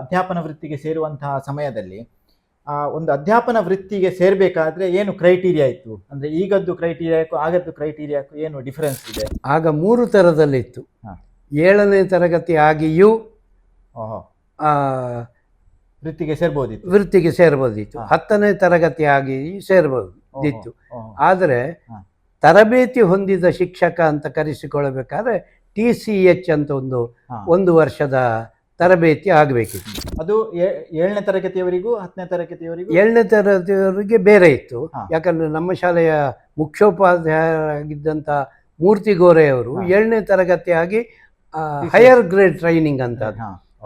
ಅಧ್ಯಾಪನ ವೃತ್ತಿಗೆ ಸೇರುವಂತಹ ಸಮಯದಲ್ಲಿ ಒಂದು ಅಧ್ಯಾಪನ ವೃತ್ತಿಗೆ ಸೇರಬೇಕಾದ್ರೆ ಏನು ಕ್ರೈಟೀರಿಯಾ ಇತ್ತು? ಅಂದರೆ ಈಗದ್ದು ಕ್ರೈಟೀರಿಯಾಕ್ಕೂ ಆಗದ್ದು ಕ್ರೈಟೀರಿಯಾಕ್ಕೂ ಏನು ಡಿಫರೆನ್ಸ್ ಇದೆ? ಆಗ 3 ಥರದಲ್ಲಿತ್ತು. 7ನೇ ತರಗತಿ ಆಗಿಯೂ ವೃತ್ತಿಗೆ ಸೇರ್ಬೋದಿತ್ತು. 10ನೇ ತರಗತಿ ಆಗಿ ಸೇರ್ಬೋದಿತ್ತು. ಆದರೆ ತರಬೇತಿ ಹೊಂದಿದ ಶಿಕ್ಷಕ ಅಂತ ಕರೆಸಿಕೊಳ್ಳಬೇಕಾದ್ರೆ TCH ಅಂತ ಒಂದು ವರ್ಷದ ತರಬೇತಿ ಆಗಬೇಕಿತ್ತು. ಅದು 7ನೇ ತರಗತಿಯವರಿಗೂ 10ನೇ ತರಗತಿಯವರಿಗೂ? 7ನೇ ತರಗತಿಯವರಿಗೆ ಬೇರೆ ಇತ್ತು. ಯಾಕಂದರೆ ನಮ್ಮ ಶಾಲೆಯ ಮುಖ್ಯೋಪಾಧ್ಯಾಯರಾಗಿದ್ದಂಥ ಮೂರ್ತಿ ಗೋರೆಯವರು 7ನೇ ತರಗತಿ ಆಗಿ ಹೈಯರ್ ಗ್ರೇಡ್ ಟ್ರೈನಿಂಗ್ ಅಂತ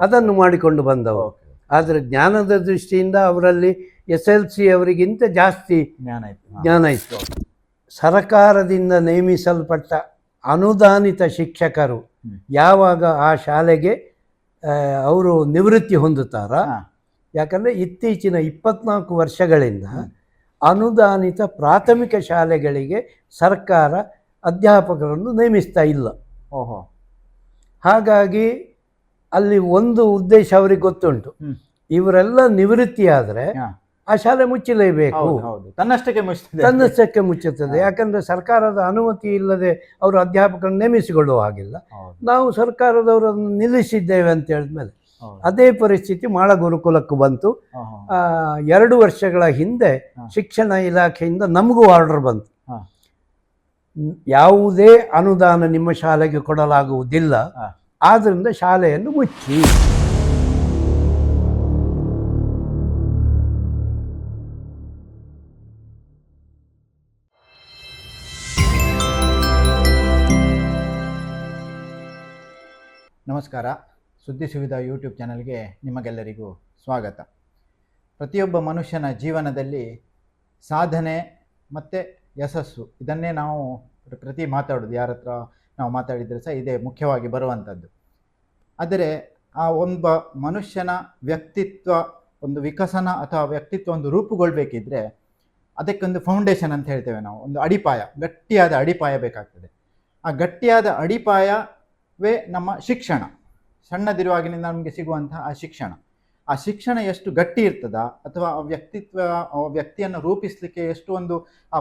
ಅದನ್ನು ಮಾಡಿಕೊಂಡು ಬಂದವರು. ಆದರೆ ಜ್ಞಾನದ ದೃಷ್ಟಿಯಿಂದ ಅವರಲ್ಲಿ SLC ಅವರಿಗಿಂತ ಜಾಸ್ತಿ ಜ್ಞಾನ ಇತ್ತು. ಸರಕಾರದಿಂದ ನೇಮಿಸಲ್ಪಟ್ಟ ಅನುದಾನಿತ ಶಿಕ್ಷಕರು ಯಾವಾಗ ಆ ಶಾಲೆಗೆ ಅವರು ನಿವೃತ್ತಿ ಹೊಂದುತ್ತಾರ, ಯಾಕಂದರೆ ಇತ್ತೀಚಿನ 24 ವರ್ಷಗಳಿಂದ ಅನುದಾನಿತ ಪ್ರಾಥಮಿಕ ಶಾಲೆಗಳಿಗೆ ಸರ್ಕಾರ ಅಧ್ಯಾಪಕರನ್ನು ನೇಮಿಸ್ತಾ ಇಲ್ಲ. ಹಾಗಾಗಿ ಅಲ್ಲಿ ಒಂದು ಉದ್ದೇಶ ಅವರಿಗೆ ಗೊತ್ತುಂಟು, ಇವರೆಲ್ಲ ನಿವೃತ್ತಿಯಾದರೆ ಆ ಶಾಲೆ ಮುಚ್ಚಲೇಬೇಕು, ತನ್ನಷ್ಟಕ್ಕೆ ಮುಚ್ಚುತ್ತದೆ. ಯಾಕಂದರೆ ಸರ್ಕಾರದ ಅನುಮತಿ ಇಲ್ಲದೆ ಅವರು ಅಧ್ಯಾಪಕರನ್ನು ನೇಮಿಸಿಕೊಳ್ಳುವ ಹಾಗಿಲ್ಲ. ನಾವು ಸರ್ಕಾರದವರನ್ನು ನಿಲ್ಲಿಸಿದ್ದೇವೆ ಅಂತ ಹೇಳಿದ್ಮೇಲೆ ಅದೇ ಪರಿಸ್ಥಿತಿ ಮಾಳ ಗುರುಕುಲಕ್ಕೂ ಬಂತು. 2 ವರ್ಷಗಳ ಹಿಂದೆ ಶಿಕ್ಷಣ ಇಲಾಖೆಯಿಂದ ನಮಗೂ ಆರ್ಡರ್ ಬಂತು, ಯಾವುದೇ ಅನುದಾನ ನಿಮ್ಮ ಶಾಲೆಗೆ ಕೊಡಲಾಗುವುದಿಲ್ಲ, ಆದ್ದರಿಂದ ಶಾಲೆಯನ್ನು ಮುಚ್ಚಿ. ನಮಸ್ಕಾರ. ಸುದ್ದಿ ಸುವಿಧ ಯೂಟ್ಯೂಬ್ ಚಾನಲ್ಗೆ ನಿಮಗೆಲ್ಲರಿಗೂ ಸ್ವಾಗತ. ಪ್ರತಿಯೊಬ್ಬ ಮನುಷ್ಯನ ಜೀವನದಲ್ಲಿ ಸಾಧನೆ ಮತ್ತು ಯಶಸ್ಸು ಇದನ್ನೇ ನಾವು ಮಾತಾಡೋದು. ಯಾರ ಹತ್ರ ನಾವು ಮಾತಾಡಿದರೆ ಸಹ ಇದೇ ಮುಖ್ಯವಾಗಿ ಬರುವಂಥದ್ದು. ಆದರೆ ಆ ಒಬ್ಬ ಮನುಷ್ಯನ ವ್ಯಕ್ತಿತ್ವ ಒಂದು ವಿಕಸನ ಅಥವಾ ವ್ಯಕ್ತಿತ್ವ ಒಂದು ರೂಪುಗೊಳ್ಬೇಕಿದ್ರೆ ಅದಕ್ಕೊಂದು ಫೌಂಡೇಶನ್ ಅಂತ ಹೇಳ್ತೇವೆ ನಾವು, ಒಂದು ಅಡಿಪಾಯ, ಗಟ್ಟಿಯಾದ ಅಡಿಪಾಯ ಬೇಕಾಗ್ತದೆ. ಆ ಗಟ್ಟಿಯಾದ ಅಡಿಪಾಯವೇ ನಮ್ಮ ಶಿಕ್ಷಣ. ಸಣ್ಣದಿರುವಾಗಿನಿಂದ ನಮಗೆ ಸಿಗುವಂತಹ ಆ ಶಿಕ್ಷಣ ಎಷ್ಟು ಗಟ್ಟಿ ಇರ್ತದ ಅಥವಾ ಆ ವ್ಯಕ್ತಿಯನ್ನು ರೂಪಿಸಲಿಕ್ಕೆ ಎಷ್ಟು ಒಂದು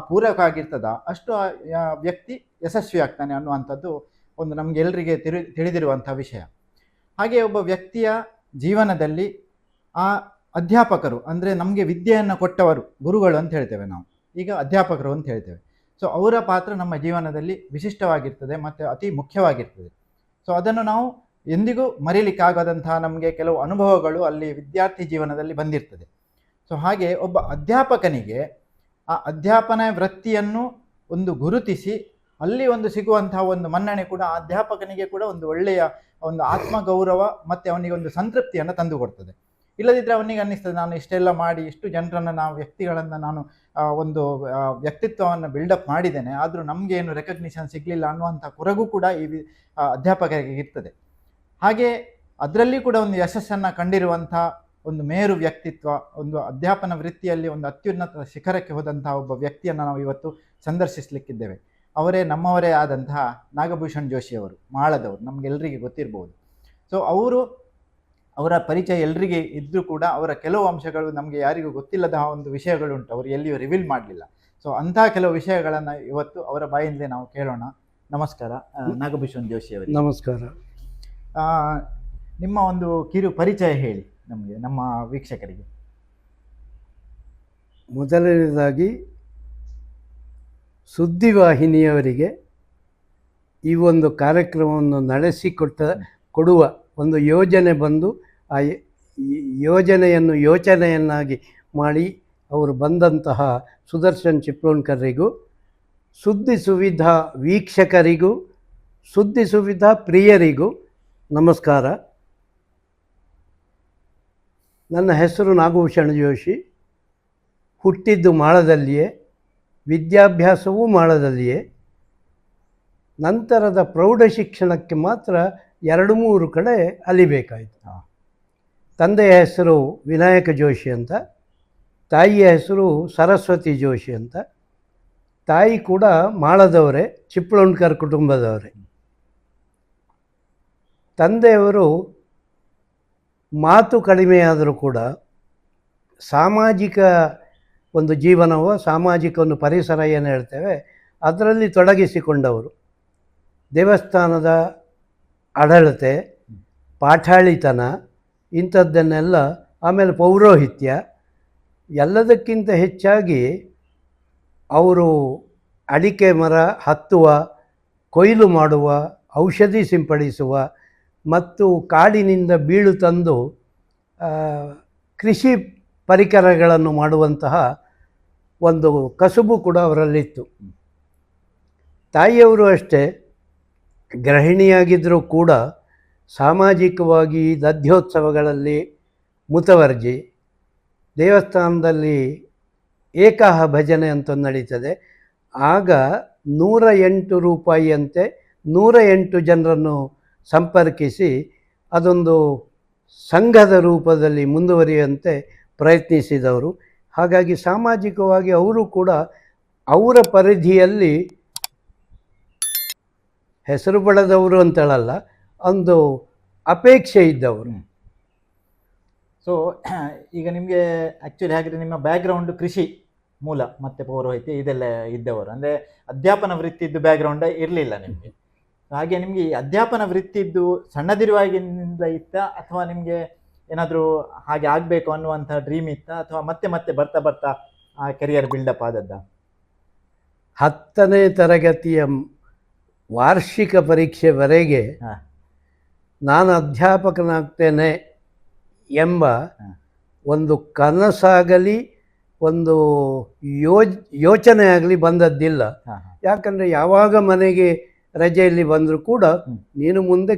ಪೂರಕ ಆಗಿರ್ತದ, ಅಷ್ಟು ಆ ವ್ಯಕ್ತಿ ಯಶಸ್ವಿ ಆಗ್ತಾನೆ ಅನ್ನುವಂಥದ್ದು ಒಂದು ನಮಗೆಲ್ಲರಿಗೆ ತಿಳಿದಿರುವಂಥ ವಿಷಯ. ಹಾಗೆ ಒಬ್ಬ ವ್ಯಕ್ತಿಯ ಜೀವನದಲ್ಲಿ ಆ ಅಧ್ಯಾಪಕರು ಅಂದರೆ ನಮಗೆ ವಿದ್ಯೆಯನ್ನು ಕೊಟ್ಟವರು, ಗುರುಗಳು ಅಂತ ಹೇಳ್ತೇವೆ ನಾವು, ಈಗ ಅಧ್ಯಾಪಕರು ಅಂತ ಹೇಳ್ತೇವೆ. ಸೊ ಅವರ ಪಾತ್ರ ನಮ್ಮ ಜೀವನದಲ್ಲಿ ವಿಶಿಷ್ಟವಾಗಿರ್ತದೆ ಮತ್ತು ಅತಿ ಮುಖ್ಯವಾಗಿರ್ತದೆ. ಸೊ ಅದನ್ನು ನಾವು ಎಂದಿಗೂ ಮರೀಲಿಕ್ಕಾಗದಂತಹ ನಮಗೆ ಕೆಲವು ಅನುಭವಗಳು ಅಲ್ಲಿ ವಿದ್ಯಾರ್ಥಿ ಜೀವನದಲ್ಲಿ ಬಂದಿರ್ತದೆ. ಸೊ ಹಾಗೆ ಒಬ್ಬ ಅಧ್ಯಾಪಕನಿಗೆ ಆ ಅಧ್ಯಾಪನ ವೃತ್ತಿಯನ್ನು ಒಂದು ಗುರುತಿಸಿ ಅಲ್ಲಿ ಒಂದು ಸಿಗುವಂತಹ ಒಂದು ಮನ್ನಣೆ ಕೂಡ ಆ ಅಧ್ಯಾಪಕನಿಗೆ ಕೂಡ ಒಂದು ಒಳ್ಳೆಯ ಒಂದು ಆತ್ಮಗೌರವ ಮತ್ತು ಅವನಿಗೆ ಒಂದು ಸಂತೃಪ್ತಿಯನ್ನು ತಂದುಕೊಡ್ತದೆ. ಇಲ್ಲದಿದ್ದರೆ ಅವನಿಗೆ ಅನ್ನಿಸ್ತದೆ, ನಾನು ಇಷ್ಟೆಲ್ಲ ಮಾಡಿ ಇಷ್ಟು ಜನರನ್ನು ವ್ಯಕ್ತಿಗಳನ್ನು ನಾನು ಒಂದು ವ್ಯಕ್ತಿತ್ವವನ್ನು ಬಿಲ್ಡಪ್ ಮಾಡಿದ್ದೇನೆ, ಆದರೂ ನಮಗೇನು ರೆಕಗ್ನಿಷನ್ ಸಿಗಲಿಲ್ಲ ಅನ್ನುವಂಥ ಕೊರಗು ಕೂಡ ಈ ಅಧ್ಯಾಪಕರಿಗೆ ಇರ್ತದೆ. ಹಾಗೆ ಅದರಲ್ಲಿ ಕೂಡ ಒಂದು ಯಶಸ್ಸನ್ನು ಕಂಡಿರುವಂಥ ಒಂದು ಮೇರು ವ್ಯಕ್ತಿತ್ವ, ಒಂದು ಅಧ್ಯಾಪನ ವೃತ್ತಿಯಲ್ಲಿ ಒಂದು ಅತ್ಯುನ್ನತ ಶಿಖರಕ್ಕೆ ಹೋದಂಥ ಒಬ್ಬ ವ್ಯಕ್ತಿಯನ್ನು ನಾವು ಇವತ್ತು ಸಂದರ್ಶಿಸಲಿಕ್ಕಿದ್ದೇವೆ. ನಮ್ಮವರೇ ಆದಂತಹ ನಾಗಭೂಷಣ್ ಜೋಶಿಯವರು, ಮಾಳದವರು, ನಮಗೆಲ್ಲರಿಗೆ ಗೊತ್ತಿರ್ಬೋದು. ಸೊ ಅವರ ಪರಿಚಯ ಎಲ್ರಿಗೆ ಇದ್ದರೂ ಕೂಡ ಅವರ ಕೆಲವು ಅಂಶಗಳು ನಮಗೆ ಯಾರಿಗೂ ಗೊತ್ತಿಲ್ಲದ ಒಂದು ವಿಷಯಗಳುಂಟು, ಅವರು ಎಲ್ಲಿಯೂ ರಿವೀಲ್ ಮಾಡಲಿಲ್ಲ. ಸೊ ಅಂತಹ ಕೆಲವು ವಿಷಯಗಳನ್ನು ಇವತ್ತು ಅವರ ಬಾಯಿಂದಲೇ ನಾವು ಕೇಳೋಣ. ನಮಸ್ಕಾರ ನಾಗಭೂಷಣ್ ಜೋಶಿಯವರು. ನಮಸ್ಕಾರ. ನಿಮ್ಮ ಒಂದು ಕಿರು ಪರಿಚಯ ಹೇಳಿ ನಮಗೆ, ನಮ್ಮ ವೀಕ್ಷಕರಿಗೆ. ಮೊದಲನೇದಾಗಿ ಸುದ್ದಿವಾಹಿನಿಯವರಿಗೆ ಈ ಒಂದು ಕಾರ್ಯಕ್ರಮವನ್ನು ನಡೆಸಿಕೊಡುವ ಒಂದು ಯೋಜನೆ ಬಂದು ಆ ಯೋಜನೆಯನ್ನು ಯೋಚನೆಯನ್ನಾಗಿ ಮಾಡಿ ಅವರು ಬಂದಂತಹ ಸುದರ್ಶನ್ ಚಿಪ್ಲೋಣ್ಕರ್ರಿಗೂ, ಸುದ್ದಿ ಸುವಿಧಾ ವೀಕ್ಷಕರಿಗೂ, ಸುದ್ದಿ ಸುವಿಧಾ ಪ್ರಿಯರಿಗೂ ನಮಸ್ಕಾರ. ನನ್ನ ಹೆಸರು ನಾಗಭೂಷಣ್ ಜೋಶಿ. ಹುಟ್ಟಿದ್ದು ಮಾಳದಲ್ಲಿಯೇ, ವಿದ್ಯಾಭ್ಯಾಸವೂ ಮಾಳದಲ್ಲಿಯೇ. ನಂತರದ ಪ್ರೌಢ ಶಿಕ್ಷಣಕ್ಕೆ ಮಾತ್ರ 2-3 ಕಡೆ ಅಲಿಬೇಕಾಯಿತು. ತಂದೆಯ ಹೆಸರು ವಿನಾಯಕ ಜೋಶಿ ಅಂತ, ತಾಯಿಯ ಹೆಸರು ಸರಸ್ವತಿ ಜೋಶಿ ಅಂತ. ತಾಯಿ ಕೂಡ ಮಾಳದವರೇ, ಚಿಪ್ಲೋಣ್ಕರ್ ಕುಟುಂಬದವರೇ. ತಂದೆಯವರು ಮಾತು ಕಡಿಮೆಯಾದರೂ ಕೂಡ ಸಾಮಾಜಿಕ ಒಂದು ಜೀವನವೋ ಸಾಮಾಜಿಕ ಒಂದು ಪರಿಸರ ಏನು ಹೇಳ್ತೇವೆ ಅದರಲ್ಲಿ ತೊಡಗಿಸಿಕೊಂಡವರು. ದೇವಸ್ಥಾನದ ಆಡಳಿತೆ, ಪಾಠಾಳಿತನ ಇಂಥದ್ದನ್ನೆಲ್ಲ, ಆಮೇಲೆ ಪೌರೋಹಿತ್ಯ, ಎಲ್ಲದಕ್ಕಿಂತ ಹೆಚ್ಚಾಗಿ ಅವರು ಅಡಿಕೆ ಮರ ಹತ್ತುವ, ಕೊಯ್ಲು ಮಾಡುವ, ಔಷಧಿ ಸಿಂಪಡಿಸುವ ಮತ್ತು ಕಾಡಿನಿಂದ ಬೀಳು ತಂದು ಕೃಷಿ ಪರಿಕರಗಳನ್ನು ಮಾಡುವಂತಹ ಒಂದು ಕಸುಬು ಕೂಡ ಅವರಲ್ಲಿತ್ತು. ತಾಯಿಯವರು ಅಷ್ಟೇ ಗೃಹಿಣಿಯಾಗಿದ್ದರೂ ಕೂಡ ಸಾಮಾಜಿಕವಾಗಿ ದಧ್ಯೋತ್ಸವಗಳಲ್ಲಿ ಮುತವರ್ಜಿ, ದೇವಸ್ಥಾನದಲ್ಲಿ ಏಕಾಹ ಭಜನೆ ಅಂತ ನಡೀತದೆ. ಆಗ 108 ರೂಪಾಯಿಯಂತೆ 108 ಜನರನ್ನು ಸಂಪರ್ಕಿಸಿ ಅದೊಂದು ಸಂಘದ ರೂಪದಲ್ಲಿ ಮುಂದುವರಿಯುವಂತೆ ಪ್ರಯತ್ನಿಸಿದವರು. ಹಾಗಾಗಿ ಸಾಮಾಜಿಕವಾಗಿ ಅವರು ಕೂಡ ಅವರ ಪರಿಧಿಯಲ್ಲಿ ಹೆಸರು ಪಡೆದವರು ಅಂತೇಳಲ್ಲ, ಒಂದು ಅಪೇಕ್ಷೆ ಇದ್ದವರು. ಸೊ ಈಗ ನಿಮಗೆ ಆ್ಯಕ್ಚುಲಿ ಹಾಗಿದ್ರೆ ನಿಮ್ಮ ಬ್ಯಾಕ್ಗ್ರೌಂಡು ಕೃಷಿ ಮೂಲ ಮತ್ತು ಪೌರೋಹಿತ್ಯ ಇದೆಲ್ಲ ಇದ್ದವರು, ಅಂದರೆ ಅಧ್ಯಾಪನ ವೃತ್ತಿದ್ದು ಬ್ಯಾಕ್ಗ್ರೌಂಡ್ ಇರಲಿಲ್ಲ ನಿಮಗೆ. ಹಾಗೆ ನಿಮಗೆ ಈ ಅಧ್ಯಾಪನ ವೃತ್ತಿದ್ದು ಸಣ್ಣದಿರುವಾಗಿನಿಂದ ಇತ್ತ, ಅಥವಾ ನಿಮಗೆ ಏನಾದರೂ ಹಾಗೆ ಆಗಬೇಕು ಅನ್ನುವಂಥ ಡ್ರೀಮ್ ಇತ್ತ, ಅಥವಾ ಮತ್ತೆ ಮತ್ತೆ ಬರ್ತಾ ಬರ್ತಾ ಆ ಕೆರಿಯರ್ ಬಿಲ್ಡಪ್ ಆದದ್ದ? 10ನೇ ತರಗತಿಯ ವಾರ್ಷಿಕ ಪರೀಕ್ಷೆವರೆಗೆ ನಾನು ಅಧ್ಯಾಪಕನಾಗ್ತೇನೆ ಎಂಬ ಒಂದು ಕನಸಾಗಲಿ ಒಂದು ಯೋಚನೆ ಆಗಲಿ ಬಂದದ್ದಿಲ್ಲ. ಯಾಕಂದರೆ ಯಾವಾಗ ಮನೆಗೆ ರಜೆಯಲ್ಲಿ ಬಂದರೂ ಕೂಡ ನೀನು ಮುಂದೆ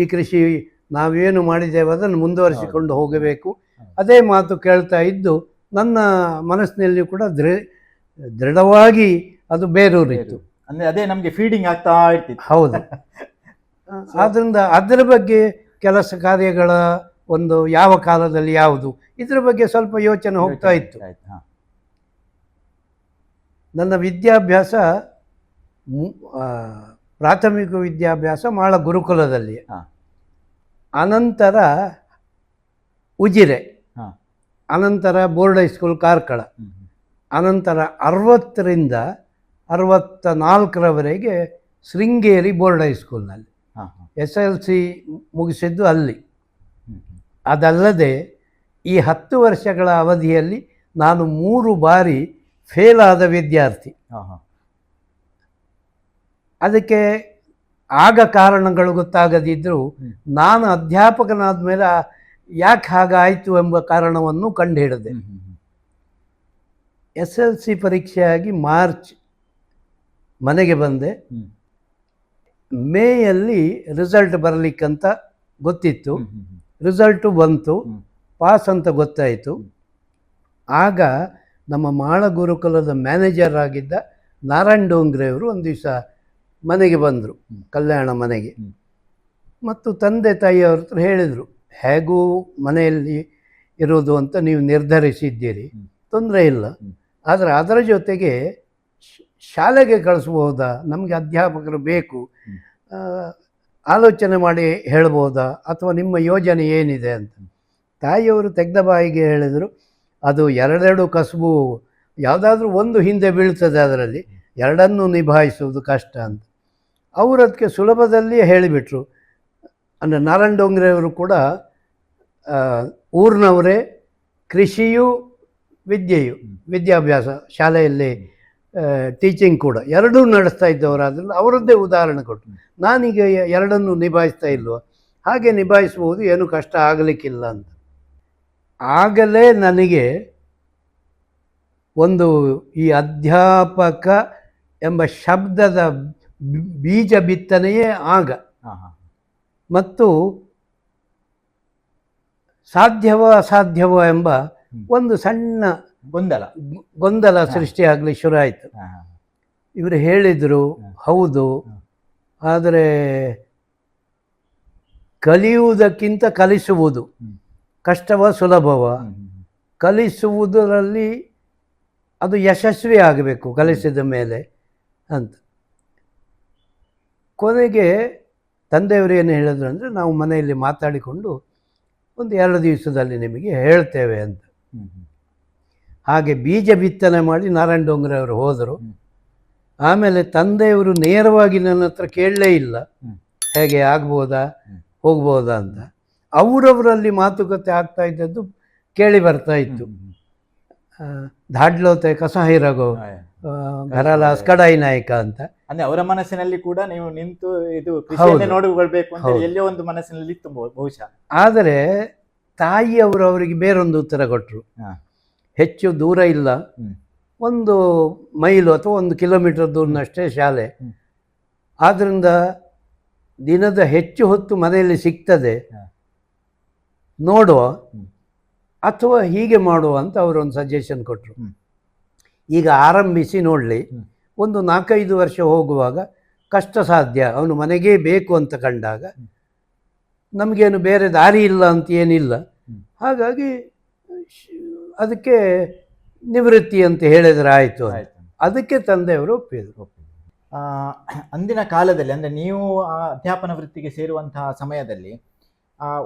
ಈ ಕೃಷಿ ನಾವೇನು ಮಾಡಿದ್ದೇವೆ ಅದನ್ನು ಮುಂದುವರಿಸಿಕೊಂಡು ಹೋಗಬೇಕು, ಅದೇ ಮಾತು ಕೇಳ್ತಾ ಇದ್ದು ನನ್ನ ಮನಸ್ಸಿನಲ್ಲಿ ಕೂಡ ದೃಢವಾಗಿ ಅದು ಬೇರೂರಿತ್ತು. ಅಂದರೆ ಅದೇ ನಮಗೆ ಫೀಡಿಂಗ್ ಆಗ್ತಾ ಇರ್ತಿತ್ತು. ಹೌದು. ಆದ್ದರಿಂದ ಅದರ ಬಗ್ಗೆ ಕೆಲಸ ಕಾರ್ಯಗಳ ಒಂದು ಯಾವ ಕಾಲದಲ್ಲಿ ಯಾವುದು ಇದರ ಬಗ್ಗೆ ಸ್ವಲ್ಪ ಯೋಚನೆ ಹೋಗ್ತಾ ಇತ್ತು. ನನ್ನ ವಿದ್ಯಾಭ್ಯಾಸ ಪ್ರಾಥಮಿಕ ವಿದ್ಯಾಭ್ಯಾಸ ಮಾಳ ಗುರುಕುಲದಲ್ಲಿ, ಅನಂತರ ಉಜಿರೆ, ಅನಂತರ ಬೋರ್ಡ್ ಹೈಸ್ಕೂಲ್ ಕಾರ್ಕಳ, ಅನಂತರ 60ರಿಂದ 64ರವರೆಗೆ ಶೃಂಗೇರಿ ಬೋರ್ಡ್ ಹೈಸ್ಕೂಲ್ನಲ್ಲಿ SLC ಮುಗಿಸಿದ್ದು ಅಲ್ಲಿ. ಅದಲ್ಲದೆ ಈ 10 ವರ್ಷಗಳ ಅವಧಿಯಲ್ಲಿ ನಾನು 3 ಬಾರಿ ಫೇಲ್ ಆದ ವಿದ್ಯಾರ್ಥಿ. ಅದಕ್ಕೆ ಆಗ ಕಾರಣಗಳು ಗೊತ್ತಾಗದಿದ್ದರೂ ನಾನು ಅಧ್ಯಾಪಕನಾದ ಮೇಲೆ ಯಾಕೆ ಹಾಗಾಯಿತು ಎಂಬ ಕಾರಣವನ್ನು ಕಂಡುಹಿಡಿದೆ. SLC ಪರೀಕ್ಷೆಯಾಗಿ ಮಾರ್ಚ್ ಮನೆಗೆ ಬಂದೆ. ಮೇಯಲ್ಲಿ ರಿಸಲ್ಟ್ ಬರಲಿಕ್ಕಂತ ಗೊತ್ತಿತ್ತು. ರಿಸಲ್ಟು ಬಂತು, ಪಾಸ್ ಅಂತ ಗೊತ್ತಾಯಿತು. ಆಗ ನಮ್ಮ ಮಾಳ ಗುರುಕುಲದ ಮ್ಯಾನೇಜರ್ ಆಗಿದ್ದ ನಾರಾಯಣ್ ಡೋಂಗ್ರೆಯವರು ಒಂದು ದಿವಸ ಮನೆಗೆ ಬಂದರು, ಕಲ್ಯಾಣ ಮನೆಗೆ. ಮತ್ತು ತಂದೆ ತಾಯಿಯವ್ರ ಹತ್ರ ಹೇಳಿದರು, ಹೇಗೂ ಮನೆಯಲ್ಲಿ ಇರೋದು ಅಂತ ನೀವು ನಿರ್ಧರಿಸಿದ್ದೀರಿ, ತೊಂದರೆ ಇಲ್ಲ, ಆದರೆ ಅದರ ಜೊತೆಗೆ ಶಾಲೆಗೆ ಕಳಿಸ್ಬೋದಾ, ನಮಗೆ ಅಧ್ಯಾಪಕರು ಬೇಕು, ಆಲೋಚನೆ ಮಾಡಿ ಹೇಳ್ಬೋದಾ, ಅಥವಾ ನಿಮ್ಮ ಯೋಜನೆ ಏನಿದೆ ಅಂತ. ತಾಯಿಯವರು ತೆಗೆದ ಬಾಯಿಗೆ ಹೇಳಿದರು, ಅದು ಎರಡೆರಡು ಕಸುಬು ಯಾವುದಾದ್ರೂ ಒಂದು ಹಿಂದೆ ಬೀಳ್ತದೆ, ಅದರಲ್ಲಿ ಎರಡನ್ನೂ ನಿಭಾಯಿಸುವುದು ಕಷ್ಟ ಅಂತ. ಅವರು ಅದಕ್ಕೆ ಸುಲಭದಲ್ಲಿ ಹೇಳಿಬಿಟ್ರು. ಅಂದರೆ ನಾರಾಯಣ್ ಡೋಂಗ್ರೆಯವರು ಕೂಡ ಊರಿನವರೇ, ಕೃಷಿಯು ವಿದ್ಯಾಭ್ಯಾಸ ಶಾಲೆಯಲ್ಲಿ ಟೀಚಿಂಗ್ ಕೂಡ ಎರಡೂ ನಡೆಸ್ತಾ ಇದ್ದವರಾದ್ರಿಂದ ಅವರದ್ದೇ ಉದಾಹರಣೆ ಕೊಟ್ಟರು. ನಾನೀಗ ಎರಡನ್ನೂ ನಿಭಾಯಿಸ್ತಾ ಇಲ್ವ, ಹಾಗೆ ನಿಭಾಯಿಸ್ಬೋದು, ಏನು ಕಷ್ಟ ಆಗಲಿಕ್ಕಿಲ್ಲ ಅಂತ. ಆಗಲೇ ನನಗೆ ಒಂದು ಈ ಅಧ್ಯಾಪಕ ಎಂಬ ಶಬ್ದದ ಬೀಜ ಬಿತ್ತನೆಯೇ ಆಗ. ಮತ್ತು ಸಾಧ್ಯವೋ ಅಸಾಧ್ಯವೋ ಎಂಬ ಒಂದು ಸಣ್ಣ ಗೊಂದಲ ಸೃಷ್ಟಿಯಾಗಲಿ ಶುರು ಆಯಿತು. ಇವರು ಹೇಳಿದರು, ಹೌದು, ಆದರೆ ಕಲಿಯುವುದಕ್ಕಿಂತ ಕಲಿಸುವುದು ಕಷ್ಟವ ಸುಲಭವ, ಕಲಿಸುವುದರಲ್ಲಿ ಅದು ಯಶಸ್ವಿ ಆಗಬೇಕು ಕಲಿಸಿದ ಮೇಲೆ ಅಂತ. ಕೊನೆಗೆ ತಂದೆಯವರು ಏನು ಹೇಳಿದ್ರು ಅಂದರೆ, ನಾವು ಮನೆಯಲ್ಲಿ ಮಾತಾಡಿಕೊಂಡು ಒಂದು 2 ದಿವಸದಲ್ಲಿ ನಿಮಗೆ ಹೇಳ್ತೇವೆ ಅಂತ. ಹ್ಮ್ ಹ್ಮ್. ಹಾಗೆ ಬೀಜ ಬಿತ್ತನೆ ಮಾಡಿ ನಾರಾಯಣ ಡೋಂಗ್ರೆ ಅವರು ಹೋದರು. ಹ್ಮ್. ಆಮೇಲೆ ತಂದೆಯವರು ನೇರವಾಗಿ ನನ್ನ ಹತ್ರ ಕೇಳಲೇ ಇಲ್ಲ, ಹ್ಮ್. ಹೇಗೆ ಆಗ್ಬೋದಾ ಹ್ಮ್. ಹೋಗ್ಬೋದಾ ಅಂತ. ಅವರವರಲ್ಲಿ ಮಾತುಕತೆ ಆಗ್ತಾ ಇದ್ದದ್ದು ಕೇಳಿ ಬರ್ತಾ ಇತ್ತು. ಧಾಡ್ಲೋತೆ ಕಸಹಿರಗೋ ಘರಲ ಅಸ್ಕಡಾಯಿ ನಾಯಕ ಅಂತ. ಅಂದ್ರೆ ಅವರ ಮನಸ್ಸಿನಲ್ಲಿ ಕೂಡ ನೀವು ನಿಂತು ಇದು ಕೃಷಿಯನ್ನೇ ನೋಡಿಕೊಳ್ಬೇಕು ಅಂತ ಎಲ್ಲೋ ಒಂದು ಮನಸ್ಸಿನಲ್ಲಿ ಇತ್ತು ಬಹುಶಃ. ಆದರೆ ತಾಯಿಯವರು ಅವರಿಗೆ ಬೇರೊಂದು ಉತ್ತರ ಕೊಟ್ಟರು. ಹೆಚ್ಚು ದೂರ ಇಲ್ಲ, 1 ಮೈಲು ಅಥವಾ 1 ಕಿಲೋಮೀಟರ್ ದೂರನಷ್ಟೇ ಶಾಲೆ. ಆದ್ದರಿಂದ ದಿನದ ಹೆಚ್ಚು ಹೊತ್ತು ಮನೆಯಲ್ಲಿ ಸಿಗ್ತದೆ, ನೋಡುವ ಅಥವಾ ಹೀಗೆ ಮಾಡುವ ಅಂತ ಅವರೊಂದು ಸಜೆಷನ್ ಕೊಟ್ಟರು. ಈಗ ಆರಂಭಿಸಿ ನೋಡಲಿ, ಒಂದು 4-5 ವರ್ಷ ಹೋಗುವಾಗ ಕಷ್ಟ ಸಾಧ್ಯ, ಅವನು ಮನೆಗೇ ಬೇಕು ಅಂತ ಕಂಡಾಗ ನಮಗೇನು ಬೇರೆ ದಾರಿ ಇಲ್ಲ ಅಂತ ಏನಿಲ್ಲ. ಹಾಗಾಗಿ ಅದಕ್ಕೆ ನಿವೃತ್ತಿ ಅಂತ ಹೇಳಿದರೆ ಆಯಿತು. ಅದಕ್ಕೆ ತಂದೆಯವರು ಒಪ್ಪಿದರು. ಅಂದಿನ ಕಾಲದಲ್ಲಿ ಅಂದರೆ ನೀವು ಆ ಅಧ್ಯಾಪನ ವೃತ್ತಿಗೆ ಸೇರುವಂತಹ ಸಮಯದಲ್ಲಿ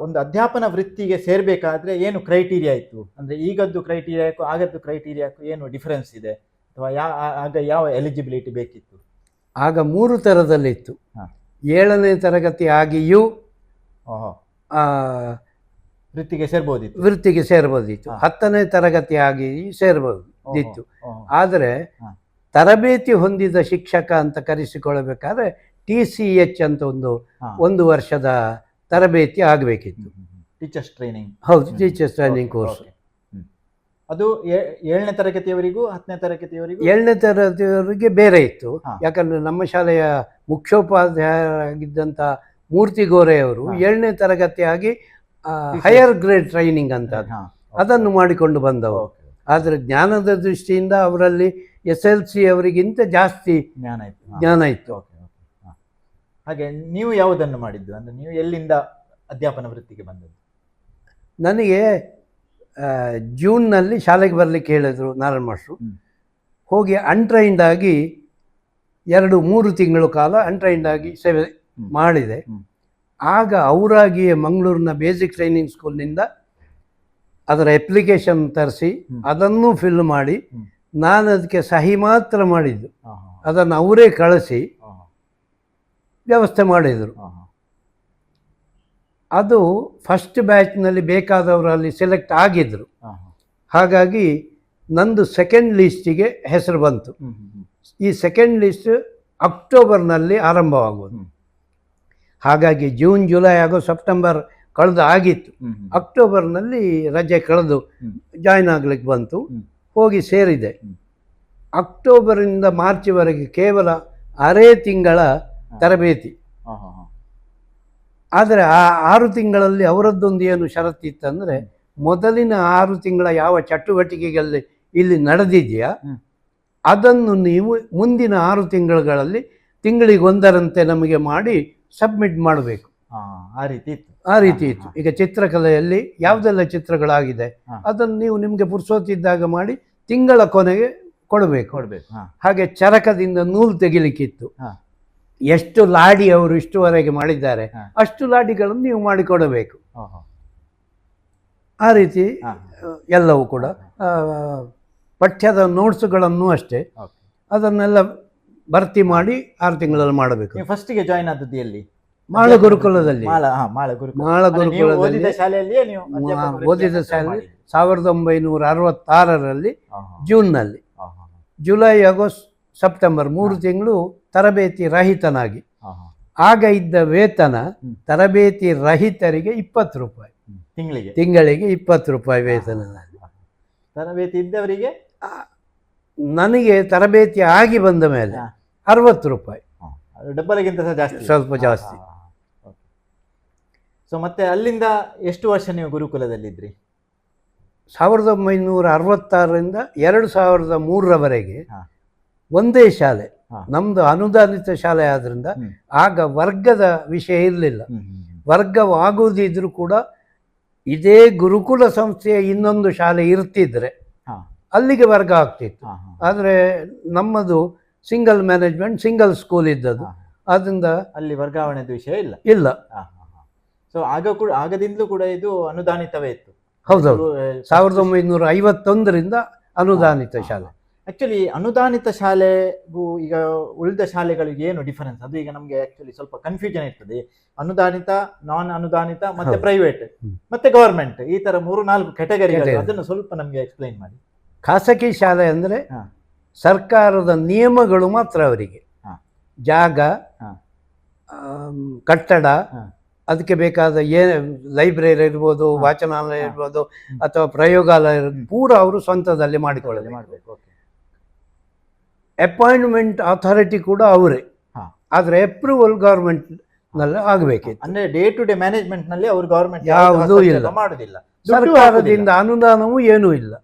ಒಂದು ಅಧ್ಯಾಪನ ವೃತ್ತಿಗೆ ಸೇರಬೇಕಾದ್ರೆ ಏನು ಕ್ರೈಟೀರಿಯಾ ಇತ್ತು? ಅಂದರೆ ಈಗದ್ದು ಕ್ರೈಟೀರಿಯಾಕ್ಕೂ ಆಗದ್ದು ಕ್ರೈಟೀರಿಯಾಕ್ಕೂ ಏನು ಡಿಫರೆನ್ಸ್ ಇದೆ, ಅಥವಾ ಆಗ ಯಾವ ಎಲಿಜಿಬಿಲಿಟಿ ಬೇಕಿತ್ತು? ಆಗ 3 ಥರದಲ್ಲಿತ್ತು. 7ನೇ ತರಗತಿ ಆಗಿಯೂ ವೃತ್ತಿಗೆ ಸೇರ್ಬೋದಿತ್ತು. 10ನೇ ತರಗತಿ ಆಗಿ ಸೇರ್ಬೋದಿತ್ತು. ಆದರೆ ತರಬೇತಿ ಹೊಂದಿದ ಶಿಕ್ಷಕ ಅಂತ ಕರೆಸಿಕೊಳ್ಳಬೇಕಾದ್ರೆ TCH ಅಂತ ಒಂದು ವರ್ಷದ ತರಬೇತಿ ಆಗಬೇಕಿತ್ತು. Teachers training. ಹೌದು, ಟೀಚರ್ಸ್ ಟ್ರೈನಿಂಗ್ ಕೋರ್ಸ್. ಅದು 7ನೇ ತರಗತಿಯವರಿಗೂ 10ನೇ ತರಗತಿಯವರಿಗೂ 7ನೇ ತರಗತಿಯವರಿಗೆ ಬೇರೆ ಇತ್ತು. ಯಾಕಂದರೆ ನಮ್ಮ ಶಾಲೆಯ ಮುಖ್ಯೋಪಾಧ್ಯಾಯರಾಗಿದ್ದಂಥ ಮೂರ್ತಿ ಗೋರೆಯವರು 7ನೇ ತರಗತಿ ಆಗಿ ಹೈಯರ್ ಗ್ರೇಡ್ ಟ್ರೈನಿಂಗ್ ಅಂತ ಅದನ್ನು ಮಾಡಿಕೊಂಡು ಬಂದವರು. ಆದರೆ ಜ್ಞಾನದ ದೃಷ್ಟಿಯಿಂದ ಅವರಲ್ಲಿ SLC ಅವರಿಗಿಂತ ಜಾಸ್ತಿ ಜ್ಞಾನ ಇತ್ತು. ಹಾಗೆ ನೀವು ಯಾವುದನ್ನು ಮಾಡಿದ್ದು? ಅಂದರೆ ನೀವು ಎಲ್ಲಿಂದ ಅಧ್ಯಾಪನ ವೃತ್ತಿಗೆ ಬಂದದ್ದು? ನನಗೆ ಜೂನ್ನಲ್ಲಿ ಶಾಲೆಗೆ ಬರಲಿಕ್ಕೆ ಹೇಳಿದರು ನಾರಾಯಣ ಮಾಸ್ಟ್ರು. ಹೋಗಿ ಅನ್ಟ್ರೈನ್ಡ್ ಆಗಿ 2-3 ತಿಂಗಳು ಕಾಲ ಅನ್ಟ್ರೈನ್ಡ್ ಆಗಿ ಸೇವೆ ಮಾಡಿದೆ. ಆಗ ಅವರಾಗಿಯೇ ಮಂಗಳೂರಿನ ಬೇಸಿಕ್ ಟ್ರೈನಿಂಗ್ ಸ್ಕೂಲ್ನಿಂದ ಅದರ ಅಪ್ಲಿಕೇಶನ್ ತರಿಸಿ ಅದನ್ನು ಫಿಲ್ ಮಾಡಿ, ನಾನು ಅದಕ್ಕೆ ಸಹಿ ಮಾತ್ರ ಮಾಡಿದ್ದು. ಅದನ್ನು ಅವರೇ ಕಳಿಸಿ ವ್ಯವಸ್ಥೆ ಮಾಡಿದರು. ಅದು ಫಸ್ಟ್ ಬ್ಯಾಚ್ನಲ್ಲಿ ಬೇಕಾದವರಲ್ಲಿ ಸೆಲೆಕ್ಟ್ ಆಗಿದ್ದರು. ಹಾಗಾಗಿ ನಂದು ಸೆಕೆಂಡ್ ಲಿಸ್ಟಿಗೆ ಹೆಸರು ಬಂತು. ಈ ಸೆಕೆಂಡ್ ಲಿಸ್ಟ್ ಅಕ್ಟೋಬರ್ನಲ್ಲಿ ಆರಂಭವಾಗುವುದು. ಹಾಗಾಗಿ ಜೂನ್, ಜುಲೈ, ಆಗಸ್ಟ್, ಸೆಪ್ಟೆಂಬರ್ ಕಳೆದು ಆಗಿತ್ತು. ಅಕ್ಟೋಬರ್ನಲ್ಲಿ ರಜೆ ಕಳೆದು ಜಾಯ್ನ್ ಆಗ್ಲಿಕ್ಕೆ ಬಂತು. ಹೋಗಿ ಸೇರಿದೆ. ಅಕ್ಟೋಬರಿಂದ ಮಾರ್ಚ್ವರೆಗೆ ಕೇವಲ 6 ತಿಂಗಳ ತರಬೇತಿ. ಆದರೆ ಆ 6 ತಿಂಗಳಲ್ಲಿ ಅವರದ್ದೊಂದು ಏನು ಷರತ್ತಿತ್ತಂದರೆ, ಮೊದಲಿನ 6 ತಿಂಗಳ ಯಾವ ಚಟುವಟಿಕೆಗಳಲ್ಲಿ ಇಲ್ಲಿ ನಡೆದಿದೆಯಾ ಅದನ್ನು ನೀವು ಮುಂದಿನ 6 ತಿಂಗಳುಗಳಲ್ಲಿ ತಿಂಗಳಿಗೆ 1ರಂತೆ ನಮಗೆ ಮಾಡಿ ಸಬ್ಮಿಟ್ ಮಾಡಬೇಕು. ಆ ರೀತಿ ಇತ್ತು. ಈಗ ಚಿತ್ರಕಲೆಯಲ್ಲಿ ಯಾವುದೆಲ್ಲ ಚಿತ್ರಗಳಾಗಿದೆ ಅದನ್ನು ನೀವು ನಿಮಗೆ ಪುರ್ಸೋತಿದ್ದಾಗ ಮಾಡಿ ತಿಂಗಳ ಕೊನೆಗೆ ಕೊಡಬೇಕು. ಹಾಗೆ ಚರಕದಿಂದ ನೂಲು ತೆಗಿಲಿಕ್ಕಿತ್ತು. ಎಷ್ಟು ಲಾಡಿ ಅವರು ಇಷ್ಟುವರೆಗೆ ಮಾಡಿದ್ದಾರೆ ಅಷ್ಟು ಲಾಡಿಗಳನ್ನು ನೀವು ಮಾಡಿಕೊಡಬೇಕು. ಆ ರೀತಿ ಎಲ್ಲವೂ ಕೂಡ ಪಠ್ಯದ ನೋಟ್ಸ್ಗಳನ್ನು ಅಷ್ಟೇ ಅದನ್ನೆಲ್ಲ ಭರ್ತಿ ಮಾಡಿ 6 ತಿಂಗಳಲ್ಲಿ ಮಾಡಬೇಕು. ಫಸ್ಟಿಗೆ ಜಾಯ್ನ್ ಆದದ್ದು ಎಲ್ಲಿ? ಮಾಳ ಗುರುಕುಲದಲ್ಲಿ. ಓದಿದ ಶಾಲೆ 1966ರಲ್ಲಿ ಜೂನ್ನಲ್ಲಿ. ಜುಲೈ, ಆಗಸ್ಟ್, ಸೆಪ್ಟೆಂಬರ್ 3 ತಿಂಗಳು ತರಬೇತಿ ರಹಿತನಾಗಿ. ಆಗ ಇದ್ದ ವೇತನ ತರಬೇತಿ ರಹಿತರಿಗೆ 20 ರೂಪಾಯಿ ತಿಂಗಳಿಗೆ 20 ರೂಪಾಯಿ ವೇತನ. ತರಬೇತಿ ಇದ್ದವರಿಗೆ, ನನಗೆ ತರಬೇತಿ ಆಗಿ ಬಂದ ಮೇಲೆ 60 ರೂಪಾಯಿ, ಡಬ್ಬಲಿಗಿಂತ ಸ್ವಲ್ಪ ಜಾಸ್ತಿ. ಸೊ ಮತ್ತೆ ಅಲ್ಲಿಂದ ಎಷ್ಟು ವರ್ಷ ನೀವು ಗುರುಕುಲದಲ್ಲಿದ್ರಿ? 1966ರಿಂದ 2003ರವರೆಗೆ ಒಂದೇ ಶಾಲೆ. ನಮ್ದು ಅನುದಾನಿತ ಶಾಲೆ ಆದ್ರಿಂದ ಆಗ ವರ್ಗದ ವಿಷಯ ಇರಲಿಲ್ಲ. ವರ್ಗವಾಗುವುದಿದ್ರೂ ಕೂಡ ಇದೇ ಗುರುಕುಲ ಸಂಸ್ಥೆಯ ಇನ್ನೊಂದು ಶಾಲೆ ಇರ್ತಿದ್ರೆ ಅಲ್ಲಿಗೆ ವರ್ಗ ಆಗ್ತಿತ್ತು. ಆದರೆ ನಮ್ಮದು ಸಿಂಗಲ್ ಮ್ಯಾನೇಜ್ಮೆಂಟ್, ಸಿಂಗಲ್ ಸ್ಕೂಲ್ ಇದ್ದದ್ದು, ಅದರಿಂದ ಅಲ್ಲಿ ವರ್ಗಾವಣೆದ ವಿಷಯ ಇಲ್ಲ. ಸೊ ಆಗದಿಂದಲೂ ಕೂಡ ಇದು ಅನುದಾನಿತವೇ ಇತ್ತು. ಹೌದೌದು, 1951ರಿಂದ ಅನುದಾನಿತ ಶಾಲೆ. ಆಕ್ಚುಲಿ ಅನುದಾನಿತ ಶಾಲೆಗೂ ಈಗ ಉಳಿದ ಶಾಲೆಗಳಿಗೆ ಏನು ಡಿಫರೆನ್ಸ್? ಅದು ಈಗ ನಮ್ಗೆ ಆಕ್ಚುಲಿ ಸ್ವಲ್ಪ ಕನ್ಫ್ಯೂಷನ್ ಇರ್ತದೆ. ಅನುದಾನಿತ, ನಾನ್ ಅನುದಾನಿತ, ಮತ್ತೆ ಪ್ರೈವೇಟ್, ಮತ್ತೆ ಗವರ್ಮೆಂಟ್, ಈ ತರ 3-4 ಕ್ಯಾಟಗರಿಗಳು. ಅದನ್ನು ಸ್ವಲ್ಪ ನಮ್ಗೆ ಎಕ್ಸ್ಪ್ಲೈನ್ ಮಾಡಿ. ಖಾಸಗಿ ಶಾಲೆ ಅಂದ್ರೆ ಸರ್ಕಾರದ ನಿಯಮಗಳು ಮಾತ್ರ ಅವರಿಗೆ. ಜಾಗ, ಕಟ್ಟಡ, ಅದಕ್ಕೆ ಬೇಕಾದ ಲೈಬ್ರರಿ ಇರ್ಬೋದು, ವಾಚನಾಲಯ ಇರ್ಬೋದು, ಅಥವಾ ಪ್ರಯೋಗಾಲಯ ಪೂರ ಅವರು ಸ್ವಂತದಲ್ಲಿ ಮಾಡಿಕೊಳ್ಳಬೇಕು. ಅಪಾಯಿಂಟ್ಮೆಂಟ್ ಅಥಾರಿಟಿ ಕೂಡ ಅವರೇ, ಆದ್ರೆ ಅಪ್ರೂವಲ್ ಗವರ್ಮೆಂಟ್ ನಲ್ಲಿ ಆಗಬೇಕಿತ್ತು. ಅಂದ್ರೆ ಡೇ ಟು ಡೇ ಮ್ಯಾನೇಜ್ಮೆಂಟ್ ನಲ್ಲಿ ಅವರು ಗವರ್ಮೆಂಟ್ ಯಾವುದೂ ಇಲ್ಲ, ಮಾಡುದಿಲ್ಲ. ಸರ್ಕಾರದಿಂದ ಅನುದಾನವೂ ಏನೂ ಇಲ್ಲ,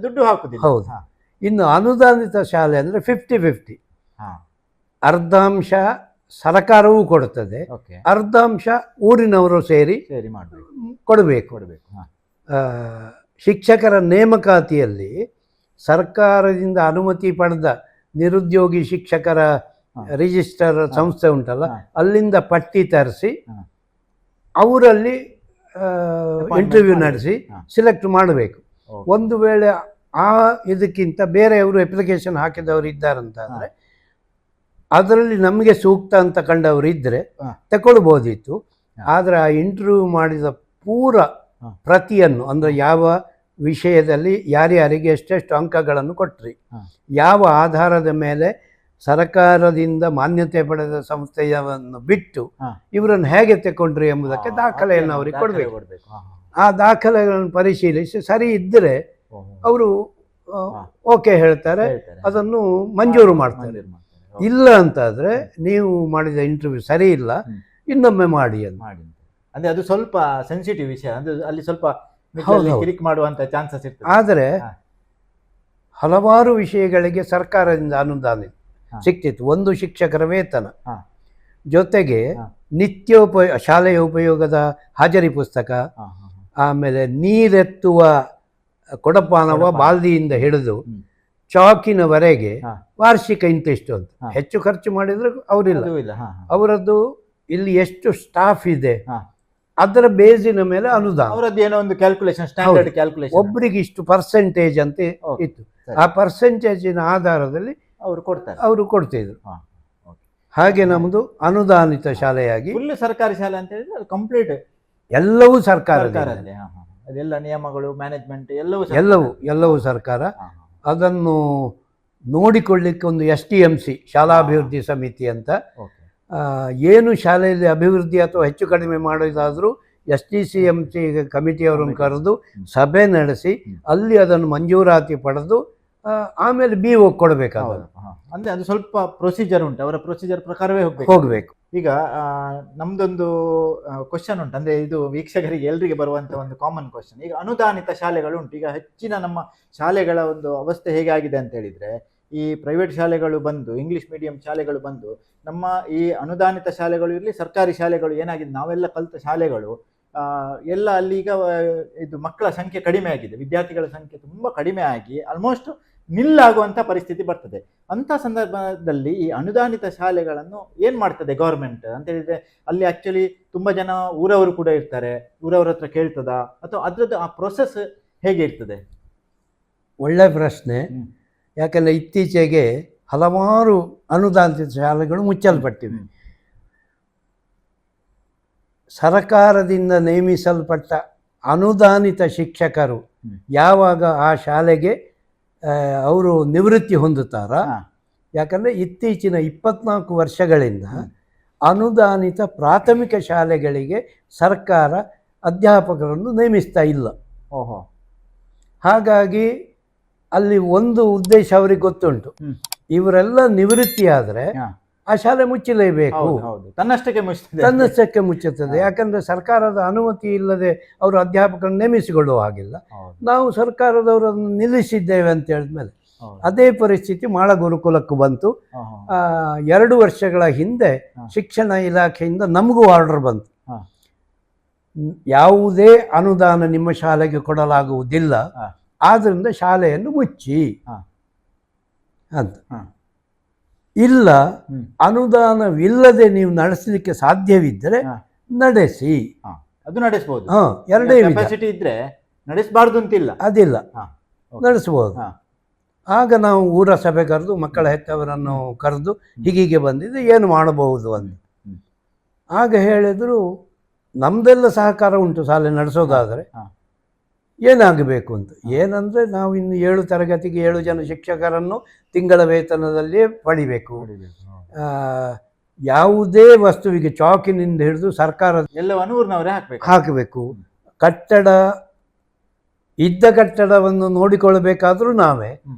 ದುಡ್ಡು ಹಾಕುದಿಲ್ಲ. ಹೌದು. ಇನ್ನು ಅನುದಾನಿತ ಶಾಲೆ ಅಂದ್ರೆ 50-50, ಅರ್ಧಾಂಶ ಸರ್ಕಾರವೂ ಕೊಡುತ್ತದೆ, ಅರ್ಧಾಂಶ ಊರಿನವರು ಸೇರಿ ಕೊಡಬೇಕು. ಶಿಕ್ಷಕರ ನೇಮಕಾತಿಯಲ್ಲಿ ಸರ್ಕಾರದಿಂದ ಅನುಮತಿ ಪಡೆದ ನಿರುದ್ಯೋಗಿ ಶಿಕ್ಷಕರ ರಿಜಿಸ್ಟರ್ ಸಂಸ್ಥೆ ಉಂಟಲ್ಲ, ಅಲ್ಲಿಂದ ಪಟ್ಟಿ ತರಿಸಿ ಅವರಲ್ಲಿ ಇಂಟರ್ವ್ಯೂ ನಡೆಸಿ ಸಿಲೆಕ್ಟ್ ಮಾಡಬೇಕು. ಒಂದು ವೇಳೆ ಇದಕ್ಕಿಂತ ಬೇರೆಯವರು ಅಪ್ಲಿಕೇಶನ್ ಹಾಕಿದವರು ಇದ್ದಾರಂತಂದ್ರೆ ಅದರಲ್ಲಿ ನಮಗೆ ಸೂಕ್ತ ಅಂತ ಕಂಡವರು ಇದ್ರೆ ತಗೊಳ್ಬೋದಿತ್ತು. ಆದ್ರೆ ಆ ಇಂಟರ್ವ್ಯೂ ಮಾಡಿದ ಪೂರ ಪ್ರತಿಯನ್ನು, ಅಂದ್ರೆ ಯಾವ ವಿಷಯದಲ್ಲಿ ಯಾರ್ಯಾರಿಗೆ ಎಷ್ಟೆಷ್ಟು ಅಂಕಗಳನ್ನು ಕೊಟ್ರಿ, ಯಾವ ಆಧಾರದ ಮೇಲೆ ಸರ್ಕಾರದಿಂದ ಮಾನ್ಯತೆ ಪಡೆದ ಸಂಸ್ಥೆಯನ್ನು ಬಿಟ್ಟು ಇವರನ್ನು ಹೇಗೆ ತಗೊಂಡ್ರಿ ಎಂಬುದಕ್ಕೆ ದಾಖಲೆಯನ್ನು ಅವರಿಗೆ ಕೊಡಬೇಕು. ಆ ದಾಖಲೆಗಳನ್ನು ಪರಿಶೀಲಿಸಿ ಸರಿ ಇದ್ದರೆ ಅವರು ಓಕೆ ಹೇಳ್ತಾರೆ, ಅದನ್ನು ಮಂಜೂರು ಮಾಡ್ತಾರೆ. ಇಲ್ಲ ಅಂತಾದ್ರೆ ನೀವು ಮಾಡಿದ ಇಂಟರ್ವ್ಯೂ ಸರಿ ಇಲ್ಲ, ಇನ್ನೊಮ್ಮೆ ಮಾಡಿ ಅಂತ. ಅಂದ್ರೆ ಅದು ಸ್ವಲ್ಪ ಸೆನ್ಸಿಟಿವ್ ವಿಷಯ, ಅಲ್ಲಿ ಸ್ವಲ್ಪ ಕ್ಲಿಕ್ ಮಾಡುವಂತ ಚಾನ್ಸಸ್ ಇರ್ತದೆ. ಆದರೆ ಹಲವಾರು ವಿಷಯಗಳಿಗೆ ಸರ್ಕಾರದಿಂದ ಅನುದಾನ ಸಿಕ್ತಿತ್ತು. ಒಂದು ಶಿಕ್ಷಕರ ವೇತನ, ಜೊತೆಗೆ ಶಾಲೆಯ ಉಪಯೋಗದ ಹಾಜರಿ ಪುಸ್ತಕ, ಆಮೇಲೆ ನೀರೆತ್ತುವ ಕೊಡಪಾನವ ಬಾಲ್ದಿಯಿಂದ ಹಿಡಿದು ಚಾಕಿನವರೆಗೆ ವಾರ್ಷಿಕ ಇಂತಿಷ್ಟು ಅಂತ. ಹೆಚ್ಚು ಖರ್ಚು ಮಾಡಿದ್ರೆ ಅವರಿಲ್ಲ, ಅವರದ್ದು ಇಲ್ಲಿ ಎಷ್ಟು ಸ್ಟಾಫ್ ಇದೆ ಅದರ ಬೇಸಿನ ಮೇಲೆ ಅನುದಾನ. ಏನೋ ಒಂದು ಕ್ಯಾಲ್ಕುಲೇಷನ್, ಸ್ಟ್ಯಾಂಡರ್ಡ್ ಕ್ಯಾಲ್ಕುಲೇಷನ್, ಒಬ್ಬರಿಗೆ ಇಷ್ಟು ಪರ್ಸೆಂಟೇಜ್ ಅಂತ ಇತ್ತು. ಆ ಪರ್ಸೆಂಟೇಜಿನ ಆಧಾರದಲ್ಲಿ ಅವರು ಕೊಡ್ತಿದ್ರು. ಹಾಗೆ ನಮ್ಮದು ಅನುದಾನಿತ ಶಾಲೆಯಾಗಿ ಸರ್ಕಾರಿ ಶಾಲೆ ಅಂತ ಹೇಳಿದ್ರೆ ಕಂಪ್ಲೀಟ್ ಎಲ್ಲವೂ ಸರ್ಕಾರ, ಅದೆಲ್ಲ ನಿಯಮಗಳು, ಮ್ಯಾನೇಜ್ಮೆಂಟ್ ಎಲ್ಲವೂ ಸರ್ಕಾರ. ಅದನ್ನು ನೋಡಿಕೊಳ್ಳಿಕ್ಕೆ ಒಂದು STMC, ಶಾಲಾಭಿವೃದ್ಧಿ ಸಮಿತಿ ಅಂತ, ಏನು ಶಾಲೆಯಲ್ಲಿ ಅಭಿವೃದ್ಧಿ ಅಥವಾ ಹೆಚ್ಚು ಕಡಿಮೆ ಮಾಡೋದಾದರೂ STCMC ಕಮಿಟಿಯವರನ್ನು ಕರೆದು ಸಭೆ ನಡೆಸಿ ಅಲ್ಲಿ ಅದನ್ನು ಮಂಜೂರಾತಿ ಪಡೆದು ಆಮೇಲೆ BO ಕೊಡಬೇಕಾಗುತ್ತೆ. ಅಂದ್ರೆ ಅದು ಸ್ವಲ್ಪ ಪ್ರೊಸೀಜರ್ ಉಂಟು, ಅವರ ಪ್ರೊಸೀಜರ್ ಪ್ರಕಾರವೇ ಹೋಗ್ಬೇಕು. ಈಗ ನಮ್ದೊಂದು ಕ್ವಶನ್ ಉಂಟು, ಅಂದ್ರೆ ಇದು ವೀಕ್ಷಕರಿಗೆ ಎಲ್ರಿಗೆ ಬರುವಂತ ಒಂದು ಕಾಮನ್ ಕ್ವಶನ್. ಈಗ ಅನುದಾನಿತ ಶಾಲೆಗಳು ಉಂಟು, ಈಗ ಹೆಚ್ಚಿನ ನಮ್ಮ ಶಾಲೆಗಳ ಒಂದು ಅವಸ್ಥೆ ಹೇಗೆ ಆಗಿದೆ ಅಂತ ಹೇಳಿದ್ರೆ, ಈ ಪ್ರೈವೇಟ್ ಶಾಲೆಗಳು ಬಂದು, ಇಂಗ್ಲಿಷ್ ಮೀಡಿಯಂ ಶಾಲೆಗಳು ಬಂದು, ನಮ್ಮ ಈ ಅನುದಾನಿತ ಶಾಲೆಗಳು ಇರಲಿ, ಸರ್ಕಾರಿ ಶಾಲೆಗಳು ಏನಾಗಿದೆ, ನಾವೆಲ್ಲ ಕಲಿತ ಶಾಲೆಗಳು ಎಲ್ಲ ಅಲ್ಲಿ ಈಗ ಇದು ಮಕ್ಕಳ ಸಂಖ್ಯೆ ಕಡಿಮೆ ಆಗಿದೆ, ವಿದ್ಯಾರ್ಥಿಗಳ ಸಂಖ್ಯೆ ತುಂಬಾ ಕಡಿಮೆ ಆಗಿ ಆಲ್ಮೋಸ್ಟ್ ನಿಲ್ಲಾಗುವಂತ ಪರಿಸ್ಥಿತಿ ಬರ್ತದೆ. ಅಂತ ಸಂದರ್ಭದಲ್ಲಿ ಈ ಅನುದಾನಿತ ಶಾಲೆಗಳನ್ನು ಏನ್ ಮಾಡ್ತದೆ ಗವರ್ಮೆಂಟ್ ಅಂತ ಹೇಳಿದ್ರೆ, ಅಲ್ಲಿ ಆಕ್ಚುಲಿ ತುಂಬಾ ಜನ ಊರವರು ಕೂಡ ಇರ್ತಾರೆ, ಊರವ್ರ ಹತ್ರ ಕೇಳ್ತದ ಅಥವಾ ಅದ್ರದ್ದು ಆ ಪ್ರೊಸೆಸ್ ಹೇಗೆ ಇರ್ತದೆ? ಒಳ್ಳೆ ಪ್ರಶ್ನೆ. ಯಾಕಂದ್ರೆ ಇತ್ತೀಚೆಗೆ ಹಲವಾರು ಅನುದಾನಿತ ಶಾಲೆಗಳು ಮುಚ್ಚಲ್ಪಟ್ಟಿವೆ. ಸರಕಾರದಿಂದ ನೇಮಿಸಲ್ಪಟ್ಟ ಅನುದಾನಿತ ಶಿಕ್ಷಕರು ಯಾವಾಗ ಆ ಶಾಲೆಗೆ ಅವರು ನಿವೃತ್ತಿ ಹೊಂದುತ್ತಾರ, ಯಾಕಂದರೆ ಇತ್ತೀಚಿನ 24 ವರ್ಷಗಳಿಂದ ಅನುದಾನಿತ ಪ್ರಾಥಮಿಕ ಶಾಲೆಗಳಿಗೆ ಸರ್ಕಾರ ಅಧ್ಯಾಪಕರನ್ನು ನೇಮಿಸ್ತಾ ಇಲ್ಲ. ಹಾಗಾಗಿ ಅಲ್ಲಿ ಒಂದು ಉದ್ದೇಶ ಅವರಿಗೆ ಗೊತ್ತುಂಟು, ಇವರೆಲ್ಲ ನಿವೃತ್ತಿ ಆದರೆ ಆ ಶಾಲೆ ಮುಚ್ಚಲೇಬೇಕು, ತನ್ನಷ್ಟಕ್ಕೆ ಮುಚ್ಚುತ್ತದೆ. ಯಾಕಂದ್ರೆ ಸರ್ಕಾರದ ಅನುಮತಿ ಇಲ್ಲದೆ ಅವರು ಅಧ್ಯಾಪಕರನ್ನು ನೇಮಿಸಿಕೊಳ್ಳುವ ಹಾಗಿಲ್ಲ. ನಾವು ಸರ್ಕಾರದವರನ್ನು ನಿಲ್ಲಿಸಿದ್ದೇವೆ ಅಂತ ಹೇಳಿದ್ಮೇಲೆ ಅದೇ ಪರಿಸ್ಥಿತಿ ಮಾಳ ಗುರುಕುಲಕ್ಕೂ ಬಂತು. 2 ವರ್ಷಗಳ ಹಿಂದೆ ಶಿಕ್ಷಣ ಇಲಾಖೆಯಿಂದ ನಮಗೂ ಆರ್ಡರ್ ಬಂತು, ಯಾವುದೇ ಅನುದಾನ ನಿಮ್ಮ ಶಾಲೆಗೆ ಕೊಡಲಾಗುವುದಿಲ್ಲ, ಆದ್ರಿಂದ ಶಾಲೆಯನ್ನು ಮುಚ್ಚಿ ಅಂತ. ಇಲ್ಲ, ಅನುದಾನವಿಲ್ಲದೆ ನೀವು ನಡೆಸಲಿಕ್ಕೆ ಸಾಧ್ಯವಿದ್ದರೆ ನಡೆಸಿ ಅದು ನಡೆಸಬಹುದು. ಎರಡೇ ಕೆಪಾಸಿಟಿ ಇದ್ರೆ ನಡೆಸಬಾರ್ದು ಅಂತಿಲ್ಲ, ಅದಿಲ್ಲ, ನಡೆಸಬಹುದು. ಆಗ ನಾವು ಊರ ಸಭೆ ಕರೆದು ಮಕ್ಕಳ ಹೆತ್ತವರನ್ನು ಕರೆದು ಹೀಗೀಗೆ ಬಂದಿದ್ದು ಏನು ಮಾಡಬಹುದು ಅಂತ. ಆಗ ಹೇಳಿದ್ರು ನಮ್ದೆಲ್ಲ ಸಹಕಾರ ಉಂಟು ಶಾಲೆ ನಡೆಸೋದಾದರೆ, ಏನಾಗಬೇಕು ಅಂತ. ಏನಂದರೆ ನಾವು ಇನ್ನು 7 ತರಗತಿಗೆ 7 ಜನ ಶಿಕ್ಷಕರನ್ನು ತಿಂಗಳ ವೇತನದಲ್ಲಿಯೇ ಪಡಿಬೇಕು. ಯಾವುದೇ ವಸ್ತುವಿಗೆ ಚಾಕಿನಿಂದ ಹಿಡಿದು ಸರ್ಕಾರ ಎಲ್ಲವನ್ನು ಊರಿನವರೇ ಹಾಕಬೇಕು. ಕಟ್ಟಡ ಇದ್ದ ಕಟ್ಟಡವನ್ನು ನೋಡಿಕೊಳ್ಳಬೇಕಾದ್ರೂ ನಾವೇ,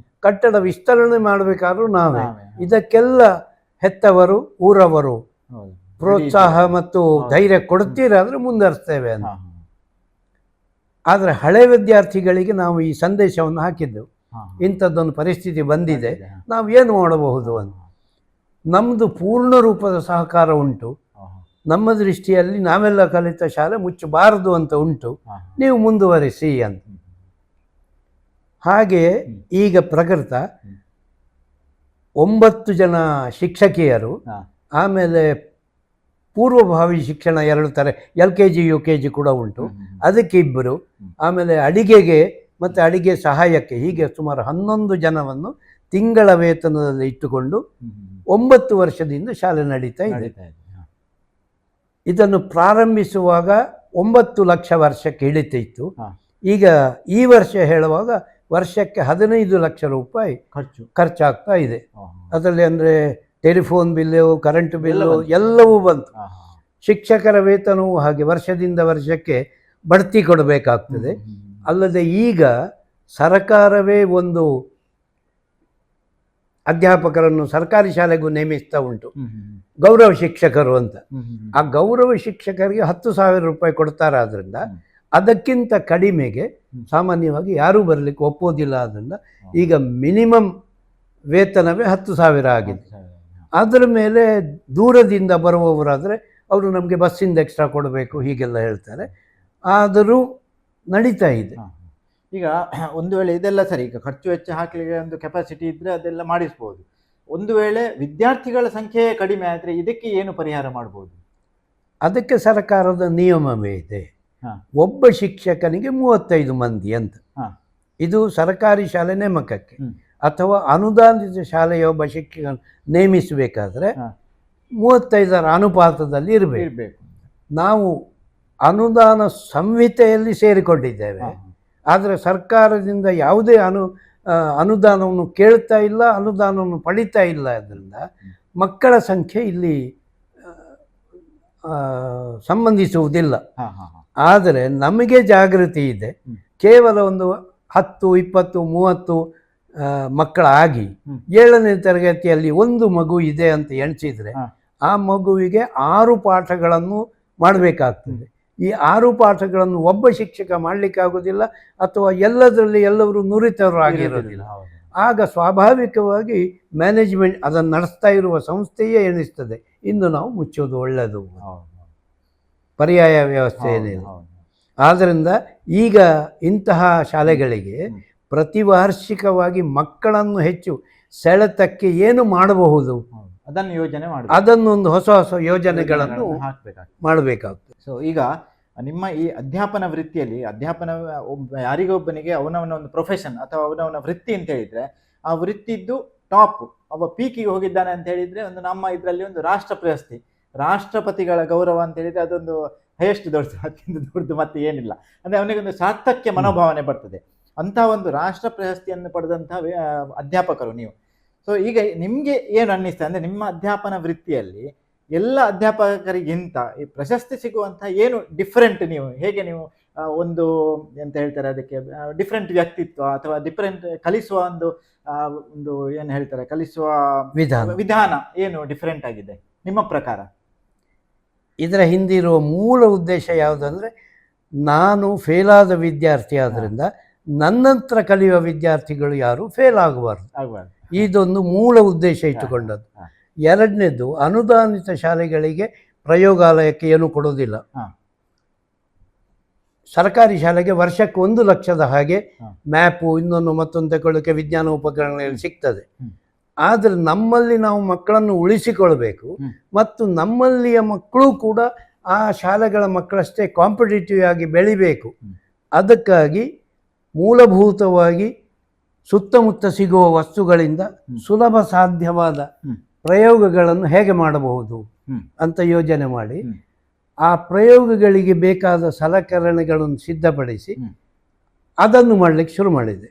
ಕಟ್ಟಡ ವಿಸ್ತರಣೆ ಮಾಡಬೇಕಾದ್ರೂ ನಾವೇ. ಇದಕ್ಕೆಲ್ಲ ಹೆತ್ತವರು ಊರವರು ಪ್ರೋತ್ಸಾಹ ಮತ್ತು ಧೈರ್ಯ ಕೊಡ್ತೀರಾದ್ರೆ ಮುಂದುವರಿಸ್ತೇವೆ ಅಂತ. ಆದರೆ ಹಳೆ ವಿದ್ಯಾರ್ಥಿಗಳಿಗೆ ನಾವು ಈ ಸಂದೇಶವನ್ನು ಹಾಕಿದ್ದೆವು, ಇಂಥದ್ದೊಂದು ಪರಿಸ್ಥಿತಿ ಬಂದಿದೆ, ನಾವು ಏನು ಮಾಡಬಹುದು ಅಂತ. ನಮ್ಮದು ಪೂರ್ಣ ರೂಪದ ಸಹಕಾರ ಉಂಟು. ನಮ್ಮ ದೃಷ್ಟಿಯಲ್ಲಿ ನಾವೆಲ್ಲ ಕಲಿತ ಶಾಲೆ ಮುಚ್ಚಬಾರದು ಅಂತ ಉಂಟು, ನೀವು ಮುಂದುವರಿಸಿ ಅಂತ. ಹಾಗೆ ಈಗ ಪ್ರಕೃತ 9 ಜನ ಶಿಕ್ಷಕಿಯರು, ಆಮೇಲೆ ಪೂರ್ವಭಾವಿ ಶಿಕ್ಷಣ 2 ಥರ, LKG UKG ಕೂಡ ಉಂಟು, ಅದಕ್ಕೆ 2, ಆಮೇಲೆ ಅಡಿಗೆಗೆ ಮತ್ತು ಅಡಿಗೆ ಸಹಾಯಕ್ಕೆ, ಹೀಗೆ ಸುಮಾರು 11 ಜನವನ್ನು ತಿಂಗಳ ವೇತನದಲ್ಲಿ ಇಟ್ಟುಕೊಂಡು 9 ವರ್ಷದಿಂದ ಶಾಲೆ ನಡೀತಾ ಇದೆ. ಇದನ್ನು ಪ್ರಾರಂಭಿಸುವಾಗ 9 ಲಕ್ಷ ವರ್ಷಕ್ಕೆ ಇಳಿತಿತ್ತು. ಈಗ ಈ ವರ್ಷ ಹೇಳುವಾಗ ವರ್ಷಕ್ಕೆ 15 ಲಕ್ಷ ರೂಪಾಯಿ ಖರ್ಚಾಗ್ತಾ ಇದೆ. ಅದರಲ್ಲಿ ಅಂದರೆ ಟೆಲಿಫೋನ್ ಬಿಲ್ಲು, ಕರೆಂಟ್ ಬಿಲ್ಲು ಎಲ್ಲವೂ ಬಂತು. ಶಿಕ್ಷಕರ ವೇತನವೂ ಹಾಗೆ ವರ್ಷದಿಂದ ವರ್ಷಕ್ಕೆ ಬಡ್ತಿ ಕೊಡಬೇಕಾಗ್ತದೆ. ಅಲ್ಲದೆ ಈಗ ಸರ್ಕಾರವೇ ಒಂದು ಅಧ್ಯಾಪಕರನ್ನು ಸರ್ಕಾರಿ ಶಾಲೆಗೂ ನೇಮಿಸ್ತಾ ಉಂಟು, ಗೌರವ ಶಿಕ್ಷಕರು ಅಂತ. ಆ ಗೌರವ ಶಿಕ್ಷಕರಿಗೆ 10,000 ರೂಪಾಯಿ ಕೊಡ್ತಾರಾದ್ರಿಂದ ಅದಕ್ಕಿಂತ ಕಡಿಮೆಗೆ ಸಾಮಾನ್ಯವಾಗಿ ಯಾರೂ ಬರಲಿಕ್ಕೆ ಒಪ್ಪೋದಿಲ್ಲ. ಆದ್ದರಿಂದ ಈಗ ಮಿನಿಮಮ್ ವೇತನವೇ 10,000 ಆಗಿದೆ. ಅದರ ಮೇಲೆ ದೂರದಿಂದ ಬರುವವರಾದರೆ ಅವರು ನಮಗೆ ಬಸ್ಸಿಂದ ಎಕ್ಸ್ಟ್ರಾ ಕೊಡಬೇಕು ಹೀಗೆಲ್ಲ ಹೇಳ್ತಾರೆ. ಆದರೂ ನಡೀತಾ ಇದೆ. ಈಗ ಒಂದು ವೇಳೆ ಇದೆಲ್ಲ ಸರಿ, ಈಗ ಖರ್ಚು ವೆಚ್ಚ ಹಾಕಲಿಕ್ಕೆ ಒಂದು ಕೆಪಾಸಿಟಿ ಇದ್ದರೆ ಅದೆಲ್ಲ ಮಾಡಿಸ್ಬೋದು. ಒಂದು ವೇಳೆ ವಿದ್ಯಾರ್ಥಿಗಳ ಸಂಖ್ಯೆ ಕಡಿಮೆ ಆದರೆ ಇದಕ್ಕೆ ಏನು ಪರಿಹಾರ ಮಾಡ್ಬೋದು? ಅದಕ್ಕೆ ಸರ್ಕಾರದ ನಿಯಮವೇ ಇದೆ. ಒಬ್ಬ ಶಿಕ್ಷಕನಿಗೆ 35 ಮಂದಿ ಅಂತ. ಇದು ಸರ್ಕಾರಿ ಶಾಲೆ ನೇಮಕಕ್ಕೆ. ಅಥವಾ ಅನುದಾನಿತ ಶಾಲೆಯ ಒಬ್ಬ ಶಿಕ್ಷಕ ನೇಮಿಸಬೇಕಾದ್ರೆ 35ರ ಅನುಪಾತದಲ್ಲಿ ಇರಬೇಕು. ನಾವು ಅನುದಾನ ಸಂಹಿತೆಯಲ್ಲಿ ಸೇರಿಕೊಂಡಿದ್ದೇವೆ, ಆದರೆ ಸರ್ಕಾರದಿಂದ ಯಾವುದೇ ಅನುದಾನವನ್ನು ಕೇಳ್ತಾ ಇಲ್ಲ, ಅನುದಾನವನ್ನು ಪಡಿತಾ ಇಲ್ಲ. ಅದರಿಂದ ಮಕ್ಕಳ ಸಂಖ್ಯೆ ಇಲ್ಲಿ ಸಂಬಂಧಿಸುವುದಿಲ್ಲ. ಆದರೆ ನಮಗೆ ಜಾಗೃತಿ ಇದೆ. ಕೇವಲ ಒಂದು 10, 20, 30 ಮಕ್ಕಳಾಗಿ 7ನೇ ತರಗತಿಯಲ್ಲಿ ಒಂದು ಮಗು ಇದೆ ಅಂತ ಎಣಿಸಿದರೆ ಆ ಮಗುವಿಗೆ 6 ಪಾಠಗಳನ್ನು ಮಾಡಬೇಕಾಗ್ತದೆ. ಈ 6 ಪಾಠಗಳನ್ನು ಒಬ್ಬ ಶಿಕ್ಷಕ ಮಾಡಲಿಕ್ಕಾಗೋದಿಲ್ಲ, ಅಥವಾ ಎಲ್ಲದರಲ್ಲಿ ಎಲ್ಲವರು ನುರಿತವರು ಆಗಿರೋದಿಲ್ಲ. ಆಗ ಸ್ವಾಭಾವಿಕವಾಗಿ ಮ್ಯಾನೇಜ್ಮೆಂಟ್ ಅದನ್ನು ನಡೆಸ್ತಾ ಇರುವ ಸಂಸ್ಥೆಯೇ ಎಣಿಸ್ತದೆ, ಇನ್ನು ನಾವು ಮುಚ್ಚೋದು ಒಳ್ಳೆಯದು, ಪರ್ಯಾಯ ವ್ಯವಸ್ಥೆ ಏನಿಲ್ಲ. ಆದ್ದರಿಂದ ಈಗ ಇಂತಹ ಶಾಲೆಗಳಿಗೆ ಪ್ರತಿ ವಾರ್ಷಿಕವಾಗಿ ಮಕ್ಕಳನ್ನು ಹೆಚ್ಚು ಸೆಳೆತಕ್ಕೆ ಏನು ಮಾಡಬಹುದು ಅದನ್ನು ಯೋಜನೆ ಮಾಡಿ, ಅದನ್ನೊಂದು ಹೊಸ ಹೊಸ ಯೋಜನೆಗಳನ್ನು ಮಾಡಬೇಕಾಗ್ತದೆ. ಸೊ ಈಗ ನಿಮ್ಮ ಈ ಅಧ್ಯಾಪನ ವೃತ್ತಿಯಲ್ಲಿ ಯಾರಿಗೊಬ್ಬನಿಗೆ ಅವನವನ ಒಂದು ಪ್ರೊಫೆಷನ್ ಅಥವಾ ಅವನವನ ವೃತ್ತಿ ಅಂತ ಹೇಳಿದ್ರೆ, ಆ ವೃತ್ತಿದ್ದು ಟಾಪ್ ಒಬ್ಬ ಪೀಕಿಗೆ ಹೋಗಿದ್ದಾನೆ ಅಂತ ಹೇಳಿದ್ರೆ, ಒಂದು ನಮ್ಮ ಇದರಲ್ಲಿ ಒಂದು ರಾಷ್ಟ್ರಪತಿಗಳ ಗೌರವ ಅಂತ ಹೇಳಿದ್ರೆ ಅದೊಂದು ಹೈಯೆಸ್ಟ್ ದೊಡ್ಡದು, ಅತ್ಯಂತ ದೊಡ್ಡದು, ಮತ್ತೆ ಏನಿಲ್ಲ. ಅಂದರೆ ಅವನಿಗೊಂದು ಸಾರ್ಥಕ್ಯ ಮನೋಭಾವನೆ ಬರ್ತದೆ. ಅಂಥ ಒಂದು ರಾಷ್ಟ್ರ ಪ್ರಶಸ್ತಿಯನ್ನು ಪಡೆದಂಥ ಅಧ್ಯಾಪಕರು ನೀವು. ಸೊ ಈಗ ನಿಮಗೆ ಏನು ಅನ್ನಿಸ್ತದೆ ಅಂದರೆ, ನಿಮ್ಮ ಅಧ್ಯಾಪನ ವೃತ್ತಿಯಲ್ಲಿ ಎಲ್ಲ ಅಧ್ಯಾಪಕರಿಗಿಂತ ಈ ಪ್ರಶಸ್ತಿ ಸಿಗುವಂಥ ಏನು ಡಿಫ್ರೆಂಟ್, ಹೇಗೆ ನೀವು ಒಂದು ಎಂತ ಹೇಳ್ತಾರೆ ಅದಕ್ಕೆ, ಡಿಫ್ರೆಂಟ್ ವ್ಯಕ್ತಿತ್ವ ಅಥವಾ ಡಿಫ್ರೆಂಟ್ ಕಲಿಸುವ ಒಂದು ಏನು ಹೇಳ್ತಾರೆ, ಕಲಿಸುವ ವಿಧಾನ ಏನು ಡಿಫ್ರೆಂಟ್ ಆಗಿದೆ ನಿಮ್ಮ ಪ್ರಕಾರ? ಇದರ ಹಿಂದಿರುವ ಮೂಲ ಉದ್ದೇಶ ಯಾವುದಂದರೆ, ನಾನು ಫೇಲಾದ ವಿದ್ಯಾರ್ಥಿ ಆದ್ದರಿಂದ ನನ್ನಂತರ ಕಲಿಯುವ ವಿದ್ಯಾರ್ಥಿಗಳು ಯಾರು ಫೇಲ್ ಆಗಬಾರ್ದು. ಇದೊಂದು ಮೂಲ ಉದ್ದೇಶ ಇಟ್ಟುಕೊಂಡದ್ದು. ಎರಡನೇದು, ಅನುದಾನಿತ ಶಾಲೆಗಳಿಗೆ ಪ್ರಯೋಗಾಲಯಕ್ಕೆ ಏನು ಕೊಡೋದಿಲ್ಲ. ಸರ್ಕಾರಿ ಶಾಲೆಗೆ ವರ್ಷಕ್ಕೆ 1 ಲಕ್ಷದ ಹಾಗೆ ಮ್ಯಾಪು ಇನ್ನೊಂದು ಮತ್ತೊಂದು ತಗೊಳ್ಳೋಕ್ಕೆ ವಿಜ್ಞಾನ ಉಪಕರಣಗಳು ಸಿಗ್ತದೆ. ಆದರೆ ನಮ್ಮಲ್ಲಿ ನಾವು ಮಕ್ಕಳನ್ನು ಉಳಿಸಿಕೊಳ್ಬೇಕು, ಮತ್ತು ನಮ್ಮಲ್ಲಿಯ ಮಕ್ಕಳು ಕೂಡ ಆ ಶಾಲೆಗಳ ಮಕ್ಕಳಷ್ಟೇ ಕಾಂಪಿಟೇಟಿವ್ ಆಗಿ ಬೆಳಿಬೇಕು. ಅದಕ್ಕಾಗಿ ಮೂಲಭೂತವಾಗಿ ಸುತ್ತಮುತ್ತ ಸಿಗುವ ವಸ್ತುಗಳಿಂದ ಸುಲಭ ಸಾಧ್ಯವಾದ ಪ್ರಯೋಗಗಳನ್ನು ಹೇಗೆ ಮಾಡಬಹುದು ಅಂತ ಯೋಜನೆ ಮಾಡಿ ಆ ಪ್ರಯೋಗಗಳಿಗೆ ಬೇಕಾದ ಸಲಕರಣೆಗಳನ್ನು ಸಿದ್ಧಪಡಿಸಿ ಅದನ್ನು ಮಾಡಲಿಕ್ಕೆ ಶುರು ಮಾಡಿದೆ.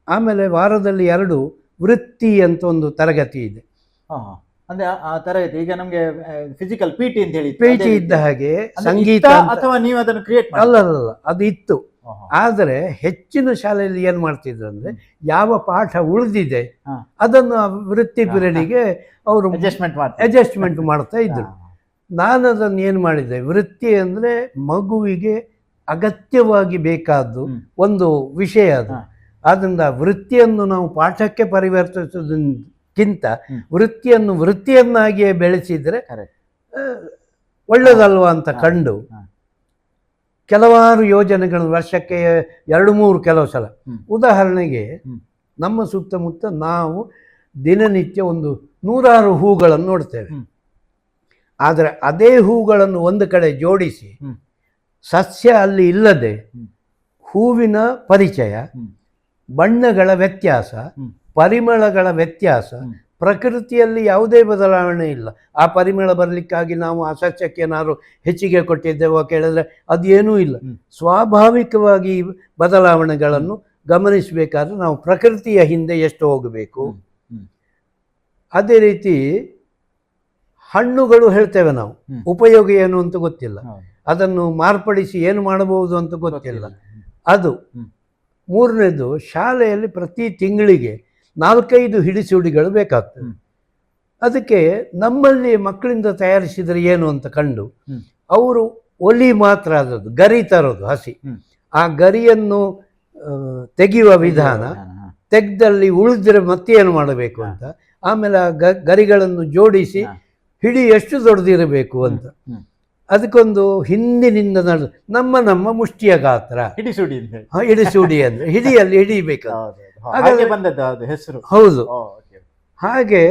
ಆಮೇಲೆ ವಾರದಲ್ಲಿ 2 ವೃತ್ತಿ ಅಂತ ಒಂದು ತರಗತಿ ಇದೆ. ಅಂದ್ರೆ ಆ ತರಗತಿ ಈಗ ನಮ್ಗೆ ಫಿಸಿಕಲ್ PT ಅಂತ ಹೇಳಿ PT ಇದ್ದ ಹಾಗೆ ಸಂಗೀತ ಅಥವಾ ನೀವು ಅದನ್ನು ಕ್ರಿಯೇಟ್ ಅಲ್ಲ ಅದು ಇತ್ತು. ಆದರೆ ಹೆಚ್ಚಿನ ಶಾಲೆಯಲ್ಲಿ ಏನ್ ಮಾಡ್ತಿದ್ರು ಅಂದ್ರೆ ಯಾವ ಪಾಠ ಉಳಿದಿದೆ ಅದನ್ನು ವೃತ್ತಿ ಪಿರಿಯಡಿಗೆ ಅವರು ಅಡ್ಜಸ್ಟ್ಮೆಂಟ್ ಮಾಡ್ತಾ ಇದ್ರು. ನಾನು ಅದನ್ನು ಏನು ಮಾಡಿದೆ, ವೃತ್ತಿ ಅಂದ್ರೆ ಮಗುವಿಗೆ ಅಗತ್ಯವಾಗಿ ಬೇಕಾದ್ದು ಒಂದು ವಿಷಯ ಅದು. ಆದ್ರಿಂದ ವೃತ್ತಿಯನ್ನು ನಾವು ಪಾಠಕ್ಕೆ ಪರಿವರ್ತಿಸುವುದಕ್ಕಿಂತ ವೃತ್ತಿಯನ್ನಾಗಿಯೇ ಬೆಳೆಸಿದ್ರೆ ಒಳ್ಳೆದಲ್ವಾ ಅಂತ ಕಂಡು ಕೆಲವಾರು ಯೋಜನೆಗಳು ವರ್ಷಕ್ಕೆ 2-3 ಕೆಲವು ಸಲ. ಉದಾಹರಣೆಗೆ ನಮ್ಮ ಸುತ್ತಮುತ್ತ ನಾವು ದಿನನಿತ್ಯ ಒಂದು 100 ಹೂಗಳನ್ನು ನೋಡ್ತೇವೆ. ಆದರೆ ಅದೇ ಹೂಗಳನ್ನು ಒಂದು ಕಡೆ ಜೋಡಿಸಿ ಸಸ್ಯ ಅಲ್ಲಿ ಇಲ್ಲದೆ ಹೂವಿನ ಪರಿಚಯ, ಬಣ್ಣಗಳ ವ್ಯತ್ಯಾಸ, ಪರಿಮಳಗಳ ವ್ಯತ್ಯಾಸ, ಪ್ರಕೃತಿಯಲ್ಲಿ ಯಾವುದೇ ಬದಲಾವಣೆ ಇಲ್ಲ. ಆ ಪರಿಮಳ ಬರಲಿಕ್ಕಾಗಿ ನಾವು ಆ ಸಸ್ಯಕ್ಕೆ ಏನಾದ್ರು ಹೆಚ್ಚಿಗೆ ಕೊಟ್ಟಿದ್ದೇವೋ ಕೇಳಿದ್ರೆ ಅದೇನೂ ಇಲ್ಲ. ಸ್ವಾಭಾವಿಕವಾಗಿ ಬದಲಾವಣೆಗಳನ್ನು ಗಮನಿಸಬೇಕಾದ್ರೆ ನಾವು ಪ್ರಕೃತಿಯ ಹಿಂದೆ ಎಷ್ಟು ಹೋಗಬೇಕು. ಅದೇ ರೀತಿ ಹಣ್ಣುಗಳು ಹೇಳ್ತೇವೆ ನಾವು, ಉಪಯೋಗ ಏನು ಅಂತ ಗೊತ್ತಿಲ್ಲ, ಅದನ್ನು ಮಾರ್ಪಡಿಸಿ ಏನು ಮಾಡಬಹುದು ಅಂತ ಗೊತ್ತಿಲ್ಲ. ಅದು 3ನೇದು, ಶಾಲೆಯಲ್ಲಿ ಪ್ರತಿ ತಿಂಗಳಿಗೆ 4-5 ಹಿಡಿಸುಡಿಗಳು ಬೇಕಾಗ್ತದೆ. ಅದಕ್ಕೆ ನಮ್ಮಲ್ಲಿ ಮಕ್ಕಳಿಂದ ತಯಾರಿಸಿದರೆ ಏನು ಅಂತ ಕಂಡು ಅವರು ಒಲಿ ಮಾತ್ರ ಅದದ್ದು ಗರಿ ತರೋದು ಹಸಿ, ಆ ಗರಿಯನ್ನು ತೆಗೆಯುವ ವಿಧಾನ, ತೆಗೆದಲ್ಲಿ ಉಳಿದ್ರೆ ಮತ್ತೇನು ಮಾಡಬೇಕು ಅಂತ, ಆಮೇಲೆ ಆ ಗರಿಗಳನ್ನು ಜೋಡಿಸಿ ಹಿಡಿ ಎಷ್ಟು ದೊಡ್ಡದಿರಬೇಕು ಅಂತ, ಅದಕ್ಕೊಂದು ಹಿಂದಿನಿಂದ ನಮ್ಮ ಮುಷ್ಟಿಯ ಗಾತ್ರ ಹಿಡಿಸುಡಿ ಅಂದ್ರೆ ಹಿಡಿಯಲ್ಲಿ ಹಿಡಿಬೇಕು. ಹೌದು. ಹಾಗೆ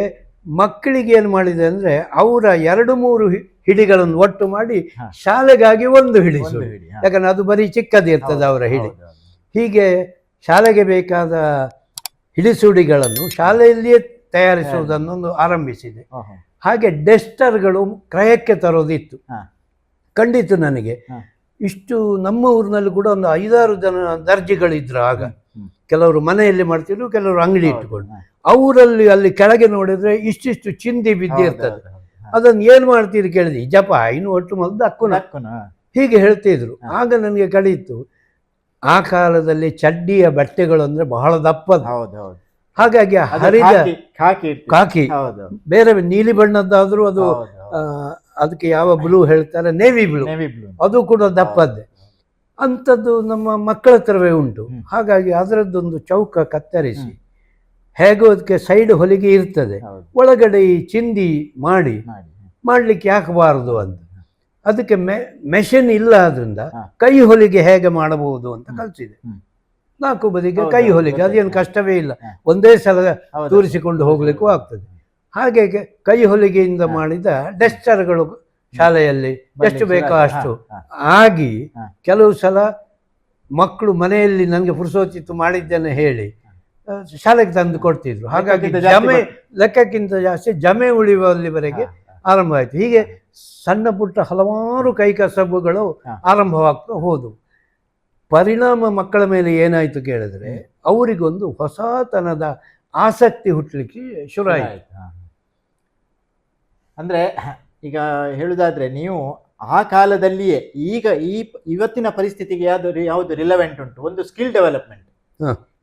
ಮಕ್ಕಳಿಗೆ ಏನು ಮಾಡಿದೆ ಅಂದ್ರೆ ಅವರ 2-3 ಹಿಡಿಗಳನ್ನು ಒಟ್ಟು ಮಾಡಿ ಶಾಲೆಗಾಗಿ ಒಂದು ಹಿಡಿಸುಡಿ, ಯಾಕಂದ್ರೆ ಅದು ಬರೀ ಚಿಕ್ಕದಿರ್ತದೆ ಅವರ ಹಿಡಿ. ಹೀಗೆ ಶಾಲೆಗೆ ಬೇಕಾದ ಹಿಡಿಸುಡಿಗಳನ್ನು ಶಾಲೆಯಲ್ಲಿಯೇ ತಯಾರಿಸುವುದನ್ನು ಆರಂಭಿಸಿದೆ. ಹಾಗೆ ಡೆಸ್ಟರ್ಗಳು ಕ್ರಯಕ್ಕೆ ತರೋದಿತ್ತು. ಖಂಡಿತ ನನಗೆ ಇಷ್ಟು ನಮ್ಮ ಊರಿನಲ್ಲಿ ಕೂಡ ಒಂದು 5-6 ಜನ ದರ್ಜಿಗಳಿದ್ರು ಆಗ. ಕೆಲವರು ಮನೆಯಲ್ಲಿ ಮಾಡ್ತಿದ್ರು, ಕೆಲವರು ಅಂಗಡಿ ಇಟ್ಟುಕೊಂಡು. ಅವರಲ್ಲಿ ಅಲ್ಲಿ ಕೆಳಗೆ ನೋಡಿದ್ರೆ ಇಷ್ಟಿಷ್ಟು ಚಿಂದಿ ಬಿದ್ದಿರ್ತದೆ. ಅದನ್ನು ಏನು ಮಾಡ್ತೀರಿ ಕೇಳಿದ್ರಿ, ಜಪ ಇನ್ನು ಒಟ್ಟು ಮೊದಲು ಅಕ್ಕುನ ಹೀಗೆ ಹೇಳ್ತಿದ್ರು. ಆಗ ನನಗೆ ಕಳೀತು, ಆ ಕಾಲದಲ್ಲಿ ಚಡ್ಡಿಯ ಬಟ್ಟೆಗಳು ಅಂದ್ರೆ ಬಹಳ ದಪ್ಪದು. ಹಾಗಾಗಿ ಹರಿದ ಕಾಕಿ ಬೇರೆ ನೀಲಿ ಬಣ್ಣದ್ದಾದ್ರೂ ಅದು ಅದಕ್ಕೆ ಯಾವ ಬ್ಲೂ ಹೇಳ್ತಾರೆ, ನೇವಿ ಬ್ಲೂ, ಅದು ಕೂಡ ದಪ್ಪದ್ದೇ. ಅಂಥದ್ದು ನಮ್ಮ ಮಕ್ಕಳ ಹತ್ರವೇ ಉಂಟು. ಹಾಗಾಗಿ ಅದರದ್ದೊಂದು ಚೌಕ ಕತ್ತರಿಸಿ, ಹೇಗೋ ಅದಕ್ಕೆ ಸೈಡ್ ಹೊಲಿಗೆ ಇರ್ತದೆ, ಒಳಗಡೆ ಈ ಚಿಂದಿ ಮಾಡ್ಲಿಕ್ಕೆ ಯಾಕಬಾರದು ಅಂತ. ಅದಕ್ಕೆ ಮೆಷಿನ್ ಇಲ್ಲ, ಆದ್ರಿಂದ ಕೈ ಹೊಲಿಗೆ ಹೇಗೆ ಮಾಡಬಹುದು ಅಂತ ಕಲಿಸಿದೆ. 4 ಬದಿಗೆ ಕೈ ಹೊಲಿಗೆ, ಅದೇನು ಕಷ್ಟವೇ ಇಲ್ಲ, ಒಂದೇ ಸಲ ತೂರಿಸಿಕೊಂಡು ಹೋಗ್ಲಿಕ್ಕೂ ಆಗ್ತದೆ. ಹಾಗೆ ಕೈ ಹೊಲಿಗೆಯಿಂದ ಮಾಡಿದ ಡೆಸ್ಟರ್ಗಳು ಶಾಲೆಯಲ್ಲಿ ಎಷ್ಟು ಬೇಕೋ ಅಷ್ಟು ಆಗಿ, ಕೆಲವು ಸಲ ಮಕ್ಕಳು ಮನೆಯಲ್ಲಿ ನನಗೆ ಪುರುಸೋತಿತ್ತು ಮಾಡಿದ್ದೇನೆ ಹೇಳಿ ಶಾಲೆಗೆ ತಂದು ಕೊಡ್ತಿದ್ರು. ಹಾಗಾಗಿ ಜಮೆ ಲೆಕ್ಕಕ್ಕಿಂತ ಜಾಸ್ತಿ ಜಮೆ ಉಳಿಯುವಲ್ಲಿವರೆಗೆ ಆರಂಭ ಆಯಿತು. ಹೀಗೆ ಸಣ್ಣ ಪುಟ್ಟ ಹಲವಾರು ಕೈಕಸಬುಗಳು ಆರಂಭವಾಗ್ತಾ ಹೋದವು. ಪರಿಣಾಮ ಮಕ್ಕಳ ಮೇಲೆ ಏನಾಯಿತು ಕೇಳಿದ್ರೆ, ಅವರಿಗೊಂದು ಹೊಸತನದ ಆಸಕ್ತಿ ಹುಟ್ಟಲಿಕ್ಕೆ ಶುರು ಆಯಿತು. ಅಂದರೆ ಈಗ ಹೇಳುವುದಾದ್ರೆ, ನೀವು ಆ ಕಾಲದಲ್ಲಿಯೇ ಈಗ ಇವತ್ತಿನ ಪರಿಸ್ಥಿತಿಗೆ ಯಾವುದು ರಿಲೆವೆಂಟ್ ಉಂಟು, ಒಂದು ಸ್ಕಿಲ್ ಡೆವಲಪ್ಮೆಂಟ್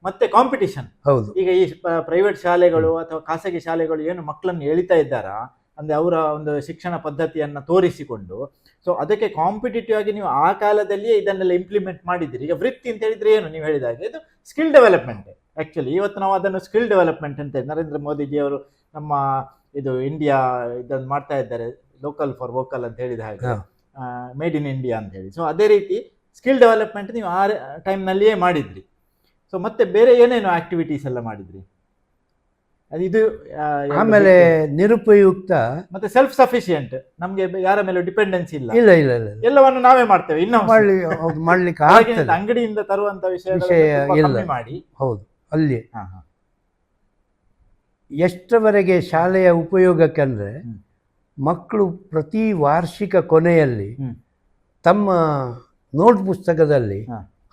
ಮತ್ತೆ ಕಾಂಪಿಟಿಷನ್. ಹೌದು. ಈಗ ಈ ಪ್ರೈವೇಟ್ ಶಾಲೆಗಳು ಅಥವಾ ಖಾಸಗಿ ಶಾಲೆಗಳು ಏನು ಮಕ್ಕಳನ್ನು ಎಳಿತಾ ಇದ್ದಾರಾ ಅಂದರೆ ಅವರ ಒಂದು ಶಿಕ್ಷಣ ಪದ್ಧತಿಯನ್ನು ತೋರಿಸಿಕೊಂಡು, ಸೊ ಅದಕ್ಕೆ ಕಾಂಪಿಟೇಟಿವ್ ಆಗಿ ನೀವು ಆ ಕಾಲದಲ್ಲಿಯೇ ಇದನ್ನೆಲ್ಲ ಇಂಪ್ಲಿಮೆಂಟ್ ಮಾಡಿದ್ದೀರಿ. ಈಗ ವೃತ್ತಿ ಅಂತ ಹೇಳಿದ್ರೆ ಏನು, ನೀವು ಹೇಳಿದಾಗ ಇದು ಸ್ಕಿಲ್ ಡೆವಲಪ್ಮೆಂಟ್. ಆ್ಯಕ್ಚುಲಿ ಇವತ್ತು ನಾವು ಅದನ್ನು ಸ್ಕಿಲ್ ಡೆವಲಪ್ಮೆಂಟ್ ಅಂತ ನರೇಂದ್ರ ಮೋದಿಜಿಯವರು ನಮ್ಮ ಇದು ಇಂಡಿಯಾ ಇದನ್ನು ಮಾಡ್ತಾ ಇದ್ದಾರೆ, ಲೋಕಲ್ ಫಾರ್ ವೋಕಲ್ ಅಂತ ಹೇಳಿದ ಹಾಗೆ, ಮೇಡ್ ಇನ್ ಇಂಡಿಯಾ ಅಂತ ಹೇಳಿ. ಸೊ ಅದೇ ರೀತಿ ಸ್ಕಿಲ್ ಡೆವಲಪ್ಮೆಂಟ್ ನೀವು ಆ ಟೈಮ್ನಲ್ಲಿಯೇ ಮಾಡಿದ್ರಿ. ಸೊ ಮತ್ತೆ ಬೇರೆ ಏನೇನು ಆಕ್ಟಿವಿಟೀಸ್ ಎಲ್ಲ ಮಾಡಿದ್ರಿ? ಇದು ಆಮೇಲೆ ನಿರುಪಯುಕ್ತ ಮತ್ತೆ ಸೆಲ್ಫ್ ಸಫಿಶಿಯಂಟ್, ನಮ್ಗೆ ಯಾರ ಮೇಲೆ ಡಿಪೆಂಡೆನ್ಸಿ ಇಲ್ಲ. ಇಲ್ಲ ಇಲ್ಲ ಇಲ್ಲ ಎಲ್ಲವನ್ನು ನಾವೇ ಮಾಡ್ತೇವೆ. ಇನ್ನು ಮಾಡ್ಲಿಕ್ಕೆ ಆಗ್ತದೆ, ಅಂಗಡಿಯಿಂದ ತರುವಂತ ವಿಷಯ ಇಲ್ಲ ಮಾಡಿ. ಹೌದು, ಅಲ್ಲಿ ಎಷ್ಟರವರೆಗೆ ಶಾಲೆಯ ಉಪಯೋಗಕ್ಕಂದ್ರೆ ಮಕ್ಕಳು ಪ್ರತಿ ವಾರ್ಷಿಕ ಕೊನೆಯಲ್ಲಿ ತಮ್ಮ ನೋಟ್ ಪುಸ್ತಕದಲ್ಲಿ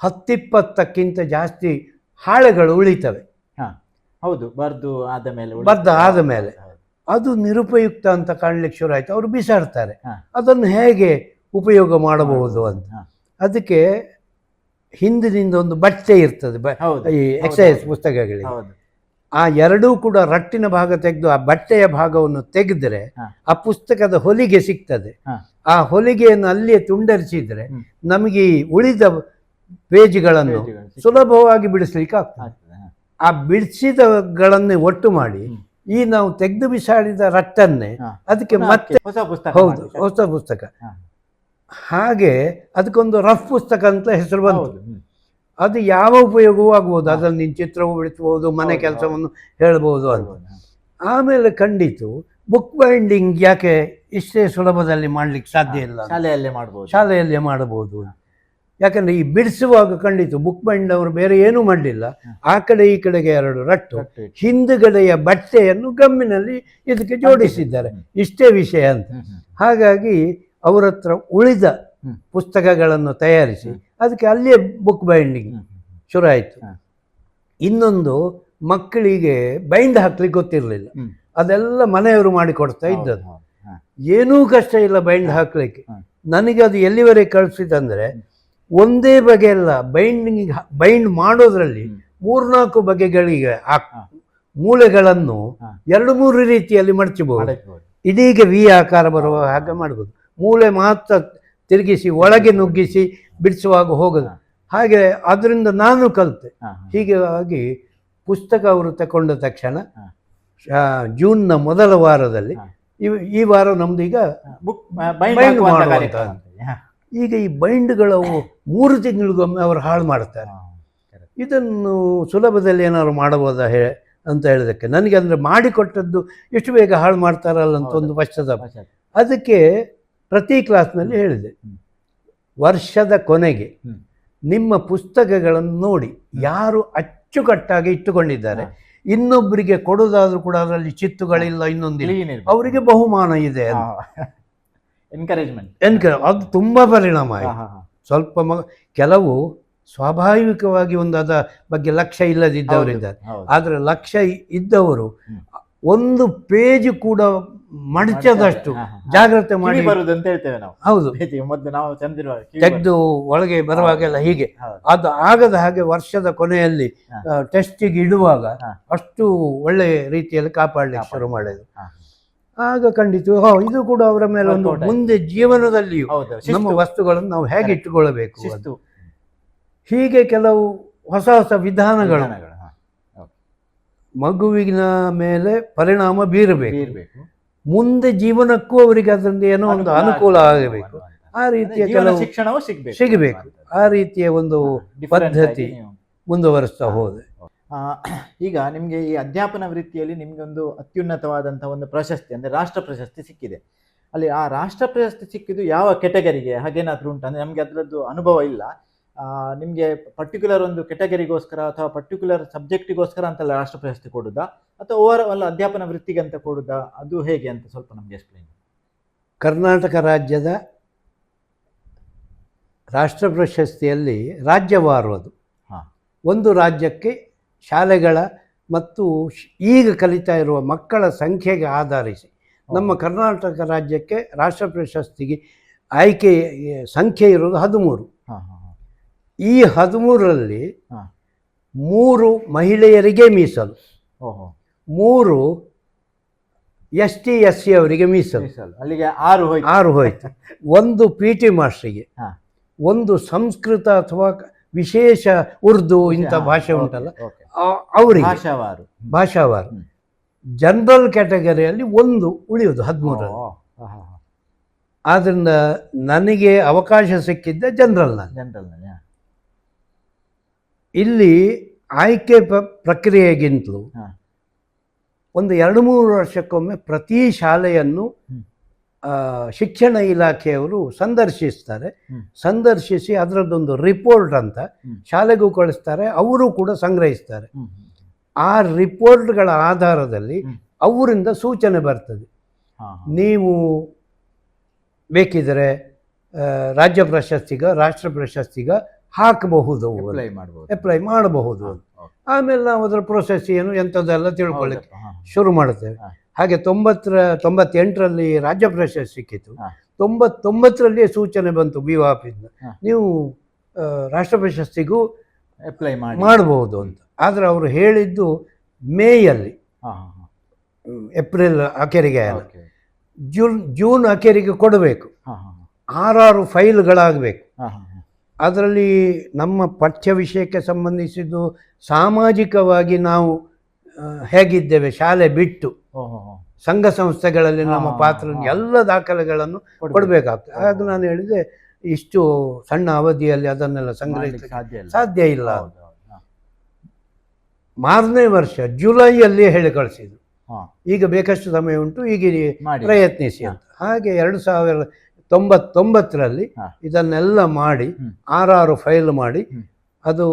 10-20ಕ್ಕಿಂತ ಜಾಸ್ತಿ ಹಾಳೆಗಳು ಉಳಿತವೆ. ಹೌದು, ಬರ್ದು ಆದ ಮೇಲೆ ಅದು ನಿರುಪಯುಕ್ತ ಅಂತ ಕಾಣ್ಲಿಕ್ಕೆ ಶುರು ಆಯ್ತು. ಅವರು ಬಿಸಾಡ್ತಾರೆ. ಅದನ್ನು ಹೇಗೆ ಉಪಯೋಗ ಮಾಡಬಹುದು ಅಂತ. ಅದಕ್ಕೆ ಹಿಂದಿನಿಂದ ಒಂದು ಬಟ್ಟೆ ಇರ್ತದೆ ಈ ಎಕ್ಸಸೈಸ್ ಪುಸ್ತಕಗಳಿಗೆ. ಆ ಎರಡೂ ಕೂಡ ರಟ್ಟಿನ ಭಾಗ ತೆಗೆದು ಆ ಬಟ್ಟೆಯ ಭಾಗವನ್ನು ತೆಗೆದ್ರೆ ಆ ಪುಸ್ತಕದ ಹೊಲಿಗೆ ಸಿಗ್ತದೆ. ಆ ಹೊಲಿಗೆಯನ್ನು ಅಲ್ಲಿಯೇ ತುಂಡರಿಸಿದ್ರೆ ನಮಗೆ ಉಳಿದ ಪೇಜ್ಗಳನ್ನು ಸುಲಭವಾಗಿ ಬಿಡಿಸ್ಲಿಕ್ಕೆ ಆಗ್ತದೆ. ಆ ಬಿಡಿಸಿದಗಳನ್ನೇ ಒಟ್ಟು ಮಾಡಿ ಈ ನಾವು ತೆಗೆದು ಬಿಸಾಡಿದ ರಟ್ಟನ್ನೇ ಅದಕ್ಕೆ ಮತ್ತೆ ಹೌದು ಹೊಸ ಪುಸ್ತಕ, ಹಾಗೆ ಅದಕ್ಕೊಂದು ರಫ್ ಪುಸ್ತಕ ಅಂತ ಹೆಸರು ಬಂತು. ಅದು ಯಾವ ಉಪಯೋಗವೂ ಆಗ್ಬೋದು. ಅದರಲ್ಲಿ ನೀನು ಚಿತ್ರವೂ ಬಿಡಿಸ್ಬೋದು, ಮನೆ ಕೆಲಸವನ್ನು ಹೇಳ್ಬೋದು ಅಂತ. ಆಮೇಲೆ ಖಂಡಿತು ಬುಕ್ ಬೈಂಡಿಂಗ್ ಯಾಕೆ ಇಷ್ಟೇ ಸುಲಭದಲ್ಲಿ ಮಾಡ್ಲಿಕ್ಕೆ ಸಾಧ್ಯ ಇಲ್ಲ, ಶಾಲೆಯಲ್ಲೇ ಮಾಡಬಹುದು. ಯಾಕಂದ್ರೆ ಈ ಬಿಡಿಸುವಾಗ ಖಂಡಿತ ಬುಕ್ ಬೈಂಡ್ ಅವರು ಬೇರೆ ಏನೂ ಮಾಡಲಿಲ್ಲ. ಆ ಕಡೆ ಈ ಕಡೆಗೆ 2 ರಟ್ಟು, ಹಿಂದುಗಡೆಯ ಬಟ್ಟೆಯನ್ನು ಗಮ್ಮಿನಲ್ಲಿ ಇದಕ್ಕೆ ಜೋಡಿಸಿದ್ದಾರೆ. ಇಷ್ಟೇ ವಿಷಯ ಅಂತ. ಹಾಗಾಗಿ ಅವರ ಹತ್ರ ಉಳಿದ ಪುಸ್ತಕಗಳನ್ನು ತಯಾರಿಸಿ ಅದಕ್ಕೆ ಅಲ್ಲಿಯೇ ಬುಕ್ ಬೈಂಡಿಂಗ್ ಶುರು ಆಯಿತು. ಇನ್ನೊಂದು, ಮಕ್ಕಳಿಗೆ ಬೈಂಡ್ ಹಾಕ್ಲಿಕ್ಕೆ ಗೊತ್ತಿರಲಿಲ್ಲ. ಅದೆಲ್ಲ ಮನೆಯವರು ಮಾಡಿಕೊಡ್ತಾ ಇದ್ದದ್ದು. ಏನೂ ಕಷ್ಟ ಇಲ್ಲ ಬೈಂಡ್ ಹಾಕ್ಲಿಕ್ಕೆ. ನನಗೆ ಅದು ಎಲ್ಲಿವರೆಗೆ ಕಳಿಸಿದಂದ್ರೆ ಒಂದೇ ಬಗೆಯಲ್ಲ, ಬೈಂಡ್ ಮಾಡೋದ್ರಲ್ಲಿ 3-4 ಬಗೆಗಳಿಗೆ ಆ ಮೂಳೆಗಳನ್ನು 2-3 ರೀತಿಯಲ್ಲಿ ಮಡಚಬಹುದು. ಇದೀಗ ವಿ ಆಕಾರ ಬರುವ ಹಾಗೆ ಮಾಡ್ಬೋದು. ಮೂಳೆ ಮಾತ್ರ ತಿರುಗಿಸಿ ಒಳಗೆ ನುಗ್ಗಿಸಿ ಬಿಡಿಸುವಾಗ ಹೋಗೋದು. ಹಾಗೆ ಅದರಿಂದ ನಾನು ಕಲಿತೆ. ಹೀಗಾಗಿ ಪುಸ್ತಕ ಅವರು ತಗೊಂಡ ತಕ್ಷಣ ಜೂನ್ನ ಮೊದಲ ವಾರದಲ್ಲಿ, ಈ ವಾರ ನಮ್ದು ಈಗ ಬೈಂಡ್ ಮಾಡುವಂತ. ಈಗ ಈ ಬೈಂಡ್ಗಳವು 3 ತಿಂಗಳಿಗೊಮ್ಮೆ ಅವರು ಹಾಳು ಮಾಡ್ತಾರೆ. ಇದನ್ನು ಸುಲಭದಲ್ಲಿ ಏನಾದ್ರು ಮಾಡಬಹುದಾ ಅಂತ ಹೇಳಿದಕ್ಕೆ ನನಗೆ ಅಂದರೆ ಮಾಡಿಕೊಟ್ಟದ್ದು ಇಷ್ಟು ಬೇಗ ಹಾಳು ಮಾಡ್ತಾರಲ್ಲ ಅಂತ ಒಂದು ಪಶ್ಚಾತ್ತಾಪ. ಅದಕ್ಕೆ ಪ್ರತಿ ಕ್ಲಾಸ್ನಲ್ಲಿ ಹೇಳಿದೆ, ವರ್ಷದ ಕೊನೆಗೆ ನಿಮ್ಮ ಪುಸ್ತಕಗಳನ್ನು ನೋಡಿ ಯಾರು ಅಚ್ಚುಕಟ್ಟಾಗಿ ಇಟ್ಟುಕೊಂಡಿದ್ದಾರೆ, ಇನ್ನೊಬ್ಬರಿಗೆ ಕೊಡೋದಾದ್ರೂ ಕೂಡ ಅದರಲ್ಲಿ ಚಿತ್ತುಗಳಿಲ್ಲ, ಇನ್ನೊಂದಿಲ್ಲ, ಅವರಿಗೆ ಬಹುಮಾನ ಇದೆ ಅಂತ ಎನ್ಕರೇಜ್ಮೆಂಟ್. ಅದು ತುಂಬ ಪರಿಣಾಮ ಆಯಿತು. ಸ್ವಲ್ಪ ಕೆಲವು ಸ್ವಾಭಾವಿಕವಾಗಿ ಒಂದು ಅದರ ಬಗ್ಗೆ ಲಕ್ಷ್ಯ ಇಲ್ಲದಿದ್ದವರಿದ್ದಾರೆ. ಆದರೆ ಲಕ್ಷ್ಯ ಇದ್ದವರು ಒಂದು ಪೇಜ್ ಕೂಡ ಮಡಚದಷ್ಟು ಜಾಗ್ರತೆ ಮಾಡಿ ಬರುದಂತ ಹೇಳ್ತೇವೆ ನಾವು. ಹೌದು, ತೆಗೆದು ಒಳಗೆ ಬರುವಾಗೆಲ್ಲ ಹೀಗೆ ಅದು ಆಗದ ಹಾಗೆ ವರ್ಷದ ಕೊನೆಯಲ್ಲಿ ಟೆಸ್ಟಿಗೆ ಇಡುವಾಗ ಅಷ್ಟು ಒಳ್ಳೆ ರೀತಿಯಲ್ಲಿ ಕಾಪಾಡಲಿಕ್ಕೆ ಶುರು ಮಾಡಿದ್ರು. ಆಗ ಖಂಡಿತ ಇದು ಕೂಡ ಅವರ ಮೇಲೆ ಒಂದು ಮುಂದೆ ಜೀವನದಲ್ಲಿಯೂ ನಮ್ಮ ವಸ್ತುಗಳನ್ನು ನಾವು ಹೇಗೆ ಇಟ್ಟುಕೊಳ್ಳಬೇಕು, ಹೀಗೆ ಕೆಲವು ಹೊಸ ಹೊಸ ವಿಧಾನಗಳು ಮಗುವಿನ ಮೇಲೆ ಪರಿಣಾಮ ಬೀರಬೇಕು. ಮುಂದೆ ಜೀವನಕ್ಕೂ ಅವರಿಗೆ ಅದರಿಂದ ಏನೋ ಒಂದು ಅನುಕೂಲ ಆಗಬೇಕು. ಆ ರೀತಿಯ ಕೆಲವು ಶಿಕ್ಷಣವೂ ಸಿಗಬೇಕು. ಆ ರೀತಿಯ ಒಂದು ಪದ್ಧತಿ ಮುಂದುವರಿಸ್ತಾ ಹೋದೆ. ಈಗ ನಿಮಗೆ ಈ ಅಧ್ಯಾಪನ ವೃತ್ತಿಯಲ್ಲಿ ನಿಮ್ಗೆ ಒಂದು ಅತ್ಯುನ್ನತವಾದಂತಹ ಒಂದು ಪ್ರಶಸ್ತಿ ಅಂದ್ರೆ ರಾಷ್ಟ್ರ ಪ್ರಶಸ್ತಿ ಸಿಕ್ಕಿದೆ. ಅಲ್ಲಿ ಆ ರಾಷ್ಟ್ರ ಪ್ರಶಸ್ತಿ ಸಿಕ್ಕಿದ್ದು ಯಾವ ಕೆಟಗರಿಗೆ ಹಾಗೇನಾದ್ರೂ ಉಂಟು? ಅಂದ್ರೆ ನಮ್ಗೆ ಅದರದ್ದು ಅನುಭವ ಇಲ್ಲ. ನಿಮಗೆ ಪರ್ಟಿಕ್ಯುಲರ್ ಒಂದು ಕೆಟಗರಿಗೋಸ್ಕರ ಅಥವಾ ಪರ್ಟಿಕ್ಯುಲರ್ ಸಬ್ಜೆಕ್ಟಿಗೋಸ್ಕರ ಅಂತಲ್ಲ ರಾಷ್ಟ್ರ ಪ್ರಶಸ್ತಿ ಕೊಡುದಾ, ಅಥವಾ ಓವರ್ ಆಲ್ ಅಧ್ಯಾಪನ ವೃತ್ತಿಗೆ ಅಂತ ಕೊಡುದಾ, ಅದು ಹೇಗೆ ಅಂತ ಸ್ವಲ್ಪ ನಮ್ಗೆ ಎಕ್ಸ್ಪ್ಲೈನ್. ಕರ್ನಾಟಕ ರಾಜ್ಯದ ರಾಷ್ಟ್ರ ಪ್ರಶಸ್ತಿಯಲ್ಲಿ ರಾಜ್ಯವಾರು ಅದು. ಒಂದು ರಾಜ್ಯಕ್ಕೆ ಶಾಲೆಗಳ ಮತ್ತು ಈಗ ಕಲಿತಾ ಇರುವ ಮಕ್ಕಳ ಸಂಖ್ಯೆಗೆ ಆಧರಿಸಿ ನಮ್ಮ ಕರ್ನಾಟಕ ರಾಜ್ಯಕ್ಕೆ ರಾಷ್ಟ್ರ ಪ್ರಶಸ್ತಿಗೆ ಆಯ್ಕೆ ಸಂಖ್ಯೆ ಇರೋದು 13. ಈ 13ರಲ್ಲಿ 3 ಮಹಿಳೆಯರಿಗೆ ಮೀಸಲು, 3 ST SC ಅವರಿಗೆ ಮೀಸಲು, ಅಲ್ಲಿಗೆ 6 ಹೋಯ್ತು. 1 PT ಮಾಸ್ಟರಿಗೆ, 1 ಸಂಸ್ಕೃತ ಅಥವಾ ವಿಶೇಷ ಉರ್ದು ಇಂಥ ಭಾಷೆ ಉಂಟಲ್ಲ ಅವರಿಗೆ ಭಾಷಾವಾರು. ಜನರಲ್ ಕ್ಯಾಟಗರಿಯಲ್ಲಿ 1 ಉಳಿಯುವುದು 13ರಲ್ಲಿ. ಆದ್ರಿಂದ ನನಗೆ ಅವಕಾಶ ಸಿಕ್ಕಿದ್ದ ಜನರಲ್ನಲ್ಲಿ. ಇಲ್ಲಿ ಆಯ್ಕೆ ಪ್ರಕ್ರಿಯೆಗಿಂತಲೂ ಒಂದು 2-3 ವರ್ಷಕ್ಕೊಮ್ಮೆ ಪ್ರತಿ ಶಾಲೆಯನ್ನು ಶಿಕ್ಷಣ ಇಲಾಖೆಯವರು ಸಂದರ್ಶಿಸ್ತಾರೆ. ಸಂದರ್ಶಿಸಿ ಅದರದ್ದೊಂದು ರಿಪೋರ್ಟ್ ಅಂತ ಶಾಲೆಗೂ ಕಳಿಸ್ತಾರೆ, ಅವರು ಕೂಡ ಸಂಗ್ರಹಿಸ್ತಾರೆ. ಆ ರಿಪೋರ್ಟ್ಗಳ ಆಧಾರದಲ್ಲಿ ಅವರಿಂದ ಸೂಚನೆ ಬರ್ತದೆ. ನೀವು ಬೇಕಿದ್ರೆ ರಾಜ್ಯ ಪ್ರಶಸ್ತಿಗ, ರಾಷ್ಟ್ರ ಪ್ರಶಸ್ತಿಗ ಹಾಕಬಹುದು, ಅಪ್ಲೈ ಮಾಡಬಹುದು. ಆಮೇಲೆ ನಾವು ಅದರ ಪ್ರೊಸೆಸ್ ಏನು ಎಂಥದ್ದೆಲ್ಲ ತಿಳ್ಕೊಳ್ಳಿಕ್ಕೆ ಶುರು ಮಾಡುತ್ತೇವೆ. ಹಾಗೆ 98ರಲ್ಲಿ ರಾಜ್ಯ ಪ್ರಶಸ್ತಿ ಸಿಕ್ಕಿತು. 99ರಲ್ಲಿ ಸೂಚನೆ ಬಂತು BO ಆಫೀಸ್ನ, ನೀವು ರಾಷ್ಟ್ರ ಪ್ರಶಸ್ತಿಗೂ ಅಪ್ಲೈ ಮಾಡಬಹುದು ಅಂತ. ಆದರೆ ಅವರು ಹೇಳಿದ್ದು ಮೇಯಲ್ಲಿ, ಏಪ್ರಿಲ್ ಆಖರಿಗೆ ಅಲ್ಲ, ಜೂನ್ ಆಖರಿಗೆ ಕೊಡಬೇಕು. 6 ಫೈಲ್ಗಳಾಗಬೇಕು. ಅದರಲ್ಲಿ ನಮ್ಮ ಪಠ್ಯ ವಿಷಯಕ್ಕೆ ಸಂಬಂಧಿಸಿದ್ದು, ಸಾಮಾಜಿಕವಾಗಿ ನಾವು ಹೇಗಿದ್ದೇವೆ ಶಾಲೆ ಬಿಟ್ಟು, ಸಂಘ ಸಂಸ್ಥೆಗಳಲ್ಲಿ ನಮ್ಮ ಪಾತ್ರ, ಎಲ್ಲ ದಾಖಲೆಗಳನ್ನು ಕೊಡಬೇಕಾಗ್ತದೆ. ಆಗ ನಾನು ಹೇಳಿದೆ, ಇಷ್ಟು ಸಣ್ಣ ಅವಧಿಯಲ್ಲಿ ಅದನ್ನೆಲ್ಲ ಸಂಗ್ರಹಿಸಲಿಕ್ಕೆ ಸಾಧ್ಯ ಇಲ್ಲ. ಮಾರನೇ ವರ್ಷ ಜುಲೈಯಲ್ಲಿ ಹೇಳಿ ಕಳಿಸಿದ್ರು, ಈಗ ಬೇಕಷ್ಟು ಸಮಯ ಉಂಟು, ಈಗ ಪ್ರಯತ್ನಿಸಿ ಅಂತ. ಹಾಗೆ 2099ರಲ್ಲಿ ಇದನ್ನೆಲ್ಲ ಮಾಡಿ 6 ಫೈಲ್ ಮಾಡಿ, ಅದು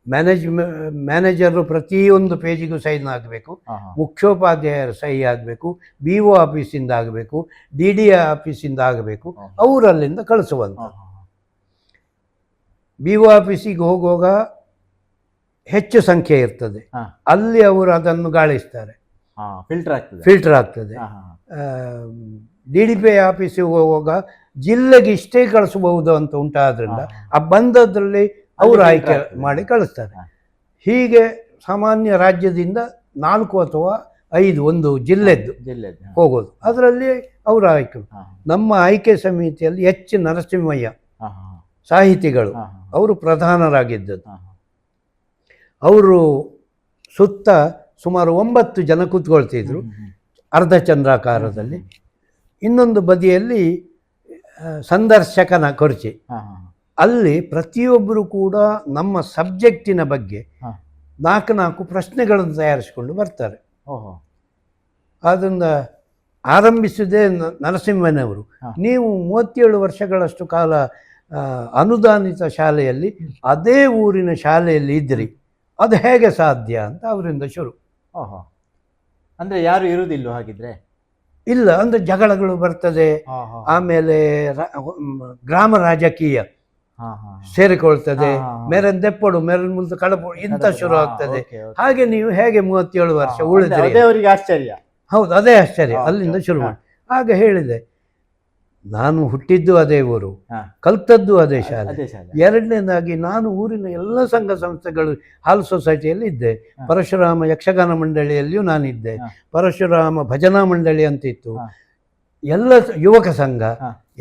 ಮ್ಯಾನೇಜರು ಪ್ರತಿಯೊಂದು ಪೇಜಿಗೂ ಸೈನ್ ಆಗಬೇಕು, ಮುಖ್ಯೋಪಾಧ್ಯಾಯರ ಸಹಿ ಆಗಬೇಕು, BO ಆಫೀಸಿಂದ ಆಗಬೇಕು, DDA ಆಫೀಸಿಂದ ಆಗಬೇಕು, ಅವರಲ್ಲಿಂದ ಕಳಿಸುವಂಥ. BO ಆಫೀಸಿಗೆ ಹೋಗುವಾಗ ಹೆಚ್ಚು ಸಂಖ್ಯೆ ಇರ್ತದೆ, ಅಲ್ಲಿ ಅವರು ಅದನ್ನು ಗಾಳಿಸ್ತಾರೆ, ಫಿಲ್ಟರ್ ಆಗ್ತದೆ. DDP ಆಫೀಸಿಗೆ ಹೋಗುವಾಗ ಜಿಲ್ಲೆಗೆ ಇಷ್ಟೇ ಕಳಿಸಬಹುದು ಅಂತ ಉಂಟಾದ್ರಿಂದ ಆ ಬಂದದ್ರಲ್ಲಿ ಅವರು ಆಯ್ಕೆ ಮಾಡಿ ಕಳಿಸ್ತಾರೆ. ಹೀಗೆ ಸಾಮಾನ್ಯ ರಾಜ್ಯದಿಂದ 4 ಅಥವಾ 5 ಒಂದು ಜಿಲ್ಲೆದ್ದು ಹೋಗೋದು, ಅದರಲ್ಲಿ ಅವರು ಆಯ್ಕೆ. ನಮ್ಮ ಆಯ್ಕೆ ಸಮಿತಿಯಲ್ಲಿ H ನರಸಿಂಹಯ್ಯ ಸಾಹಿತಿಗಳು, ಅವರು ಪ್ರಧಾನರಾಗಿದ್ದದ್ದು. ಅವರು ಸುತ್ತ ಸುಮಾರು 9 ಜನ ಕೂತ್ಕೊಳ್ತಿದ್ರು ಅರ್ಧಚಂದ್ರಾಕಾರದಲ್ಲಿ. ಇನ್ನೊಂದು ಬದಿಯಲ್ಲಿ ಸಂದರ್ಶಕನ ಕುರ್ಚಿ. ಅಲ್ಲಿ ಪ್ರತಿಯೊಬ್ಬರು ಕೂಡ ನಮ್ಮ ಸಬ್ಜೆಕ್ಟಿನ ಬಗ್ಗೆ 4 ಪ್ರಶ್ನೆಗಳನ್ನು ತಯಾರಿಸಿಕೊಂಡು ಬರ್ತಾರೆ. ಅದರಿಂದ ಆರಂಭಿಸಿದೆ ನರಸಿಂಹನವರು. ನೀವು 37 ವರ್ಷಗಳಷ್ಟು ಕಾಲ ಅನುದಾನಿತ ಶಾಲೆಯಲ್ಲಿ, ಅದೇ ಊರಿನ ಶಾಲೆಯಲ್ಲಿ ಇದ್ರಿ, ಅದು ಹೇಗೆ ಸಾಧ್ಯ ಅಂತ ಅವರಿಂದ ಶುರು. ಅಂದರೆ ಯಾರು ಇರುವುದಿಲ್ಲ ಹಾಗಿದ್ರೆ? ಇಲ್ಲ, ಅಂದರೆ ಜಗಳಗಳು ಬರ್ತದೆ. ಆಮೇಲೆ ಗ್ರಾಮ ರಾಜಕೀಯ ಸೇರಿಕೊಳ್ತದೆ. ಮೇರನ್ ದೆಪ್ಪಡು, ಮೇರನ್ ಮುಂದೆ ಕಳಪು, ಇಂಥ ಶುರು ಆಗ್ತದೆ. ಹಾಗೆ ನೀವು ಹೇಗೆ 37 ವರ್ಷ ಉಳಿದ್ರೆ ಅವರಿಗೆ ಆಶ್ಚರ್ಯ. ಹೌದು, ಅದೇ ಆಶ್ಚರ್ಯ. ಅಲ್ಲಿಂದ ಶುರು ಮಾಡಿ. ಆಗ ಹೇಳಿದೆ, ನಾನು ಹುಟ್ಟಿದ್ದು ಅದೇ ಊರು, ಕಲ್ತದ್ದು ಅದೇ ಶಾಲೆ. ಎರಡನೇದಾಗಿ ನಾನು ಊರಿನ ಎಲ್ಲ ಸಂಘ ಸಂಸ್ಥೆಗಳು, ಹಾಲ್ ಸೊಸೈಟಿಯಲ್ಲಿ ಇದ್ದೆ, ಪರಶುರಾಮ ಯಕ್ಷಗಾನ ಮಂಡಳಿಯಲ್ಲಿಯೂ ನಾನಿದ್ದೆ, ಪರಶುರಾಮ ಭಜನಾ ಮಂಡಳಿ ಅಂತ ಇತ್ತು, ಎಲ್ಲ ಯುವಕ ಸಂಘ,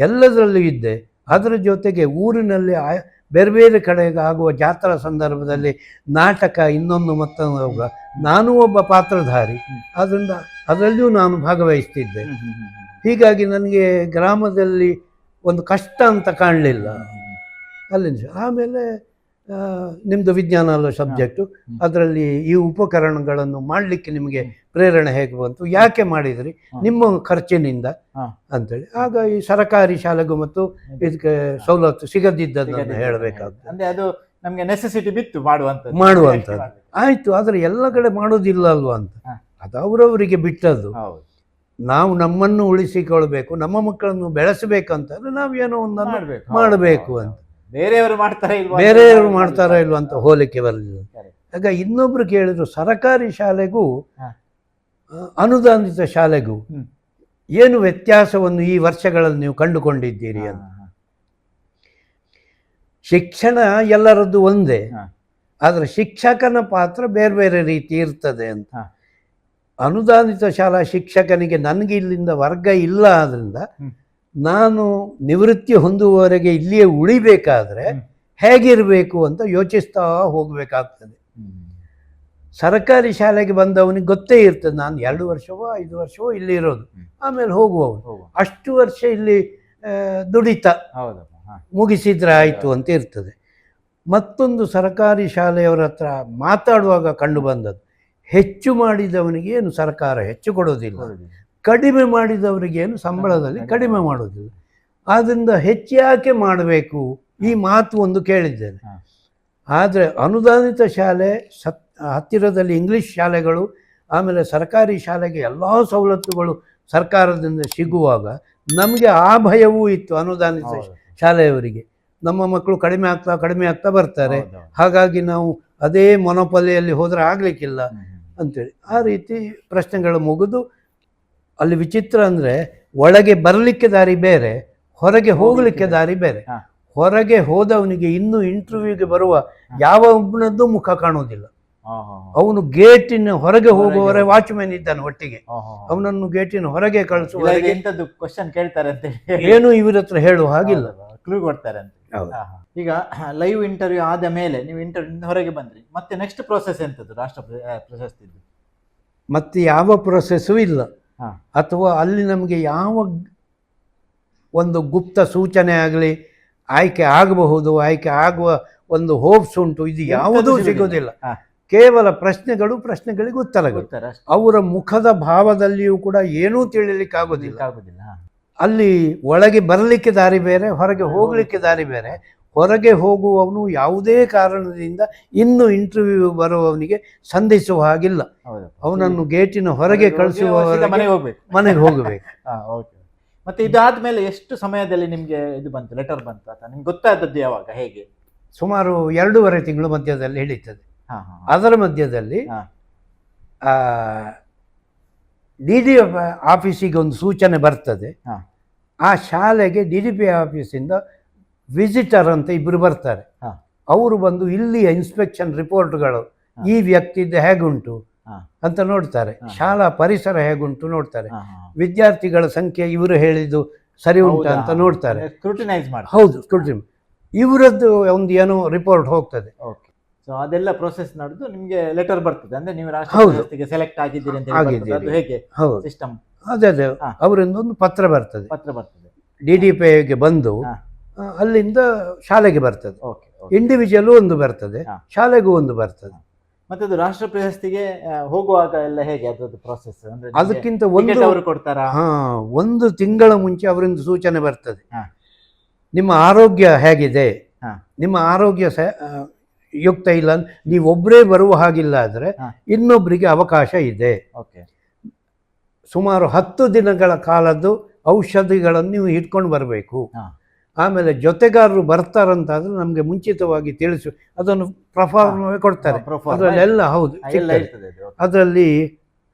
ಎಲ್ಲದರಲ್ಲೂ ಇದ್ದೆ. ಅದರ ಜೊತೆಗೆ ಊರಿನಲ್ಲಿ ಬೇರೆ ಬೇರೆ ಕಡೆಗೆ ಆಗುವ ಜಾತ್ರಾ ಸಂದರ್ಭದಲ್ಲಿ ನಾಟಕ, ಇನ್ನೊಂದು ಮತ್ತೊಂದು, ನಾನು ಒಬ್ಬ ಪಾತ್ರಧಾರಿ, ಅದರಿಂದ ಅದರಲ್ಲಿಯೂ ನಾನು ಭಾಗವಹಿಸ್ತಿದ್ದೆ. ಹೀಗಾಗಿ ನನಗೆ ಗ್ರಾಮದಲ್ಲಿ ಒಂದು ಕಷ್ಟ ಅಂತ ಕಾಣಲಿಲ್ಲ ಅಲ್ಲಿಂದ. ಆಮೇಲೆ ನಿಮ್ಮದು ವಿಜ್ಞಾನ ಅಲ್ಲ ಸಬ್ಜೆಕ್ಟು, ಅದರಲ್ಲಿ ಈ ಉಪಕರಣಗಳನ್ನು ಮಾಡಲಿಕ್ಕೆ ನಿಮಗೆ ಪ್ರೇರಣೆ ಹೇಗೆ ಬಂತು, ಯಾಕೆ ಮಾಡಿದ್ರಿ, ನಿಮ್ಮ ಖರ್ಚಿನಿಂದ ಅಂತೇಳಿ. ಆಗ ಈ ಸರಕಾರಿ ಶಾಲೆಗೂ ಮತ್ತು ಇದಕ್ಕೆ ಸವಲತ್ತು ಸಿಗದಿದ್ದದನ್ನು ಹೇಳಬೇಕಾಗ್ತದೆ. ಅಂದರೆ ಅದು ನಮಗೆ ನೆಸೆಸಿಟಿ ಬಿತ್ತು ಮಾಡುವಂಥದ್ದು. ಆಯಿತು, ಆದರೆ ಎಲ್ಲ ಕಡೆ ಮಾಡೋದಿಲ್ಲ ಅಲ್ವಾ ಅಂತ, ಅದು ಅವರವರಿಗೆ ಬಿಟ್ಟದ್ದು. ನಾವು ನಮ್ಮನ್ನು ಉಳಿಸಿಕೊಳ್ಬೇಕು, ನಮ್ಮ ಮಕ್ಕಳನ್ನು ಬೆಳೆಸಬೇಕಂತಂದ್ರೆ ನಾವೇನೋ ಒಂದನ್ನು ಮಾಡಬೇಕು ಅಂತ. ಬೇರೆಯವರು ಮಾಡ್ತಾರಾ ಇಲ್ವ ಅಂತ ಹೋಲಿಕೆ ಬರಲಿಲ್ಲ. ಆಗ ಇನ್ನೊಬ್ರು ಕೇಳಿದ್ರು, ಸರಕಾರಿ ಶಾಲೆಗೂ ಅನುದಾನಿತ ಶಾಲೆಗೂ ಏನು ವ್ಯತ್ಯಾಸವನ್ನು ಈ ವರ್ಷಗಳಲ್ಲಿ ನೀವು ಕಂಡುಕೊಂಡಿದ್ದೀರಿ ಅಂತ. ಶಿಕ್ಷಣ ಎಲ್ಲರದ್ದು ಒಂದೇ, ಆದರೆ ಶಿಕ್ಷಕನ ಪಾತ್ರ ಬೇರೆ ಬೇರೆ ರೀತಿ ಇರ್ತದೆ ಅಂತ. ಅನುದಾನಿತ ಶಾಲಾ ಶಿಕ್ಷಕನಿಗೆ ನನಗೆ ಇಲ್ಲಿಂದ ವರ್ಗ ಇಲ್ಲ, ಆದ್ರಿಂದ ನಾನು ನಿವೃತ್ತಿ ಹೊಂದುವವರೆಗೆ ಇಲ್ಲಿಯೇ ಉಳಿಬೇಕಾದ್ರೆ ಹೇಗಿರಬೇಕು ಅಂತ ಯೋಚಿಸ್ತಾ ಹೋಗಬೇಕಾಗ್ತದೆ. ಸರ್ಕಾರಿ ಶಾಲೆಗೆ ಬಂದವನಿಗೆ ಗೊತ್ತೇ ಇರ್ತದೆ, ನಾನು 2 ವರ್ಷವೋ 5 ವರ್ಷವೋ ಇಲ್ಲಿ ಇರೋದು, ಆಮೇಲೆ ಹೋಗುವವನು ಅಷ್ಟು ವರ್ಷ ಇಲ್ಲಿ ದುಡಿತಾ ಮುಗಿಸಿದ್ರೆ ಆಯಿತು ಅಂತ ಇರ್ತದೆ. ಮತ್ತೊಂದು ಸರ್ಕಾರಿ ಶಾಲೆಯವರ ಹತ್ರ ಮಾತಾಡುವಾಗ ಕಂಡು ಬಂದದ್ದು, ಹೆಚ್ಚು ಮಾಡಿದವನಿಗೆ ಏನು ಸರ್ಕಾರ ಹೆಚ್ಚು ಕೊಡೋದಿಲ್ಲ, ಕಡಿಮೆ ಮಾಡಿದವರಿಗೆ ಏನು ಸಂಬಳದಲ್ಲಿ ಕಡಿಮೆ ಮಾಡೋದಿಲ್ಲ. ಆದ್ದರಿಂದ ಹೆಚ್ಚು ಯಾಕೆ ಮಾಡಬೇಕು ಈ ಮಾತು ಒಂದು ಕೇಳಿದ್ದೇನೆ. ಆದರೆ ಅನುದಾನಿತ ಶಾಲೆ ಹತ್ತಿರದಲ್ಲಿ ಇಂಗ್ಲೀಷ್ ಶಾಲೆಗಳು, ಆಮೇಲೆ ಸರ್ಕಾರಿ ಶಾಲೆಗೆ ಎಲ್ಲ ಸವಲತ್ತುಗಳು ಸರ್ಕಾರದಿಂದ ಸಿಗುವಾಗ ನಮಗೆ ಆ ಭಯವೂ ಇತ್ತು ಅನುದಾನಿತ ಶಾಲೆಯವರಿಗೆ. ನಮ್ಮ ಮಕ್ಕಳು ಕಡಿಮೆ ಆಗ್ತಾ ಬರ್ತಾರೆ, ಹಾಗಾಗಿ ನಾವು ಅದೇ ಮೊನೊಪೊಲಿಯಲ್ಲಿ ಹೋದರೆ ಆಗಲಿಕ್ಕಿಲ್ಲ ಅಂತೇಳಿ ಆ ರೀತಿ ಪ್ರಶ್ನೆಗಳು ಮುಗಿದು, ಅಲ್ಲಿ ವಿಚಿತ್ರ ಅಂದರೆ ಒಳಗೆ ಬರಲಿಕ್ಕೆ ದಾರಿ ಬೇರೆ, ಹೊರಗೆ ಹೋಗಲಿಕ್ಕೆ ದಾರಿ ಬೇರೆ. ಹೊರಗೆ ಹೋದವನಿಗೆ ಇನ್ನೂ ಇಂಟರ್ವ್ಯೂಗೆ ಬರುವ ಯಾವ ಒಬ್ಬನದ್ದು ಮುಖ ಕಾಣುವುದಿಲ್ಲ. ಅವನು ಗೇಟಿನ ಹೊರಗೆ ಹೋಗುವವರೆ ವಾಚ್ಮ್ಯಾನ್ ಇದ್ದಾನೆ ಒಟ್ಟಿಗೆ, ಅವನನ್ನು ಗೇಟಿನ ಹೊರಗೆ ಕಳಿಸುವವರೆಗೆ ಕ್ವಶನ್ ಕೇಳ್ತಾರೆ ಅಂತ ಏನು ಇವ್ರ ಹತ್ರ ಹೇಳುವ ಹಾಗಿಲ್ಲ, ಕ್ಲೂ ಕೊಡ್ತಾರೆ ಅಂತ. ಈಗ ಲೈವ್ ಇಂಟರ್ವ್ಯೂ ಆದ ಮೇಲೆ ನೀವು ಇಂಟರ್ವ್ಯೂ ಹೊರಗೆ ಬಂದ್ರಿ, ಮತ್ತೆ ನೆಕ್ಸ್ಟ್ ಪ್ರೋಸೆಸ್ ಎಂತದ್ದು ರಾಷ್ಟ್ರ ಪ್ರಶಸ್ತಿದ್ದು? ಮತ್ತೆ ಯಾವ ಪ್ರೊಸೆಸ್ಸೂ ಇಲ್ಲ, ಅಥವಾ ಅಲ್ಲಿ ನಮಗೆ ಯಾವ ಒಂದು ಗುಪ್ತ ಸೂಚನೆ ಆಗಲಿ ಆಯ್ಕೆ ಆಗಬಹುದು, ಆಯ್ಕೆ ಆಗುವ ಒಂದು ಹೋಪ್ಸ್ ಉಂಟು, ಇದು ಯಾವುದೂ ಸಿಗೋದಿಲ್ಲ. ಕೇವಲ ಪ್ರಶ್ನೆಗಳಿಗೆ ಉತ್ತರಗಳು. ಅವರ ಮುಖದ ಭಾವದಲ್ಲಿಯೂ ಕೂಡ ಏನೂ ತಿಳಿಲಿಕ್ಕಾಗೋದಿಲ್ಲ. ಅಲ್ಲಿ ಒಳಗೆ ಬರಲಿಕ್ಕೆ ದಾರಿ ಬೇರೆ, ಹೊರಗೆ ಹೋಗಲಿಕ್ಕೆ ದಾರಿ ಬೇರೆ. ಹೊರಗೆ ಹೋಗುವವನು ಯಾವುದೇ ಕಾರಣದಿಂದ ಇನ್ನು ಇಂಟರ್ವ್ಯೂ ಬರುವವನಿಗೆ ಸಂಧಿಸುವ ಹಾಗಿಲ್ಲ, ಅವನನ್ನು ಗೇಟಿನ ಹೊರಗೆ ಕಳಿಸುವವರೆಗೆ ಮನೆಗೆ ಹೋಗಬೇಕು. ಮತ್ತೆ ಇದಾದ್ಮೇಲೆ ಎಷ್ಟು ಸಮಯದಲ್ಲಿ ನಿಮ್ಗೆ ಇದು ಬಂತು, ಲೆಟರ್ ಬಂತು ಅಥವಾ ನಿಮ್ಗೆ ಗೊತ್ತಾದದ್ದು ಯಾವಾಗ, ಹೇಗೆ? ಸುಮಾರು 2.5 ತಿಂಗಳು ಮಧ್ಯದಲ್ಲಿ ಹಿಡಿತದೆ. ಅದರ ಮಧ್ಯದಲ್ಲಿ DD ಆಫೀಸಿಗೆ ಒಂದು ಸೂಚನೆ ಬರ್ತದೆ. ಆ ಶಾಲೆಗೆ DDP ಆಫೀಸಿಂದ ವಿಸಿಟರ್ ಅಂತ ಇಬ್ಬರು ಬರ್ತಾರೆ. ಅವರು ಬಂದು ಇಲ್ಲಿಯ ಇನ್ಸ್ಪೆಕ್ಷನ್ ರಿಪೋರ್ಟ್ಗಳು ಈ ವ್ಯಕ್ತಿದ್ದು ಹೇಗುಂಟು ಅಂತ ನೋಡ್ತಾರೆ, ಶಾಲಾ ಪರಿಸರ ಹೇಗುಂಟು ನೋಡ್ತಾರೆ, ವಿದ್ಯಾರ್ಥಿಗಳ ಸಂಖ್ಯೆ ಇವರು ಹೇಳಿದ್ದು ಸರಿ ಉಂಟು ಅಂತ ನೋಡ್ತಾರೆ, ಸ್ಕ್ರೂಟಿನೈಸ್ ಮಾಡಿ. ಹೌದು, ಸ್ಕ್ರೂಟಿನೈಸ್. ಇವರದ್ದು ಒಂದು ಏನೋ ರಿಪೋರ್ಟ್ ಹೋಗ್ತದೆ. ಸೊ ಅದೆಲ್ಲ ಪ್ರೊಸೆಸ್ ನಡೆದು ನಿಮ್ಗೆ ಲೆಟರ್ ಬರ್ತದೆ, ಅಂದ್ರೆ ನೀವು ರಾಷ್ಟ್ರಪತಿಗೆ ಸೆಲೆಕ್ಟ್ ಆಗಿದ್ದೀರಿ ಅಂತ ಹೇಗೆ ಸಿಸ್ಟಮ್? ಅದೇ ಅವರಿಂದ ಒಂದು ಪತ್ರ ಬರ್ತದೆ. DDPಗೆ ಬಂದು ಅಲ್ಲಿಂದ ಶಾಲೆಗೆ ಬರ್ತದೆ. ಇಂಡಿವಿಜುವಲ್ ಒಂದು ಬರ್ತದೆ, ಶಾಲೆಗೂ ಒಂದು ಬರ್ತದೆ. ಮತ್ತೆ ಅದು ರಾಷ್ಟ್ರ ಪ್ರಶಸ್ತಿಗೆ ಹೋಗುವಾಗ ಎಲ್ಲ ಹೇಗೆ ಅದರದ್ದು ಪ್ರೊಸೆಸ್? ಅದಕ್ಕಿಂತ ಅವರು ಕೊಡ್ತಾರಾ? 1 ತಿಂಗಳ ಮುಂಚೆ ಅವರಿಂದ ಸೂಚನೆ ಬರ್ತದೆ. ನಿಮ್ಮ ಆರೋಗ್ಯ ಹೇಗಿದೆ, ನಿಮ್ಮ ಆರೋಗ್ಯ ಯುಕ್ತ ಇಲ್ಲ, ನೀವೊಬ್ಬರೇ ಬರುವ ಹಾಗಿಲ್ಲ ಆದರೆ ಇನ್ನೊಬ್ಬರಿಗೆ ಅವಕಾಶ ಇದೆ. ಸುಮಾರು 10 ದಿನಗಳ ಕಾಲದ್ದು ಔಷಧಿಗಳನ್ನು ನೀವು ಇಟ್ಕೊಂಡು ಬರಬೇಕು. ಆಮೇಲೆ ಜೊತೆಗಾರರು ಬರ್ತಾರಂತಾದ್ರೆ ನಮಗೆ ಮುಂಚಿತವಾಗಿ ತಿಳಿಸು, ಅದನ್ನು ಪ್ರಫಾರ್ಮ್ ಕೊಡ್ತಾರೆ ಅದರಲ್ಲೆಲ್ಲ. ಹೌದು, ಅದರಲ್ಲಿ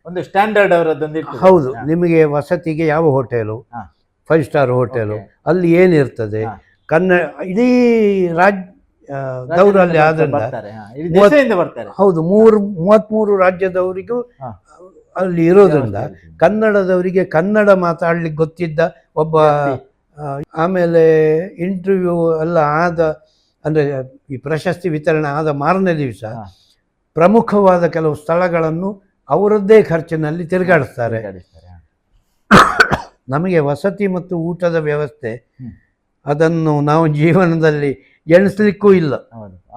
ಒಂದು ಸ್ಟ್ಯಾಂಡರ್ಡ್ ಅವರದ್ದೊಂದು. ಹೌದು, ನಿಮಗೆ ವಸತಿಗೆ ಯಾವ ಹೋಟೆಲು, 5 ಸ್ಟಾರ್ ಹೋಟೆಲು, ಅಲ್ಲಿ ಏನಿರ್ತದೆ, ಇಡೀ ದೌರಲ್ಲಿ ಆದ್ರಿಂದ ಹೌದು 33 ರಾಜ್ಯದವರಿಗೂ ಅಲ್ಲಿ ಇರೋದ್ರಿಂದ ಕನ್ನಡದವರಿಗೆ ಕನ್ನಡ ಮಾತಾಡ್ಲಿಕ್ಕೆ ಗೊತ್ತಿದ್ದ ಒಬ್ಬ. ಆಮೇಲೆ ಇಂಟರ್ವ್ಯೂ ಎಲ್ಲ ಆದ ಅಂದರೆ ಈ ಪ್ರಶಸ್ತಿ ವಿತರಣೆ ಆದ ಮಾರನೇ ದಿವಸ ಪ್ರಮುಖವಾದ ಕೆಲವು ಸ್ಥಳಗಳನ್ನು ಅವರದ್ದೇ ಖರ್ಚಿನಲ್ಲಿ ತಿರುಗಾಡಿಸ್ತಾರೆ. ನಮಗೆ ವಸತಿ ಮತ್ತು ಊಟದ ವ್ಯವಸ್ಥೆ ಅದನ್ನು ನಾವು ಜೀವನದಲ್ಲಿ ಎಣಿಸ್ಲಿಕ್ಕೂ ಇಲ್ಲ,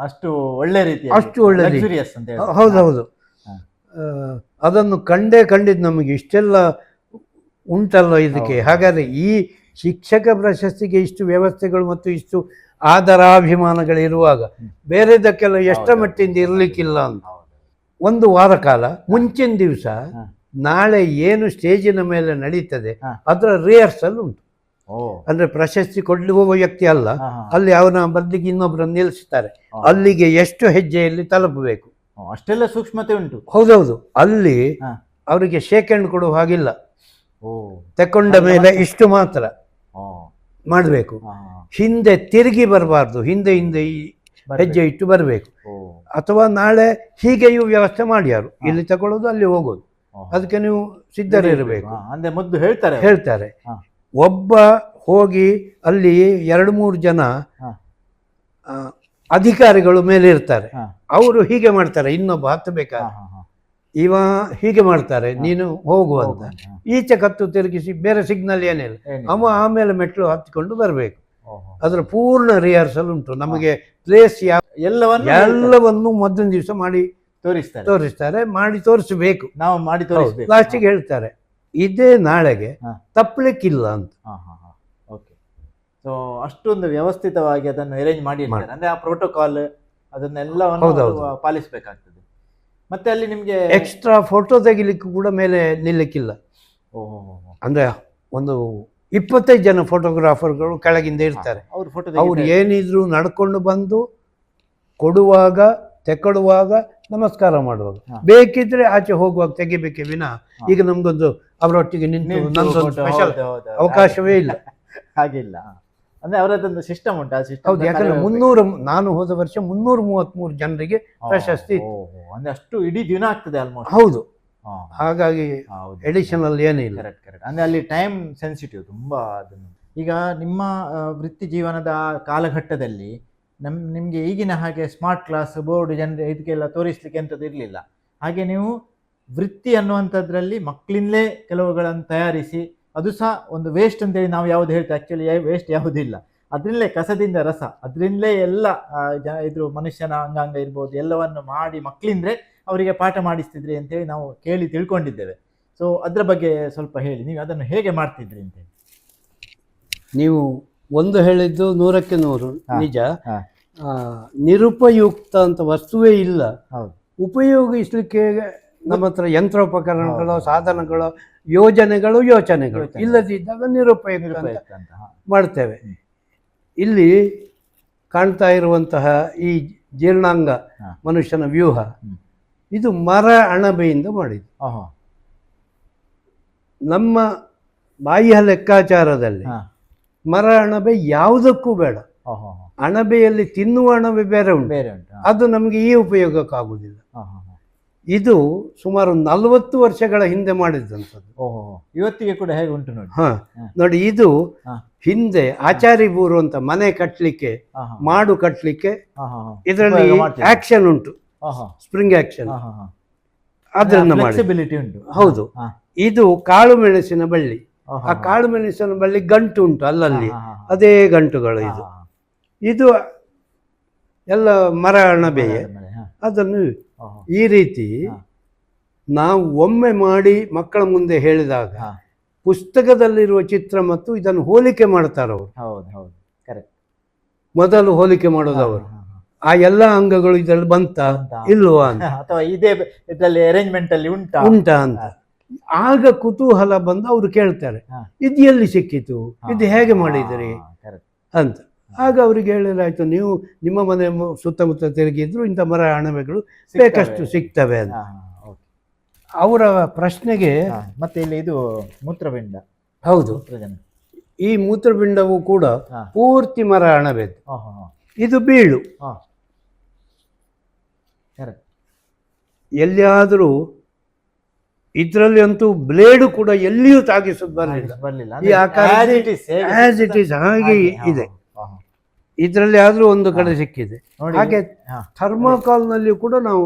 ಅಷ್ಟು ಒಳ್ಳೆ ರೀತಿ, ಅಷ್ಟು ಒಳ್ಳೆ ರೀತಿ. ಹೌದೌದು, ಅದನ್ನು ಕಂಡಿದ್ದು ನಮಗೆ ಇಷ್ಟೆಲ್ಲ ಉಂಟಲ್ಲ ಇದಕ್ಕೆ. ಹಾಗಾದರೆ ಈ ಶಿಕ್ಷಕ ಪ್ರಶಸ್ತಿಗೆ ಇಷ್ಟು ವ್ಯವಸ್ಥೆಗಳು ಮತ್ತು ಇಷ್ಟು ಆದರಾಭಿಮಾನಗಳಿರುವಾಗ ಬೇರೆದಕ್ಕೆಲ್ಲ ಎಷ್ಟ ಮಟ್ಟಿಂದ ಇರಲಿಕ್ಕಿಲ್ಲ ಅಂತ. 1 ವಾರ ಕಾಲ ಮುಂಚಿನ ದಿವಸ ನಾಳೆ ಏನು ಸ್ಟೇಜಿನ ಮೇಲೆ ನಡೀತದೆ ಅದರ ರಿಹರ್ಸಲ್ ಉಂಟು. ಅಂದ್ರೆ ಪ್ರಶಸ್ತಿ ಕೊಡ್ಲಿರುವ ವ್ಯಕ್ತಿ ಅಲ್ಲ, ಅಲ್ಲಿ ಅವನ ಬದಲಿಗೆ ಇನ್ನೊಬ್ಬರನ್ನು ನಿಲ್ಲಿಸ್ತಾರೆ. ಅಲ್ಲಿಗೆ ಎಷ್ಟು ಹೆಜ್ಜೆಯಲ್ಲಿ ತಲುಪಬೇಕು ಅಷ್ಟೆಲ್ಲ ಸೂಕ್ಷ್ಮತೆ ಉಂಟು. ಹೌದೌದು, ಅಲ್ಲಿ ಅವರಿಗೆ ಶೇಕ್ ಹ್ಯಾಂಡ್ ಕೊಡುವ ಹಾಗಿಲ್ಲ, ತಕೊಂಡ ಮೇಲೆ ಇಷ್ಟು ಮಾತ್ರ ಮಾಡಬೇಕು, ಹಿಂದೆ ತಿರುಗಿ ಬರಬಾರ್ದು, ಹಿಂದೆ ಈ ಹೆಜ್ಜೆ ಇಟ್ಟು ಬರಬೇಕು. ಅಥವಾ ನಾಳೆ ಹೀಗೆಯೂ ವ್ಯವಸ್ಥೆ ಮಾಡ್ಯಾರು, ಇಲ್ಲಿ ತಗೊಳ್ಳೋದು ಅಲ್ಲಿ ಹೋಗೋದು, ಅದಕ್ಕೆ ನೀವು ಸಿದ್ಧರಿರಬೇಕು ಅಂದ್ರೆ ಮೊದಲು ಹೇಳ್ತಾರೆ. ಒಬ್ಬ ಹೋಗಿ ಅಲ್ಲಿ 2-3 ಜನ ಅಧಿಕಾರಿಗಳು ಮೇಲೆ ಇರ್ತಾರೆ, ಅವರು ಹೀಗೆ ಮಾಡ್ತಾರೆ, ಇನ್ನೊಬ್ಬ ಹತ್ತಬೇಕಾದ್ರೆ ಇವ ಹೀಗೆ ಮಾಡ್ತಾರೆ, ನೀನು ಹೋಗುವಂತ ಈಚೆ ಕತ್ತು ತಿರುಗಿಸಿ ಬೇರೆ ಸಿಗ್ನಲ್ ಏನಿಲ್ಲ, ಅವ ಆಮೇಲೆ ಮೆಟ್ಲು ಹತ್ತಿಕೊಂಡು ಬರಬೇಕು. ಅದರ ಪೂರ್ಣ ರಿಹರ್ಸಲ್ ಉಂಟು. ನಮಗೆ ಪ್ಲೇಸ್ ಎಲ್ಲವನ್ನು ಮೊದಲನೇ ದಿವಸ ಮಾಡಿ ತೋರಿಸ್ತಾರೆ, ಮಾಡಿ ತೋರಿಸಬೇಕು, ನಾವು ಮಾಡಿ ತೋರಿಸ್ಬೇಕು. ಲಾಸ್ಟಿಗೆ ಹೇಳ್ತಾರೆ ಇದೇ ನಾಳೆಗೆ ತಪ್ಪಲಿಕ್ಕಿಲ್ಲ ಅಂತ. ಓಕೆ. ಸೊ ಅಷ್ಟೊಂದು ವ್ಯವಸ್ಥಿತವಾಗಿ ಅದನ್ನು ಅರೇಂಜ್ ಮಾಡಿರ್ತಾರೆ, ಅಂದ್ರೆ ಆ ಪ್ರೋಟೋಕಾಲ್ ಅದನ್ನೆಲ್ಲವನ್ನು ಪಾಲಿಸಬೇಕಾಗ್ತದೆ. ಮತ್ತೆ ಅಲ್ಲಿ ನಿಮ್ಗೆ ಎಕ್ಸ್ಟ್ರಾ ಫೋಟೋ ತೆಗಿಲಿಕ್ಕೂ ಕೂಡ ಮೇಲೆ ನಿಲ್ಲಕ್ಕಿಲ್ಲ. ಅಂದ್ರೆ ಒಂದು 25 ಜನ ಫೋಟೋಗ್ರಾಫರ್ಗಳು ಕೆಳಗಿಂದ ಇರ್ತಾರೆ. ಅವ್ರು ಏನಿದ್ರು ನಡ್ಕೊಂಡು ಬಂದು ಕೊಡುವಾಗ ತೆಕ್ಕೊಡುವಾಗ ನಮಸ್ಕಾರ ಮಾಡುವಾಗ, ಬೇಕಿದ್ರೆ ಆಚೆ ಹೋಗುವಾಗ ತೆಗಿಬೇಕೆ ವಿನ ಈಗ ನಮ್ಗೊಂದು ಅವರೊಟ್ಟಿಗೆ ನಿಂತು ನಮ್ದೊಂದು ಸ್ಪೆಷಲ್ ಅವಕಾಶವೇ ಇಲ್ಲ. ಹಾಗಿಲ್ಲ, ಅಂದ್ರೆ ಅವರದೊಂದು ಸಿಸ್ಟಮ್ ಉಂಟು. ಹೌದು, ಯಾಕಂದ್ರೆ 300, ನಾನು ಹೋದ ವರ್ಷ 333 ಜನರಿಗೆ ಪ್ರಶಸ್ತಿ ಇತ್ತು. ಅಂದ್ರೆ ಅಷ್ಟು ಇಡೀ ದಿನ ಆಗ್ತದೆ ಆಲ್ಮೋಸ್ಟ್. ಹೌದು, ಹಾಗಾಗಿ ಎಡಿಷನಲ್ ಏನಿಲ್ಲ. ಕರೆಕ್ಟ್. ಅಂದ್ರೆ ಅಲ್ಲಿ ಟೈಮ್ ಸೆನ್ಸಿಟಿವ್ ತುಂಬಾ. ಅದನ್ನು ಈಗ ನಿಮ್ಮ ವೃತ್ತಿ ಜೀವನದ ಕಾಲಘಟ್ಟದಲ್ಲಿ ನಿಮಗೆ ಈಗಿನ ಹಾಗೆ ಸ್ಮಾರ್ಟ್ ಕ್ಲಾಸ್, ಬೋರ್ಡ್, ಜನರು ಇದಕ್ಕೆಲ್ಲ ತೋರಿಸ್ಲಿಕ್ಕೆ ಎಂಥದ್ದು ಇರಲಿಲ್ಲ. ಹಾಗೆ ನೀವು ವೃತ್ತಿ ಅನ್ನುವಂಥದ್ರಲ್ಲಿ ಮಕ್ಕಳಿಂದಲೇ ಕೆಲವುಗಳನ್ನು ತಯಾರಿಸಿ, ಅದು ಸಹ ಒಂದು ವೇಸ್ಟ್ ಅಂತೇಳಿ ನಾವು ಯಾವುದು ಹೇಳ್ತೇವೆ, ಆ್ಯಕ್ಚುಲಿ ವೇಸ್ಟ್ ಯಾವುದಿಲ್ಲ, ಅದರಿಂದಲೇ ಕಸದಿಂದ ರಸ, ಅದರಿಂದಲೇ ಎಲ್ಲ ಇದ್ರ ಮನುಷ್ಯನ ಅಂಗಾಂಗ ಇರ್ಬೋದು ಎಲ್ಲವನ್ನು ಮಾಡಿ ಮಕ್ಕಳಿಂದ್ರೆ ಅವರಿಗೆ ಪಾಠ ಮಾಡಿಸ್ತಿದ್ರಿ ಅಂತೇಳಿ ನಾವು ಕೇಳಿ ತಿಳ್ಕೊಂಡಿದ್ದೇವೆ. ಸೊ ಅದರ ಬಗ್ಗೆ ಸ್ವಲ್ಪ ಹೇಳಿ, ನೀವು ಅದನ್ನು ಹೇಗೆ ಮಾಡ್ತಿದ್ರಿ ಅಂತೇಳಿ. ನೀವು ಒಂದು ಹೇಳಿದ್ದು 100ಕ್ಕೆ 100 ನಿಜ. ನಿರುಪಯುಕ್ತ ಅಂತ ವಸ್ತುವೇ ಇಲ್ಲ. ಉಪಯೋಗಿಸ್ಲಿಕ್ಕೆ ನಮ್ಮ ಹತ್ರ ಯಂತ್ರೋಪಕರಣಗಳು, ಸಾಧನಗಳು, ಯೋಜನೆಗಳು ಇಲ್ಲದಿದ್ದಾಗ ನಿರುಪಯುಕ್ತ ಅಂತ ಮಾಡ್ತೇವೆ. ಇಲ್ಲಿ ಕಾಣ್ತಾ ಇರುವಂತಹ ಈ ಜೀರ್ಣಾಂಗ ಮನುಷ್ಯನ ವ್ಯೂಹ, ಇದು ಮರ ಅಣಬೆಯಿಂದ ಮಾಡಿದ್ದು. ನಮ್ಮ ಬಾಹ್ಯ ಲೆಕ್ಕಾಚಾರದಲ್ಲಿ ಮರ ಅಣಬೆ ಯಾವುದಕ್ಕೂ ಬೇಡ. ಅಣಬೆಯಲ್ಲಿ ತಿನ್ನುವ ಅಣಬೆ ಬೇರೆ ಉಂಟು, ಅದು ನಮಗೆ ಈ ಉಪಯೋಗಕ್ಕಾಗುವುದಿಲ್ಲ. ಇದು ಸುಮಾರು 40 ವರ್ಷಗಳ ಹಿಂದೆ ಮಾಡಿದಂಥದ್ದು. ಇವತ್ತಿಗೆ ಕೂಡ ಹೇಗೆ ಉಂಟು ನೋಡಿ. ನೋಡಿ, ಇದು ಹಿಂದೆ ಆಚಾರಿ ಬೂರು ಅಂತ ಮನೆ ಕಟ್ಟಲಿಕ್ಕೆ, ಮಾಡು ಕಟ್ಟಲಿಕ್ಕೆ ಇದರಲ್ಲಿ ಆಕ್ಷನ್ ಉಂಟು, ಸ್ಪ್ರಿಂಗ್ ಆಕ್ಷನ್, ಅದನ್ನ ಮಾಡಿ ಉಂಟು. ಹೌದು, ಇದು ಕಾಳು ಮೆಣಸಿನ ಬಳ್ಳಿ. ಆ ಕಾಳು ಮೆಣಸಿನ ಬಳ್ಳಿ ಗಂಟು ಉಂಟು ಅಲ್ಲಲ್ಲಿ, ಅದೇ ಗಂಟುಗಳು. ಇದು ಎಲ್ಲ ಮರ ಅಣಬೆಯೇ. ಅದನ್ನು ಈ ರೀತಿ ನಾವು ಒಮ್ಮೆ ಮಾಡಿ ಮಕ್ಕಳ ಮುಂದೆ ಹೇಳಿದಾಗ ಪುಸ್ತಕದಲ್ಲಿರುವ ಚಿತ್ರ ಮತ್ತು ಇದನ್ನು ಹೋಲಿಕೆ ಮಾಡ್ತಾರೆ ಅವರು. ಮೊದಲು ಹೋಲಿಕೆ ಮಾಡೋದು ಅವರು, ಆ ಎಲ್ಲ ಅಂಗಗಳು ಇದರಲ್ಲಿ ಬಂತ ಇಲ್ವಾ ಅಂತ, ಅಥವಾ ಇದೇ ಇದರಲ್ಲಿ ಅರೇಂಜ್ಮೆಂಟ್ ಅಲ್ಲಿ ಉಂಟಾ ಅಂತ. ಆಗ ಕುತೂಹಲ ಬಂದು ಅವರು ಕೇಳ್ತಾರೆ, ಇದು ಎಲ್ಲಿ ಸಿಕ್ಕಿತು, ಇದು ಹೇಗೆ ಮಾಡಿದಿರಿ ಅಂತ. ಆಗ ಅವ್ರಿಗೆ ಹೇಳಿರಾಯ್ತು, ನೀವು ನಿಮ್ಮ ಮನೆ ಸುತ್ತಮುತ್ತ ತಿರುಗಿದ್ರು ಇಂಥ ಮರ ಅಣಬೆಗಳು ಬೇಕಷ್ಟು ಸಿಗ್ತವೆ ಅಂತ. ಅವರ ಪ್ರಶ್ನೆಗೆ ಮತ್ತೆ ಇಲ್ಲಿ ಇದು ಮೂತ್ರಪಿಂಡ. ಹೌದು, ಈ ಮೂತ್ರಪಿಂಡವು ಕೂಡ ಪೂರ್ತಿ ಮರ ಅಣಬೆದು. ಇದು ಬೀಳು. ಎಲ್ಲಿಯಾದರೂ ಇದರಲ್ಲಿ ಅಂತೂ ಬ್ಲೇಡು ಕೂಡ ಎಲ್ಲಿಯೂ ತಾಗಿಸೋದು ಬರಲಿಲ್ಲ. ಈ ಆಕಾರ ಆಸ್ ಇಟ್ ಈಸ್ ಹಾಗೆ ಇದೆ. ಇದರಲ್ಲಿ ಆದ್ರೂ ಒಂದು ಕಡೆ ಸಿಕ್ಕಿದೆ. ಹಾಗೆ ಥರ್ಮಾಕಾಲ್ ನಲ್ಲಿ ಕೂಡ ನಾವು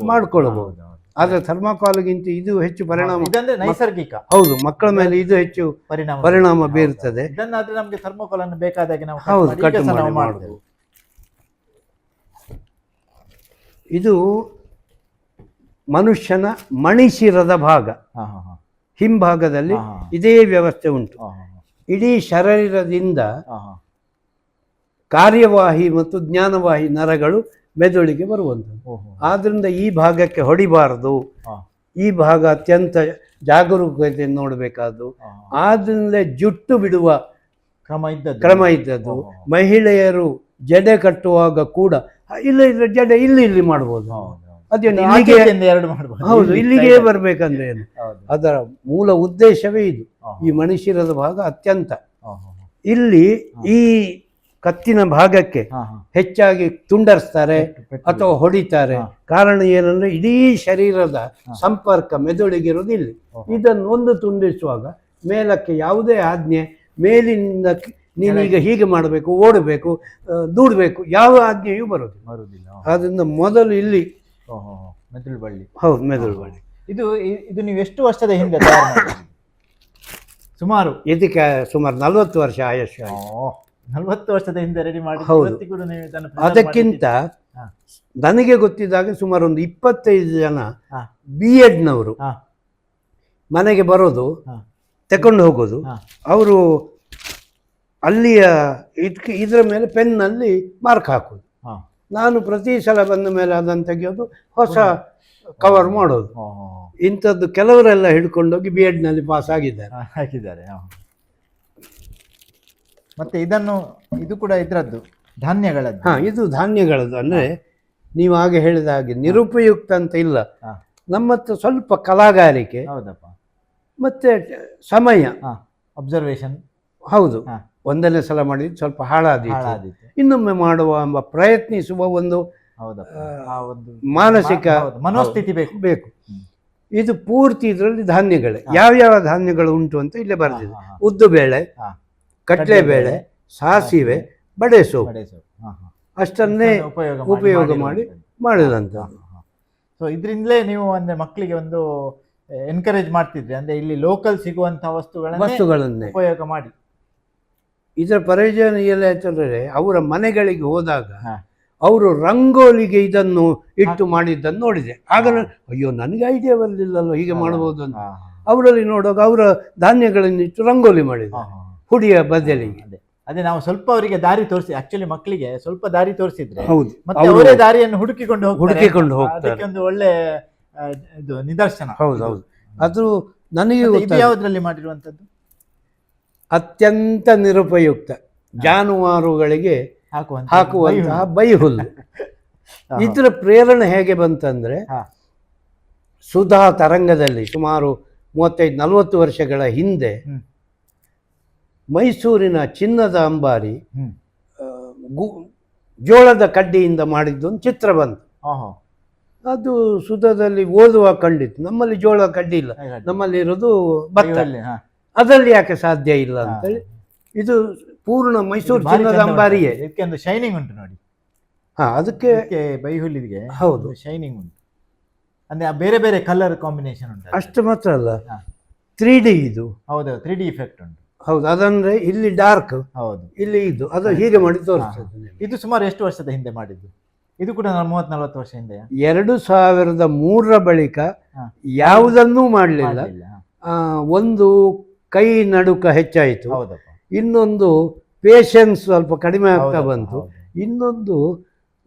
ಮಾಡ್ಕೊಳ್ಬಹುದು. ಆದ್ರೆ ಥರ್ಮಾಕಾಲ್ಗಿಂತ ಇದು ಹೆಚ್ಚು ಪರಿಣಾಮ, ನೈಸರ್ಗಿಕ. ಹೌದು, ಮಕ್ಕಳ ಮೇಲೆ ಇದು ಹೆಚ್ಚು ಪರಿಣಾಮ ಬೀರುತ್ತದೆ. ನಮಗೆ ಥರ್ಮಾಕಾಲ್ ಅನ್ನು ಬೇಕಾದಾಗೆ ನಾವು ಹೌದು ಕಟ್ ಮಾಡಬಹುದು. ಇದು ಮನುಷ್ಯನ ಮಣಿಶಿರದ ಭಾಗ. ಹಿಂಭಾಗದಲ್ಲಿ ಇದೇ ವ್ಯವಸ್ಥೆ ಉಂಟು. ಇಡೀ ಶರೀರದಿಂದ ಕಾರ್ಯವಾಹಿ ಮತ್ತು ಜ್ಞಾನವಾಹಿ ನರಗಳು ಮೆದುಳಿಗೆ ಬರುವಂಥದ್ದು. ಆದ್ರಿಂದ ಈ ಭಾಗಕ್ಕೆ ಹೊಡಿಬಾರದು, ಈ ಭಾಗ ಅತ್ಯಂತ ಜಾಗರೂಕತೆಯನ್ನು ನೋಡಬೇಕಾದ್ದು. ಆದ್ರಿಂದಲೇ ಜುಟ್ಟು ಬಿಡುವ ಕ್ರಮ ಇದ್ದದ್ದು. ಮಹಿಳೆಯರು ಜಡೆ ಕಟ್ಟುವಾಗ ಕೂಡ ಇಲ್ಲ ಜಡೆ ಇಲ್ಲಿ ಮಾಡ್ಬೋದು. ಅದೇನು ಹೌದು, ಇಲ್ಲಿಗೆ ಬರ್ಬೇಕಂದ್ರೆ ಏನು, ಅದರ ಮೂಲ ಉದ್ದೇಶವೇ ಇದು. ಈ ಮನುಷ್ಯರದ ಭಾಗ ಅತ್ಯಂತ ಇಲ್ಲಿ ಈ ಕತ್ತಿನ ಭಾಗಕ್ಕೆ ಹೆಚ್ಚಾಗಿ ತುಂಡರಿಸ್ತಾರೆ ಅಥವಾ ಹೊಡಿತಾರೆ. ಕಾರಣ ಏನಂದ್ರೆ ಇಡೀ ಶರೀರದ ಸಂಪರ್ಕ ಮೆದುಳಿಗಿರೋದು ಇಲ್ಲಿ. ಇದನ್ನು ಒಂದು ತುಂಡಿಸುವಾಗ ಮೇಲಕ್ಕೆ ಯಾವುದೇ ಆಜ್ಞೆ, ಮೇಲಿನಿಂದ ನೀನೀಗ ಹೀಗೆ ಮಾಡಬೇಕು, ಓಡಬೇಕು, ದೂಡಬೇಕು, ಯಾವ ಆಜ್ಞೆಯೂ ಬರುವುದಿಲ್ಲ. ಅದರಿಂದ ಮೊದಲು ಇಲ್ಲಿ ಮೆದುಳು ಬಳ್ಳಿ. ಹೌದು, ಮೆದುಳು ಬಳ್ಳಿ. ಇದು ನೀವು ಎಷ್ಟು ವರ್ಷದ ಹಿಂದೆ ಸುಮಾರು? ಇದಕ್ಕೆ ಸುಮಾರು 40 ವರ್ಷ ಆಯುಷ್ಯ. 40 ವರ್ಷದ ಹಿಂದೆ ರೆಡಿ ಮಾಡಿ. ಅದಕ್ಕಿಂತ ನನಗೆ ಗೊತ್ತಿದ್ದಾಗ ಸುಮಾರು ಒಂದು 25 ಜನ ಹಾ. B.Edನವರು ಹಾ. ಮನೆಗೆ ಬರೋದು, ಹಾ. ತಕೊಂಡು ಹೋಗೋದು. ಹಾ. ಅವರು ಅಲ್ಲಿಯ ಇದರ ಮೇಲೆ ಪೆನ್ನಲ್ಲಿ ಮಾರ್ಕ್ ಹಾಕೋದು. ಹಾ. ನಾನು ಪ್ರತಿ ಸಲ ಬಂದ ಮೇಲೆ ಅದನ್ನು ತೆಗೆಯೋದು, ಹೊಸ ಕವರ್ ಮಾಡೋದು. ಇಂಥದ್ದು ಕೆಲವರೆಲ್ಲ ಹಿಡ್ಕೊಂಡೋಗಿ B.Edನಲ್ಲಿ ಪಾಸ್ ಆಗಿದ್ದಾರೆ. ಹಾಕಿದ್ದಾರೆ. ಮತ್ತೆ ಇದು ಕೂಡ ಇದರದ್ದು ಧಾನ್ಯಗಳದ್ದು. ಇದು ಧಾನ್ಯಗಳದ್ದು. ಅಂದರೆ ನೀವು ಹಾಗೆ ಹೇಳಿದ ಹಾಗೆ ನಿರುಪಯುಕ್ತ ಅಂತ ಇಲ್ಲ. ನಮ್ಮ ಹತ್ರ ಸ್ವಲ್ಪ ಕಲಾಗಾರಿಕೆ, ಹೌದಪ್ಪ, ಮತ್ತೆ ಸಮಯ, ಅಬ್ಸರ್ವೇಷನ್. ಹೌದು, ಒಂದನೇ ಸಲ ಮಾಡಿದ್ದು ಸ್ವಲ್ಪ ಹಾಳಾದಿತ್ತು, ಇನ್ನೊಮ್ಮೆ ಮಾಡುವ ಎಂಬ ಪ್ರಯತ್ನಿಸುವ ಒಂದು ಮಾನಸಿಕ ಮನೋಸ್ಥಿತಿ ಬೇಕು. ಇದು ಪೂರ್ತಿ ಇದರಲ್ಲಿ ಧಾನ್ಯಗಳೇ, ಯಾವ್ಯಾವ ಧಾನ್ಯಗಳು ಉಂಟು ಅಂತ ಇಲ್ಲೇ ಬರೆದಿದೆ. ಉದ್ದು ಬೇಳೆ, ಕಡಲೆಬೇಳೆ, ಸಾಸಿವೆ, ಬಡೆಸೊಪ್ಪು, ಅಷ್ಟನ್ನೇ ಉಪಯೋಗ ಮಾಡಿದಂತ. ಸೊ ಇದರಿಂದಲೇ ನೀವು ಅಂದ್ರೆ ಮಕ್ಕಳಿಗೆ ಒಂದು ಎನ್ಕರೇಜ್ ಮಾಡ್ತಿದ್ರಿ, ಅಂದ್ರೆ ಇಲ್ಲಿ ಲೋಕಲ್ ಸಿಗುವಂತಹ ವಸ್ತುಗಳನ್ನೇ ಉಪಯೋಗ ಮಾಡಿ. ಇದರ ಪ್ರಯೋಜನ ಎಲ್ಲ ಯಾಕಂದ್ರೆ ಅವರ ಮನೆಗಳಿಗೆ ಹೋದಾಗ ಅವರು ರಂಗೋಲಿಗೆ ಇದನ್ನು ಇಟ್ಟು ಮಾಡಿದ್ದನ್ನು ನೋಡಿದೆ. ಆಗ ಅಯ್ಯೋ, ನನಗೆ ಐಡಿಯಾ ಬರಲಿಲ್ಲല്ലോ ಹೀಗೆ ಮಾಡಬಹುದು ಅಂತ. ಅವರಲ್ಲಿ ನೋಡುವಾಗ ಅವರ ಧಾನ್ಯಗಳನ್ನಿಟ್ಟು ರಂಗೋಲಿ ಮಾಡಿದ್ದಾರೆ ಹುಡಿಯ ಬದಲಿಗೆ. ಅದೇ ನಾವು ಸ್ವಲ್ಪ ಅವರಿಗೆ ದಾರಿ ತೋರಿಸಿ, ಆಕ್ಚುಲಿ ಮಕ್ಕಳಿಗೆ ಸ್ವಲ್ಪ ದಾರಿ ತೋರಿಸಿದ್ರೆ ಹೌದು, ಮತ್ತೆ ಅವರೇ ದಾರಿಯನ್ನು ಹುಡುಕಿಕೊಂಡು ಹೋಗ್ತಾರೆ. ಅದಕ್ಕೆ ಒಂದು ಒಳ್ಳೆ ಇದು ನಿದರ್ಶನ. ಹೌದೌದು, ಅದು ನನಗೆ ಯಾವುದ್ರಲ್ಲಿ ಮಾಡಿರುವಂತದ್ದು ಅತ್ಯಂತ ನಿರುಪಯುಕ್ತ ಜಾನುವಾರುಗಳಿಗೆ ಹಾಕುವಂತಹ ಬೈಹುಲ್ಲು. ಇದರ ಪ್ರೇರಣೆ ಹೇಗೆ ಬಂತಂದ್ರೆ, ಸುಧಾ ತರಂಗದಲ್ಲಿ ಸುಮಾರು 35-40 ವರ್ಷಗಳ ಹಿಂದೆ ಮೈಸೂರಿನ ಚಿನ್ನದ ಅಂಬಾರಿ ಜೋಳದ ಕಡ್ಡಿಯಿಂದ ಮಾಡಿದ್ದು ಒಂದು ಚಿತ್ರ ಬಂತು. ಅದು ಸುಧಾದಲ್ಲಿ ಓದುವ ಕಂಡಿತ್ತು. ನಮ್ಮಲ್ಲಿ ಜೋಳ ಕಡ್ಡಿ ಇಲ್ಲ, ನಮ್ಮಲ್ಲಿ ಇರೋದು ಭತ್ತ, ಅದರಲ್ಲಿ ಯಾಕೆ ಸಾಧ್ಯ ಇಲ್ಲ ಅಂತೇಳಿ ಇದು ಪೂರ್ಣ ಮೈಸೂರು ಚಿನ್ನದ ಅಂಬಾರಿಯೇ. ಇದಕ್ಕೆ ಶೈನಿಂಗ್ ಉಂಟು ನೋಡಿ. ಅದಕ್ಕೆ ಬೈಹುಲ್ಲಿಗೆ ಹೌದು ಶೈನಿಂಗ್ ಉಂಟು, ಅಂದ್ರೆ ಬೇರೆ ಬೇರೆ ಕಲರ್ ಕಾಂಬಿನೇಷನ್ ಉಂಟು. ಅಷ್ಟು ಮಾತ್ರ ಅಲ್ಲ, 3D ಇದು. ಹೌದು, 3D ಇಫೆಕ್ಟ್ ಉಂಟು. ಹೌದು, ಅದಂದ್ರೆ ಇಲ್ಲಿ ಡಾರ್ಕ್, ಹೌದು, ಇಲ್ಲಿ ಇದು, ಅದು ಹೀಗೆ ಮಾಡಿ ತೋರಿಸ್ತದೆ. ಇದು ಸುಮಾರು ಎಷ್ಟು ವರ್ಷದ ಹಿಂದೆ ಮಾಡಿದ್ದು? ಇದು ಕೂಡ 30-40 ವರ್ಷ ಹಿಂದೆ. 2003ರ ಬಳಿಕ ಯಾವುದನ್ನೂ ಮಾಡಲಿಲ್ಲ. ಒಂದು ಕೈ ನಡುಕ ಹೆಚ್ಚಾಯಿತು, ಇನ್ನೊಂದು ಪೇಷನ್ಸ್ ಸ್ವಲ್ಪ ಕಡಿಮೆ ಆಗ್ತಾ ಬಂತು, ಇನ್ನೊಂದು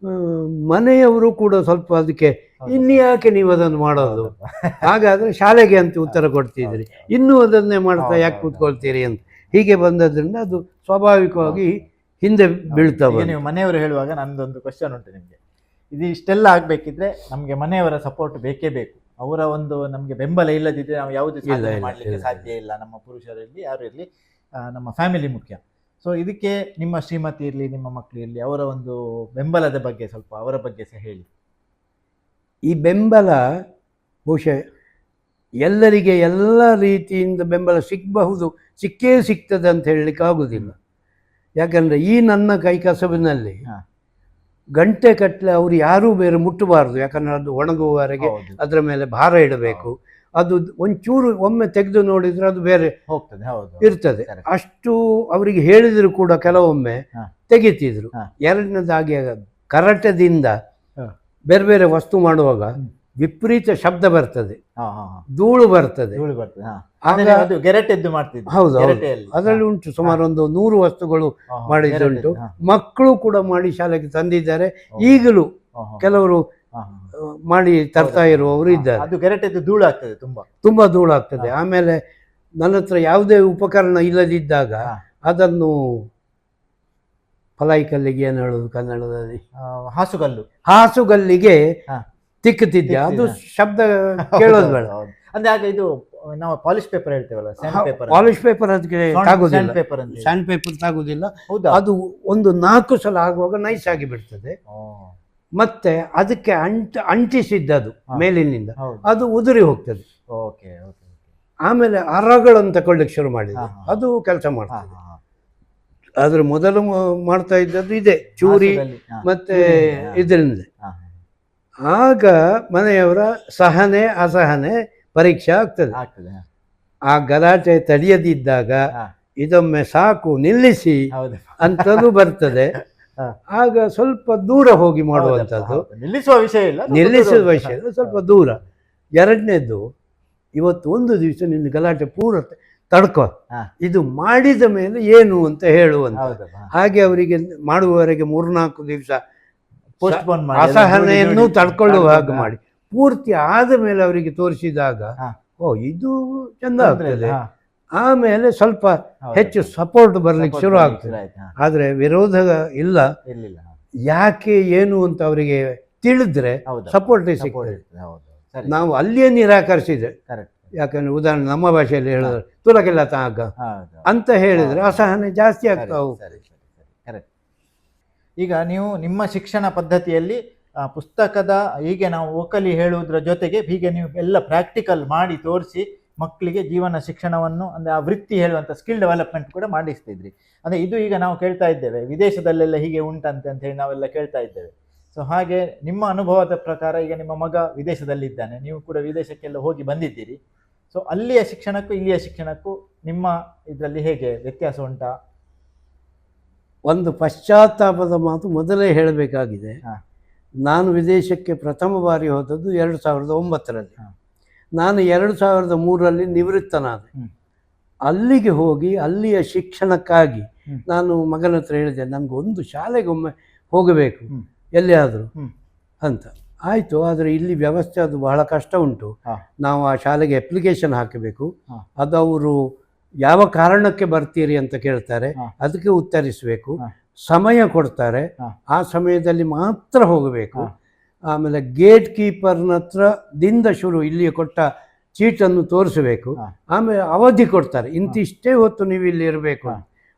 ಮನೆಯವರು ಕೂಡ ಸ್ವಲ್ಪ ಅದಕ್ಕೆ ಇನ್ಯಾಕೆ ನೀವು ಅದನ್ನು ಮಾಡೋದು, ಹಾಗಾದ್ರೆ ಶಾಲೆಗೆ ಅಂತ ಉತ್ತರ ಕೊಡ್ತಿದ್ರಿ, ಇನ್ನೂ ಅದನ್ನೇ ಮಾಡ್ತಾ ಯಾಕೆ ಕೂತ್ಕೊಳ್ತೀರಿ ಅಂತ ಹೀಗೆ ಬಂದದ್ರಿಂದ ಅದು ಸ್ವಾಭಾವಿಕವಾಗಿ ಹಿಂದೆ ಬೀಳ್ತಾ ಬಂತು. ನೀವು ಮನೆಯವರು ಹೇಳುವಾಗ ನನ್ನದೊಂದು ಕ್ವಶನ್ ಉಂಟು ನಿಮಗೆ. ಇದು ಇಷ್ಟೆಲ್ಲ ಆಗ್ಬೇಕಿದ್ರೆ ನಮಗೆ ಮನೆಯವರ ಸಪೋರ್ಟ್ ಬೇಕೇ ಬೇಕು. ಅವರ ಒಂದು ನಮಗೆ ಬೆಂಬಲ ಇಲ್ಲದಿದ್ದರೆ ನಾವು ಯಾವುದೇ ಸಾಧನೆ ಮಾಡಲಿಕ್ಕೆ ಸಾಧ್ಯ ಇಲ್ಲ. ನಮ್ಮ ಪುರುಷರಲ್ಲಿ ಯಾರು ಇರಲಿ, ನಮ್ಮ ಫ್ಯಾಮಿಲಿ ಮುಖ್ಯ. ಸೊ ಇದಕ್ಕೆ ನಿಮ್ಮ ಶ್ರೀಮತಿ ಇರಲಿ, ನಿಮ್ಮ ಮಕ್ಕಳು ಇರಲಿ, ಅವರ ಒಂದು ಬೆಂಬಲದ ಬಗ್ಗೆ ಸ್ವಲ್ಪ ಅವರ ಬಗ್ಗೆ ಸಹ ಹೇಳಿ. ಈ ಬೆಂಬಲ ಬಹುಶಃ ಎಲ್ಲರಿಗೆ ಎಲ್ಲ ರೀತಿಯಿಂದ ಬೆಂಬಲ ಸಿಕ್ಕೇ ಸಿಗ್ತದೆ ಅಂತ ಹೇಳಲಿಕ್ಕೆ ಆಗುವುದಿಲ್ಲ. ಯಾಕಂದರೆ ಈ ನನ್ನ ಕೈ ಕಸಬಿನಲ್ಲಿ ಗಂಟೆ ಕಟ್ಟಲೆ ಅವರು ಯಾರೂ ಬೇರೆ ಮುಟ್ಟಬಾರ್ದು. ಯಾಕಂದರೆ ಅದು ಒಣಗುವವರೆಗೆ ಅದರ ಮೇಲೆ ಭಾರ ಇಡಬೇಕು. ಅದು ಒಂಚೂರು ಒಮ್ಮೆ ತೆಗೆದು ನೋಡಿದರೆ ಅದು ಬೇರೆ ಹೋಗ್ತದೆ, ಇರ್ತದೆ. ಅಷ್ಟು ಅವರಿಗೆ ಹೇಳಿದ್ರು ಕೂಡ ಕೆಲವೊಮ್ಮೆ ತೆಗಿತಿದ್ರು. ಎರಡನೇದಾಗಿ ಕರಟದಿಂದ ಬೇರೆ ಬೇರೆ ವಸ್ತು ಮಾಡುವಾಗ ವಿಪರೀತ ಶಬ್ದ ಬರ್ತದೆ, ಧೂಳು ಬರ್ತದೆ. ಹೌದು, ಅದರಲ್ಲಿ ಉಂಟು ಸುಮಾರು ಒಂದು 100 ವಸ್ತುಗಳು ಮಾಡಿದ್ದುಂಟು. ಮಕ್ಕಳು ಕೂಡ ಮಾಡಿ ಶಾಲೆಗೆ ತಂದಿದ್ದಾರೆ. ಈಗಲೂ ಕೆಲವರು ಮಾಡಿ ತರ್ತಾ ಇರುವವರು ಇದ್ದಾರೆ. ಅದು ಗೆರಟೆದ್ದು ಧೂಳು ಆಗ್ತದೆ, ತುಂಬಾ ಧೂಳು ಆಗ್ತದೆ. ಆಮೇಲೆ ನನ್ನ ಹತ್ರ ಯಾವುದೇ ಉಪಕರಣ ಇಲ್ಲದಿದ್ದಾಗ ಅದನ್ನು ಪಲಾಯಿಕಲ್ಲಿಗೆ ಏನು ಹೇಳೋದು ಕನ್ನಡದಲ್ಲಿ, ಹಾಸುಗಲ್ಲಿಗೆ ತಿಕ್ಕುತ್ತಿದ್ದೆ. ಅದು ಶಬ್ದ ಕೇಳೋದು ಬೇಡ. ಅಂದ್ರೆ ಆಗ ಇದು ನಾವು ಪಾಲಿಶ್ ಪೇಪರ್ ಹೇಳ್ತೇವಲ್ಲ, ಪಾಲಿಶ್ ಪೇಪರ್ ಅದಕ್ಕೆ ತಾಗುದಿಲ್ಲ, ಸ್ಯಾಂಡ್ ಪೇಪರ್ ತಾಗುದಿಲ್ಲ. ಅದು ಒಂದು 4 ಸಲ ಆಗುವಾಗ ನೈಸ್ ಆಗಿ ಬಿಡ್ತದೆ. ಮತ್ತೆ ಅದಕ್ಕೆ ಅಂಟಿಸಿದ್ದದು ಮೇಲಿನಿಂದ ಅದು ಉದುರಿ ಹೋಗ್ತದೆ. ಆಮೇಲೆ ಅರಗಳನ್ನು ತಗೊಳ್ಳಿಕ್ಕೆ ಶುರು ಮಾಡಿದೆ, ಅದು ಕೆಲಸ ಮಾಡ್ತದೆ. ಆದ್ರೆ ಮೊದಲು ಮಾಡ್ತಾ ಇದ್ದದ್ದು ಇದೆ, ಚೂರಿ ಮತ್ತೆ ಇದರಿಂದ. ಆಗ ಮನೆಯವರ ಸಹನೆ ಅಸಹನೆ ಪರೀಕ್ಷೆ ಆಗ್ತದೆ. ಆ ಗಲಾಟೆ ತಡೆಯದಿದ್ದಾಗ ಇದೊಮ್ಮೆ ಸಾಕು ನಿಲ್ಲಿಸಿ ಅಂತಲೂ ಬರ್ತದೆ. ಆಗ ಸ್ವಲ್ಪ ದೂರ ಹೋಗಿ ಮಾಡುವಂಥದ್ದು, ನಿಲ್ಲಿಸುವ ವಿಷಯ ಇಲ್ಲ, ನಿಲ್ಲಿಸುವ ವಿಷಯ ಇಲ್ಲ, ಸ್ವಲ್ಪ ದೂರ. ಎರಡನೇದು, ಇವತ್ತು ಒಂದು ದಿವಸ ನಿನ್ನ ಗಲಾಟೆ ಪೂರ ತಡ್ಕೊ, ಇದು ಮಾಡಿದ ಮೇಲೆ ಏನು ಅಂತ ಹೇಳುವಂತ. ಹಾಗೆ ಅವರಿಗೆ ಮಾಡುವವರೆಗೆ 3-4 ದಿವಸ ಅಸಹನೆಯನ್ನು ತಡ್ಕೊಳ್ಳುವ ಹಾಗೆ ಮಾಡಿ, ಪೂರ್ತಿ ಆದ ಮೇಲೆ ಅವರಿಗೆ ತೋರಿಸಿದಾಗ ಓ ಇದು ಚಂದ ಆಗ್ತದೆ, ಆಮೇಲೆ ಸ್ವಲ್ಪ ಹೆಚ್ಚು ಸಪೋರ್ಟ್ ಬರ್ಲಿಕ್ಕೆ ಶುರು ಆಗ್ತದೆ. ಆದ್ರೆ ವಿರೋಧ ಇಲ್ಲ, ಯಾಕೆ ಏನು ಅಂತ ಅವರಿಗೆ ತಿಳಿದ್ರೆ ಸಪೋರ್ಟ್ ಸಿಗ್ತದೆ. ನಾವು ಅಲ್ಲಿಯೇ ನಿರಾಕರಿಸಿದ್ರೆ, ಯಾಕಂದ್ರೆ ಉದಾಹರಣೆ ನಮ್ಮ ಭಾಷೆಯಲ್ಲಿ ಹೇಳಿದ್ರೆ ತುಲಕೆಲ್ಲ ತಾಗ ಅಂತ ಹೇಳಿದ್ರೆ ಅಸಹನೆ ಜಾಸ್ತಿ ಆಗ್ತಾ ಹೋಗ್ತದೆ. ಈಗ ನೀವು ನಿಮ್ಮ ಶಿಕ್ಷಣ ಪದ್ಧತಿಯಲ್ಲಿ ಪುಸ್ತಕದ ಹೀಗೆ ನಾವು ಓಕಲಿ ಹೇಳುವುದರ ಜೊತೆಗೆ ಹೀಗೆ ನೀವು ಎಲ್ಲ ಪ್ರಾಕ್ಟಿಕಲ್ ಮಾಡಿ ತೋರಿಸಿ ಮಕ್ಕಳಿಗೆ ಜೀವನ ಶಿಕ್ಷಣವನ್ನು ಅಂದರೆ ಆ ವೃತ್ತಿ ಹೇಳುವಂಥ ಸ್ಕಿಲ್ ಡೆವಲಪ್ಮೆಂಟ್ ಕೂಡ ಮಾಡಿಸ್ತಿದ್ರಿ. ಅಂದರೆ ಇದು ಈಗ ನಾವು ಕೇಳ್ತಾ ಇದ್ದೇವೆ, ವಿದೇಶದಲ್ಲೆಲ್ಲ ಹೀಗೆ ಉಂಟಂತೆ ಅಂತ ಹೇಳಿ ನಾವೆಲ್ಲ ಕೇಳ್ತಾ ಇದ್ದೇವೆ. ಸೊ ಹಾಗೆ ನಿಮ್ಮ ಅನುಭವದ ಪ್ರಕಾರ ಈಗ ನಿಮ್ಮ ಮಗ ವಿದೇಶದಲ್ಲಿದ್ದಾನೆ, ನೀವು ಕೂಡ ವಿದೇಶಕ್ಕೆಲ್ಲ ಹೋಗಿ ಬಂದಿದ್ದೀರಿ. ಸೊ ಅಲ್ಲಿಯ ಶಿಕ್ಷಣಕ್ಕೂ ಇಲ್ಲಿಯ ಶಿಕ್ಷಣಕ್ಕೂ ನಿಮ್ಮ ಇದರಲ್ಲಿ ಹೇಗೆ ವ್ಯತ್ಯಾಸ ಉಂಟಾ? ಒಂದು ಪಶ್ಚಾತ್ತಾಪದ ಮಾತು ಮೊದಲೇ ಹೇಳಬೇಕಾಗಿದೆ. ನಾನು ವಿದೇಶಕ್ಕೆ ಪ್ರಥಮ ಬಾರಿ ಹೋದದ್ದು 2009ರಲ್ಲಿ. ನಾನು 2003ರಲ್ಲಿ ನಿವೃತ್ತನಾದೆ. ಅಲ್ಲಿಗೆ ಹೋಗಿ ಅಲ್ಲಿಯ ಶಿಕ್ಷಣಕ್ಕಾಗಿ ನಾನು ಮಗನ ಹತ್ರ ಹೇಳಿದೆ, ನನಗೊಂದು ಶಾಲೆಗೊಮ್ಮೆ ಹೋಗಬೇಕು ಎಲ್ಲಿಯಾದರೂ ಅಂತ. ಆಯಿತು, ಆದರೆ ಇಲ್ಲಿ ವ್ಯವಸ್ಥೆ ಅದು ಬಹಳ ಕಷ್ಟ ಉಂಟು. ನಾವು ಆ ಶಾಲೆಗೆ ಅಪ್ಲಿಕೇಶನ್ ಹಾಕಬೇಕು, ಅದು ಅವರು ಯಾವ ಕಾರಣಕ್ಕೆ ಬರ್ತೀರಿ ಅಂತ ಕೇಳ್ತಾರೆ, ಅದಕ್ಕೆ ಉತ್ತರಿಸಬೇಕು, ಸಮಯ ಕೊಡ್ತಾರೆ, ಆ ಸಮಯದಲ್ಲಿ ಮಾತ್ರ ಹೋಗಬೇಕು. ಆಮೇಲೆ ಗೇಟ್ ಕೀಪರ್ನ ಹತ್ರ ದಿಂದ ಶುರು ಇಲ್ಲಿಯ ಕೊಟ್ಟ ಚೀಟನ್ನು ತೋರಿಸಬೇಕು. ಆಮೇಲೆ ಅವಧಿ ಕೊಡ್ತಾರೆ, ಇಂತಿಷ್ಟೇ ಹೊತ್ತು ನೀವು ಇಲ್ಲಿ ಇರಬೇಕು,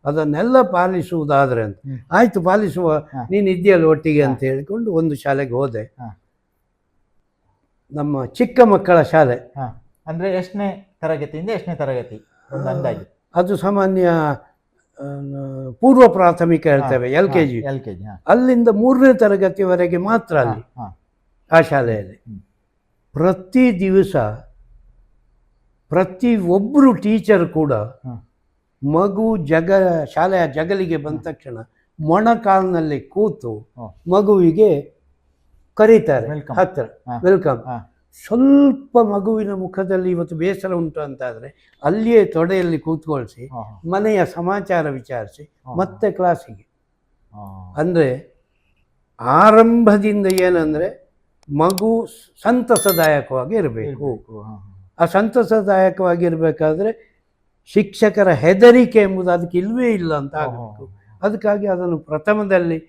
ಅದನ್ನೆಲ್ಲ ಪಾಲಿಸುವುದಾದ್ರೆ ಅಂತ. ಆಯಿತು, ಪಾಲಿಸುವ, ನೀನು ಇದೆಯಲ್ಲ ಒಟ್ಟಿಗೆ ಅಂತ ಹೇಳಿಕೊಂಡು ಒಂದು ಶಾಲೆಗೆ ಹೋದೆ. ನಮ್ಮ ಚಿಕ್ಕ ಮಕ್ಕಳ ಶಾಲೆ. ಅಂದರೆ ಎಷ್ಟನೇ ತರಗತಿಯಿಂದ ಎಷ್ಟನೇ ತರಗತಿ ಅಂದಾಜು? ಅದು ಸಾಮಾನ್ಯ ಪೂರ್ವ ಪ್ರಾಥಮಿಕ ಹೇಳ್ತೇವೆ, LKG. ಅಲ್ಲಿಂದ 3ನೇ ತರಗತಿವರೆಗೆ ಮಾತ್ರ ಅಲ್ಲಿ ಆ ಶಾಲೆಯಲ್ಲಿ. ಪ್ರತಿ ದಿವಸ ಪ್ರತಿಯೊಬ್ಬರು ಟೀಚರ್ ಕೂಡ ಮಗು ಶಾಲೆಯ ಜಗಲಿಗೆ ಬಂದ ತಕ್ಷಣ ಮೊಣಕಾಲಿನಲ್ಲಿ ಕೂತು ಮಗುವಿಗೆ ಕರೀತಾರೆ, ಹತ್ತಿರ ವೆಲ್ಕಮ್. ಸ್ವಲ್ಪ ಮಗುವಿನ ಮುಖದಲ್ಲಿ ಇವತ್ತು ಬೇಸರ ಉಂಟು ಅಂತಾದರೆ ಅಲ್ಲಿಯೇ ತೊಡೆಯಲ್ಲಿ ಕೂತ್ಕೊಳ್ಸಿ ಮನೆಯ ಸಮಾಚಾರ ವಿಚಾರಿಸಿ ಮತ್ತೆ ಕ್ಲಾಸಿಗೆ. ಅಂದರೆ ಆರಂಭದಿಂದ ಏನಂದರೆ ಮಗು ಸಂತಸದಾಯಕವಾಗಿ ಇರಬೇಕು. ಆ ಸಂತಸದಾಯಕವಾಗಿರಬೇಕಾದ್ರೆ ಶಿಕ್ಷಕರ ಹೆದರಿಕೆ ಎಂಬುದು ಅದಕ್ಕೆ ಇಲ್ಲವೇ ಇಲ್ಲ ಅಂತ ಆಗಬೇಕು. ಅದಕ್ಕಾಗಿ ಅದನ್ನು ಪ್ರಥಮದಲ್ಲಿ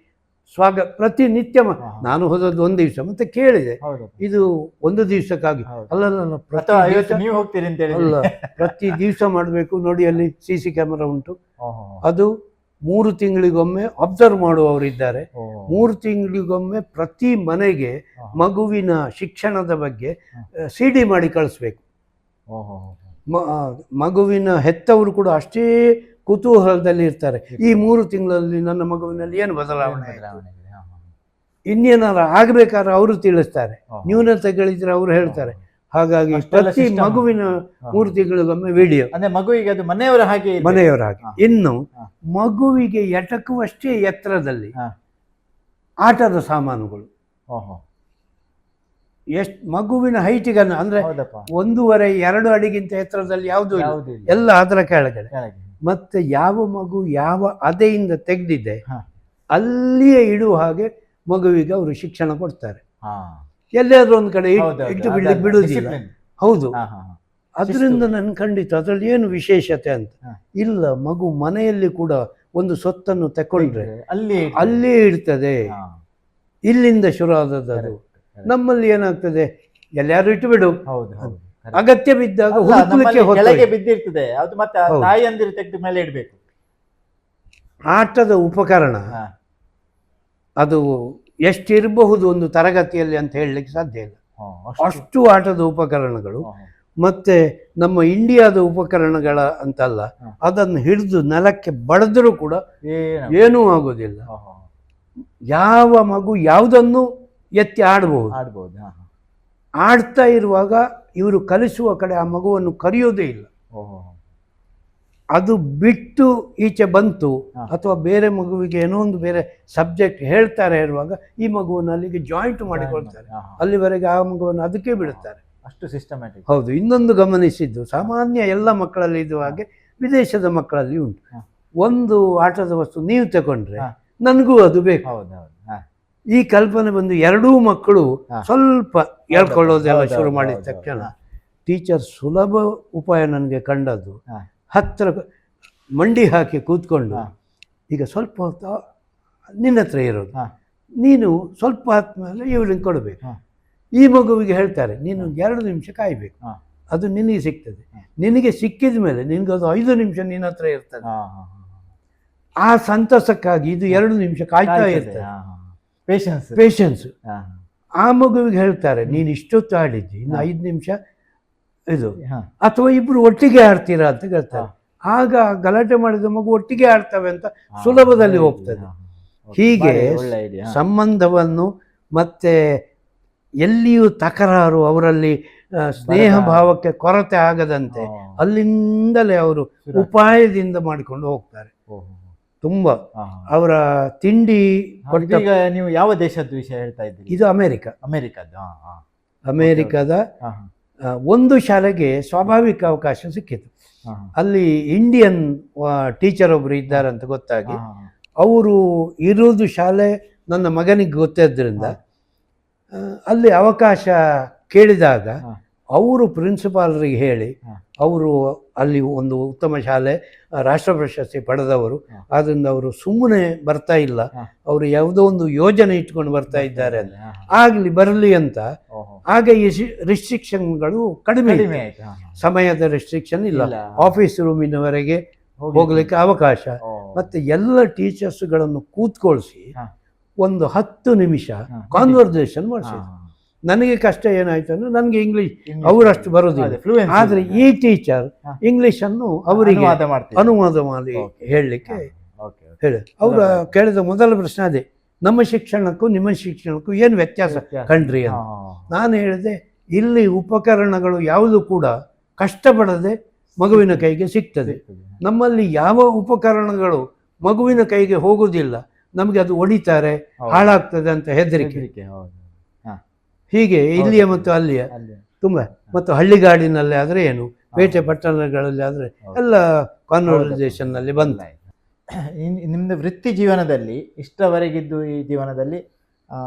ಪ್ರತಿನಿತ್ಯ ನಾನು ಹೋದದ್ದು ಒಂದು ದಿವಸ, ಮತ್ತೆ ಕೇಳಿದೆ ಇದು ಒಂದು ದಿವಸಕ್ಕಾಗಿ ಅಲ್ಲ, ಪ್ರತಿ ದಿವಸ ಮಾಡಬೇಕು. ನೋಡಿ ಅಲ್ಲಿ CC ಕ್ಯಾಮೆರಾ ಉಂಟು, ಅದು 3 ತಿಂಗಳಿಗೊಮ್ಮೆ ಅಬ್ಸರ್ವ್ ಮಾಡುವವರು ಇದ್ದಾರೆ. 3 ತಿಂಗಳಿಗೊಮ್ಮೆ ಪ್ರತಿ ಮನೆಗೆ ಮಗುವಿನ ಶಿಕ್ಷಣದ ಬಗ್ಗೆ CD ಮಾಡಿ ಕಳಿಸ್ಬೇಕು. ಮಗುವಿನ ಹೆತ್ತವರು ಕೂಡ ಅಷ್ಟೇ ಕುತೂಹಲದಲ್ಲಿ ಇರ್ತಾರೆ, ಈ 3 ತಿಂಗಳಲ್ಲಿ ನನ್ನ ಮಗುವಿನಲ್ಲಿ ಏನು ಬದಲಾವಣೆ, ಇನ್ನೇನಾರ ಆಗಬೇಕಾದ್ರೆ ಅವರು ತಿಳಿಸ್ತಾರೆ, ನ್ಯೂನತೆಗಳಿದ್ರೆ ಅವರು ಹೇಳ್ತಾರೆ. ಹಾಗಾಗಿ ಪ್ರತಿ ಮಗುವಿನ 3 ತಿಂಗಳಿಗೊಮ್ಮೆ ವಿಡಿಯೋ. ಅಂದ್ರೆ ಮಗುವಿಗೆ ಅದು ಮನೆಯವರ ಹಾಗೆ. ಇನ್ನು ಮಗುವಿಗೆ ಎಟಕುವಷ್ಟೇ ಎತ್ತರದಲ್ಲಿ ಆಟದ ಸಾಮಾನುಗಳು, ಎಷ್ಟು ಮಗುವಿನ ಹೈಟಿಗೆ ಅಂದ್ರೆ 1.5-2 ಅಡಿಗಿಂತ ಎತ್ತರದಲ್ಲಿ ಯಾವುದು ಎಲ್ಲ ಅದರ ಕೆಳಗಡೆ. ಮತ್ತೆ ಯಾವ ಮಗು ಯಾವ ಅದೆಯಿಂದ ತೆಗೆದಿದೆ ಅಲ್ಲಿಯೇ ಇಡುವ ಹಾಗೆ ಮಗುವಿಗೆ ಅವರು ಶಿಕ್ಷಣ ಕೊಡ್ತಾರೆ. ಎಲ್ಲಾದ್ರೂ ಒಂದು ಕಡೆ ಇಟ್ಟು ಬಿಡುವುದಿಲ್ಲ. ಹೌದು, ಅದರಿಂದ ನನ್ ಖಂಡಿತ ಅದರಲ್ಲಿ ಏನು ವಿಶೇಷತೆ ಅಂತ ಇಲ್ಲ. ಮಗು ಮನೆಯಲ್ಲಿ ಕೂಡ ಒಂದು ಸೊತ್ತನ್ನು ತಕೊಂಡ್ರೆ ಅಲ್ಲೇ ಇಡ್ತದೆ. ಇಲ್ಲಿಂದ ಶುರು ಆದದ್ದು ಅದು. ನಮ್ಮಲ್ಲಿ ಏನಾಗ್ತದೆ, ಎಲ್ಲಾರು ಇಟ್ಟು ಬಿಡು, ಅಗತ್ಯ ಬಿದ್ದಾಗ ಕೆಳಗೆ ಬಿದ್ದಿರ್ತದೆ, ಅದು ಮತ್ತೆ ತಾಯಿಯಂದಿರು ತೆಗೆದ ಮೇಲೆ ಇಡಬೇಕು. ಆಟದ ಉಪಕರಣ ಅದು ಎಷ್ಟಿರಬಹುದು ಒಂದು ತರಗತಿಯಲ್ಲಿ ಅಂತ ಹೇಳಲಿಕ್ಕೆ ಸಾಧ್ಯ ಇಲ್ಲ. ಅಷ್ಟು ಆಟದ ಉಪಕರಣಗಳು. ಮತ್ತೆ ನಮ್ಮ ಇಂಡಿಯಾದ ಉಪಕರಣಗಳ ಅಂತಲ್ಲ, ಅದನ್ನು ಹಿಡಿದು ನೆಲಕ್ಕೆ ಬಡದರೂ ಕೂಡ ಏನೂ ಆಗೋದಿಲ್ಲ. ಯಾವ ಮಗು ಯಾವುದನ್ನು ಎತ್ತಿ ಆಡ್ಬೋದು. ಆಡ್ತಾ ಇರುವಾಗ ಇವರು ಕಲಿಸುವ ಕಡೆ ಆ ಮಗುವನ್ನು ಕರೆಯೋದೇ ಇಲ್ಲ. ಅದು ಬಿಟ್ಟು ಈಚೆ ಬಂತು ಅಥವಾ ಬೇರೆ ಮಗುವಿಗೆ ಏನೋ ಒಂದು ಬೇರೆ ಸಬ್ಜೆಕ್ಟ್ ಹೇಳ್ತಾರೆ ಇರುವಾಗ ಈ ಮಗುವನ್ನು ಅಲ್ಲಿಗೆ ಜಾಯಿಂಟ್ ಮಾಡಿಕೊಳ್ತಾರೆ, ಅಲ್ಲಿವರೆಗೆ ಆ ಮಗುವನ್ನು ಅದಕ್ಕೆ ಬಿಡುತ್ತಾರೆ. ಅಷ್ಟು ಸಿಸ್ಟಮ್ಯಾಟಿಕ್. ಹೌದು. ಇನ್ನೊಂದು ಗಮನಿಸಿದ್ದು, ಸಾಮಾನ್ಯ ಎಲ್ಲ ಮಕ್ಕಳಲ್ಲಿ ಇದ್ದ ಹಾಗೆ ವಿದೇಶದ ಮಕ್ಕಳಲ್ಲಿ ಉಂಟು. ಒಂದು ಆಟದ ವಸ್ತು ನೀವು ತಗೊಂಡ್ರೆ ನನಗೂ ಅದು ಬೇಕು. ಈ ಕಲ್ಪನೆ ಬಂದು ಎರಡೂ ಮಕ್ಕಳು ಸ್ವಲ್ಪ ಹೇಳ್ಕೊಳ್ಳೋದೆಲ್ಲ ಶುರು ಮಾಡಿದ ತಕ್ಷಣ ಟೀಚರ್ ಸುಲಭ ಉಪಾಯ ನನಗೆ ಕಂಡದ್ದು, ಹತ್ತಿರ ಮಂಡಿ ಹಾಕಿ ಕೂತ್ಕೊಂಡು, ಈಗ ಸ್ವಲ್ಪ ಹೊತ್ತು ನಿನ್ನ ಹತ್ರ ಇರೋದು, ನೀನು ಸ್ವಲ್ಪ ಆದ್ಮೇಲೆ ಇವಳಿಗೆ ಕೊಡಬೇಕು. ಈ ಮಗುವಿಗೆ ಹೇಳ್ತಾರೆ ನೀನು 2 ನಿಮಿಷ ಕಾಯಬೇಕು, ಅದು ನಿನಗೆ ಸಿಗ್ತದೆ. ನಿನಗೆ ಸಿಕ್ಕಿದ ಮೇಲೆ ನಿನಗೆ ಅದು 5 ನಿಮಿಷ ನಿನ್ನ ಹತ್ರ ಇರ್ತದೆ. ಆ ಸಂತಸಕ್ಕಾಗಿ ಇದು 2 ನಿಮಿಷ ಕಾಯ್ತಾ ಇರ್ತದೆ. ಪೇಷನ್ಸ್. ಆ ಮಗುವಿಗೆ ಹೇಳ್ತಾರೆ ನೀನು ಇಷ್ಟೊತ್ತು ಆಡಿದ್ದಿ, ಇನ್ನು 5 ನಿಮಿಷ ಇದು, ಅಥವಾ ಇಬ್ರು ಒಟ್ಟಿಗೆ ಆಡ್ತೀರಾ ಅಂತ ಹೇಳ್ತಾರೆ. ಆಗ ಗಲಾಟೆ ಮಾಡಿದ ಮಗು ಒಟ್ಟಿಗೆ ಆಡ್ತವೆ ಅಂತ ಸುಲಭದಲ್ಲಿ ಹೋಗ್ತದೆ. ಹೀಗೆ ಸಂಬಂಧವನ್ನು ಮತ್ತೆ ಎಲ್ಲಿಯೂ ತಕರಾರು, ಅವರಲ್ಲಿ ಸ್ನೇಹ ಭಾವಕ್ಕೆ ಕೊರತೆ ಆಗದಂತೆ ಅಲ್ಲಿಂದಲೇ ಅವರು ಉಪಾಯದಿಂದ ಮಾಡಿಕೊಂಡು ಹೋಗ್ತಾರೆ. ತುಂಬಾ ಅವರ ತಿಂಡಿ. ಈಗ ನೀವು ಯಾವ ದೇಶದ ವಿಷಯ ಹೇಳ್ತಾ ಇದ್ದೀರಿ? ಇದು ಅಮೆರಿಕದ ಒಂದು ಶಾಲೆಗೆ ಸ್ವಾಭಾವಿಕ ಅವಕಾಶ ಸಿಕ್ಕಿತು. ಅಲ್ಲಿ ಇಂಡಿಯನ್ ಟೀಚರ್ ಒಬ್ರು ಇದ್ದಾರೆ ಅಂತ ಗೊತ್ತಾಗಿ ಅವರು ಇರುವುದು ಶಾಲೆ ನನ್ನ ಮಗನಿಗೆ ಗೊತ್ತಿದ್ದರಿಂದ ಅಲ್ಲಿ ಅವಕಾಶ ಕೇಳಿದಾಗ ಅವರು ಪ್ರಿನ್ಸಿಪಾಲರಿಗೆ ಹೇಳಿ, ಅವರು ಅಲ್ಲಿ ಒಂದು ಉತ್ತಮ ಶಾಲೆ ರಾಷ್ಟ್ರ ಪ್ರಶಸ್ತಿ ಪಡೆದವರು, ಆದ್ದರಿಂದ ಅವರು ಸುಮ್ಮನೆ ಬರ್ತಾ ಇಲ್ಲ, ಅವರು ಯಾವುದೋ ಒಂದು ಯೋಜನೆ ಇಟ್ಕೊಂಡು ಬರ್ತಾ ಇದ್ದಾರೆ ಅಂತ, ಆಗಲಿ ಬರಲಿ ಅಂತ. ಆಗ ಈ ರಿಸ್ಟ್ರಿಕ್ಷನ್ಗಳು ಕಡಿಮೆ, ಸಮಯದ ರಿಸ್ಟ್ರಿಕ್ಷನ್ ಇಲ್ಲ, ಆಫೀಸ್ ರೂಮಿನವರೆಗೆ ಹೋಗ್ಲಿಕ್ಕೆ ಅವಕಾಶ. ಮತ್ತೆ ಎಲ್ಲ ಟೀಚರ್ಸ್ಗಳನ್ನು ಕೂತ್ಕೊಳಿಸಿ ಒಂದು 10 ನಿಮಿಷ ಕಾನ್ವರ್ಸೇಷನ್ ಮಾಡಿಸಿದ್ರು. ನನಗೆ ಕಷ್ಟ ಏನಾಯ್ತು ಅಂದ್ರೆ ನನಗೆ ಇಂಗ್ಲಿಷ್ ಅವರಷ್ಟು ಬರೋದಿಲ್ಲ, ಆದ್ರೆ ಈ ಟೀಚರ್ ಇಂಗ್ಲಿಷ್ ಅನ್ನು ಅವರಿಗೆ ಅನುವಾದ ಮಾಡಿ ಹೇಳಲಿಕ್ಕೆ ಹೇಳಿ. ಅವರು ಕೇಳಿದ ಮೊದಲ ಪ್ರಶ್ನೆ ಅದೇ, ನಮ್ಮ ಶಿಕ್ಷಣಕ್ಕೂ ನಿಮ್ಮ ಶಿಕ್ಷಣಕ್ಕೂ ಏನು ವ್ಯತ್ಯಾಸ ಕಂಡ್ರಿ ಅಂತ. ನಾನು ಹೇಳಿದೆ, ಇಲ್ಲಿ ಉಪಕರಣಗಳು ಯಾವುದು ಕೂಡ ಕಷ್ಟಪಡದೆ ಮಗುವಿನ ಕೈಗೆ ಸಿಗ್ತದೆ. ನಮ್ಮಲ್ಲಿ ಯಾವ ಉಪಕರಣಗಳು ಮಗುವಿನ ಕೈಗೆ ಹೋಗುವುದಿಲ್ಲ, ನಮಗೆ ಅದು ಹೊಡಿತಾರೆ, ಹಾಳಾಗ್ತದೆ ಅಂತ ಹೆದರಿಕೆ. ಹೀಗೆ ಇಲ್ಲಿಯ ಮತ್ತು ಅಲ್ಲಿಯ ತುಂಬ. ಮತ್ತು ಹಳ್ಳಿಗಾಡಿನಲ್ಲಿ ಆದರೆ ಏನು, ಪೇಟೆ ಪಟ್ಟಣಗಳಲ್ಲಿ ಆದರೆ ಎಲ್ಲ ಕಾನ್ವರ್ಸೇಷನ್ ನಲ್ಲಿ ಬಂದ. ನಿಮ್ಮದು ವೃತ್ತಿ ಜೀವನದಲ್ಲಿ ಇಷ್ಟವರೆಗಿದ್ದು ಈ ಜೀವನದಲ್ಲಿ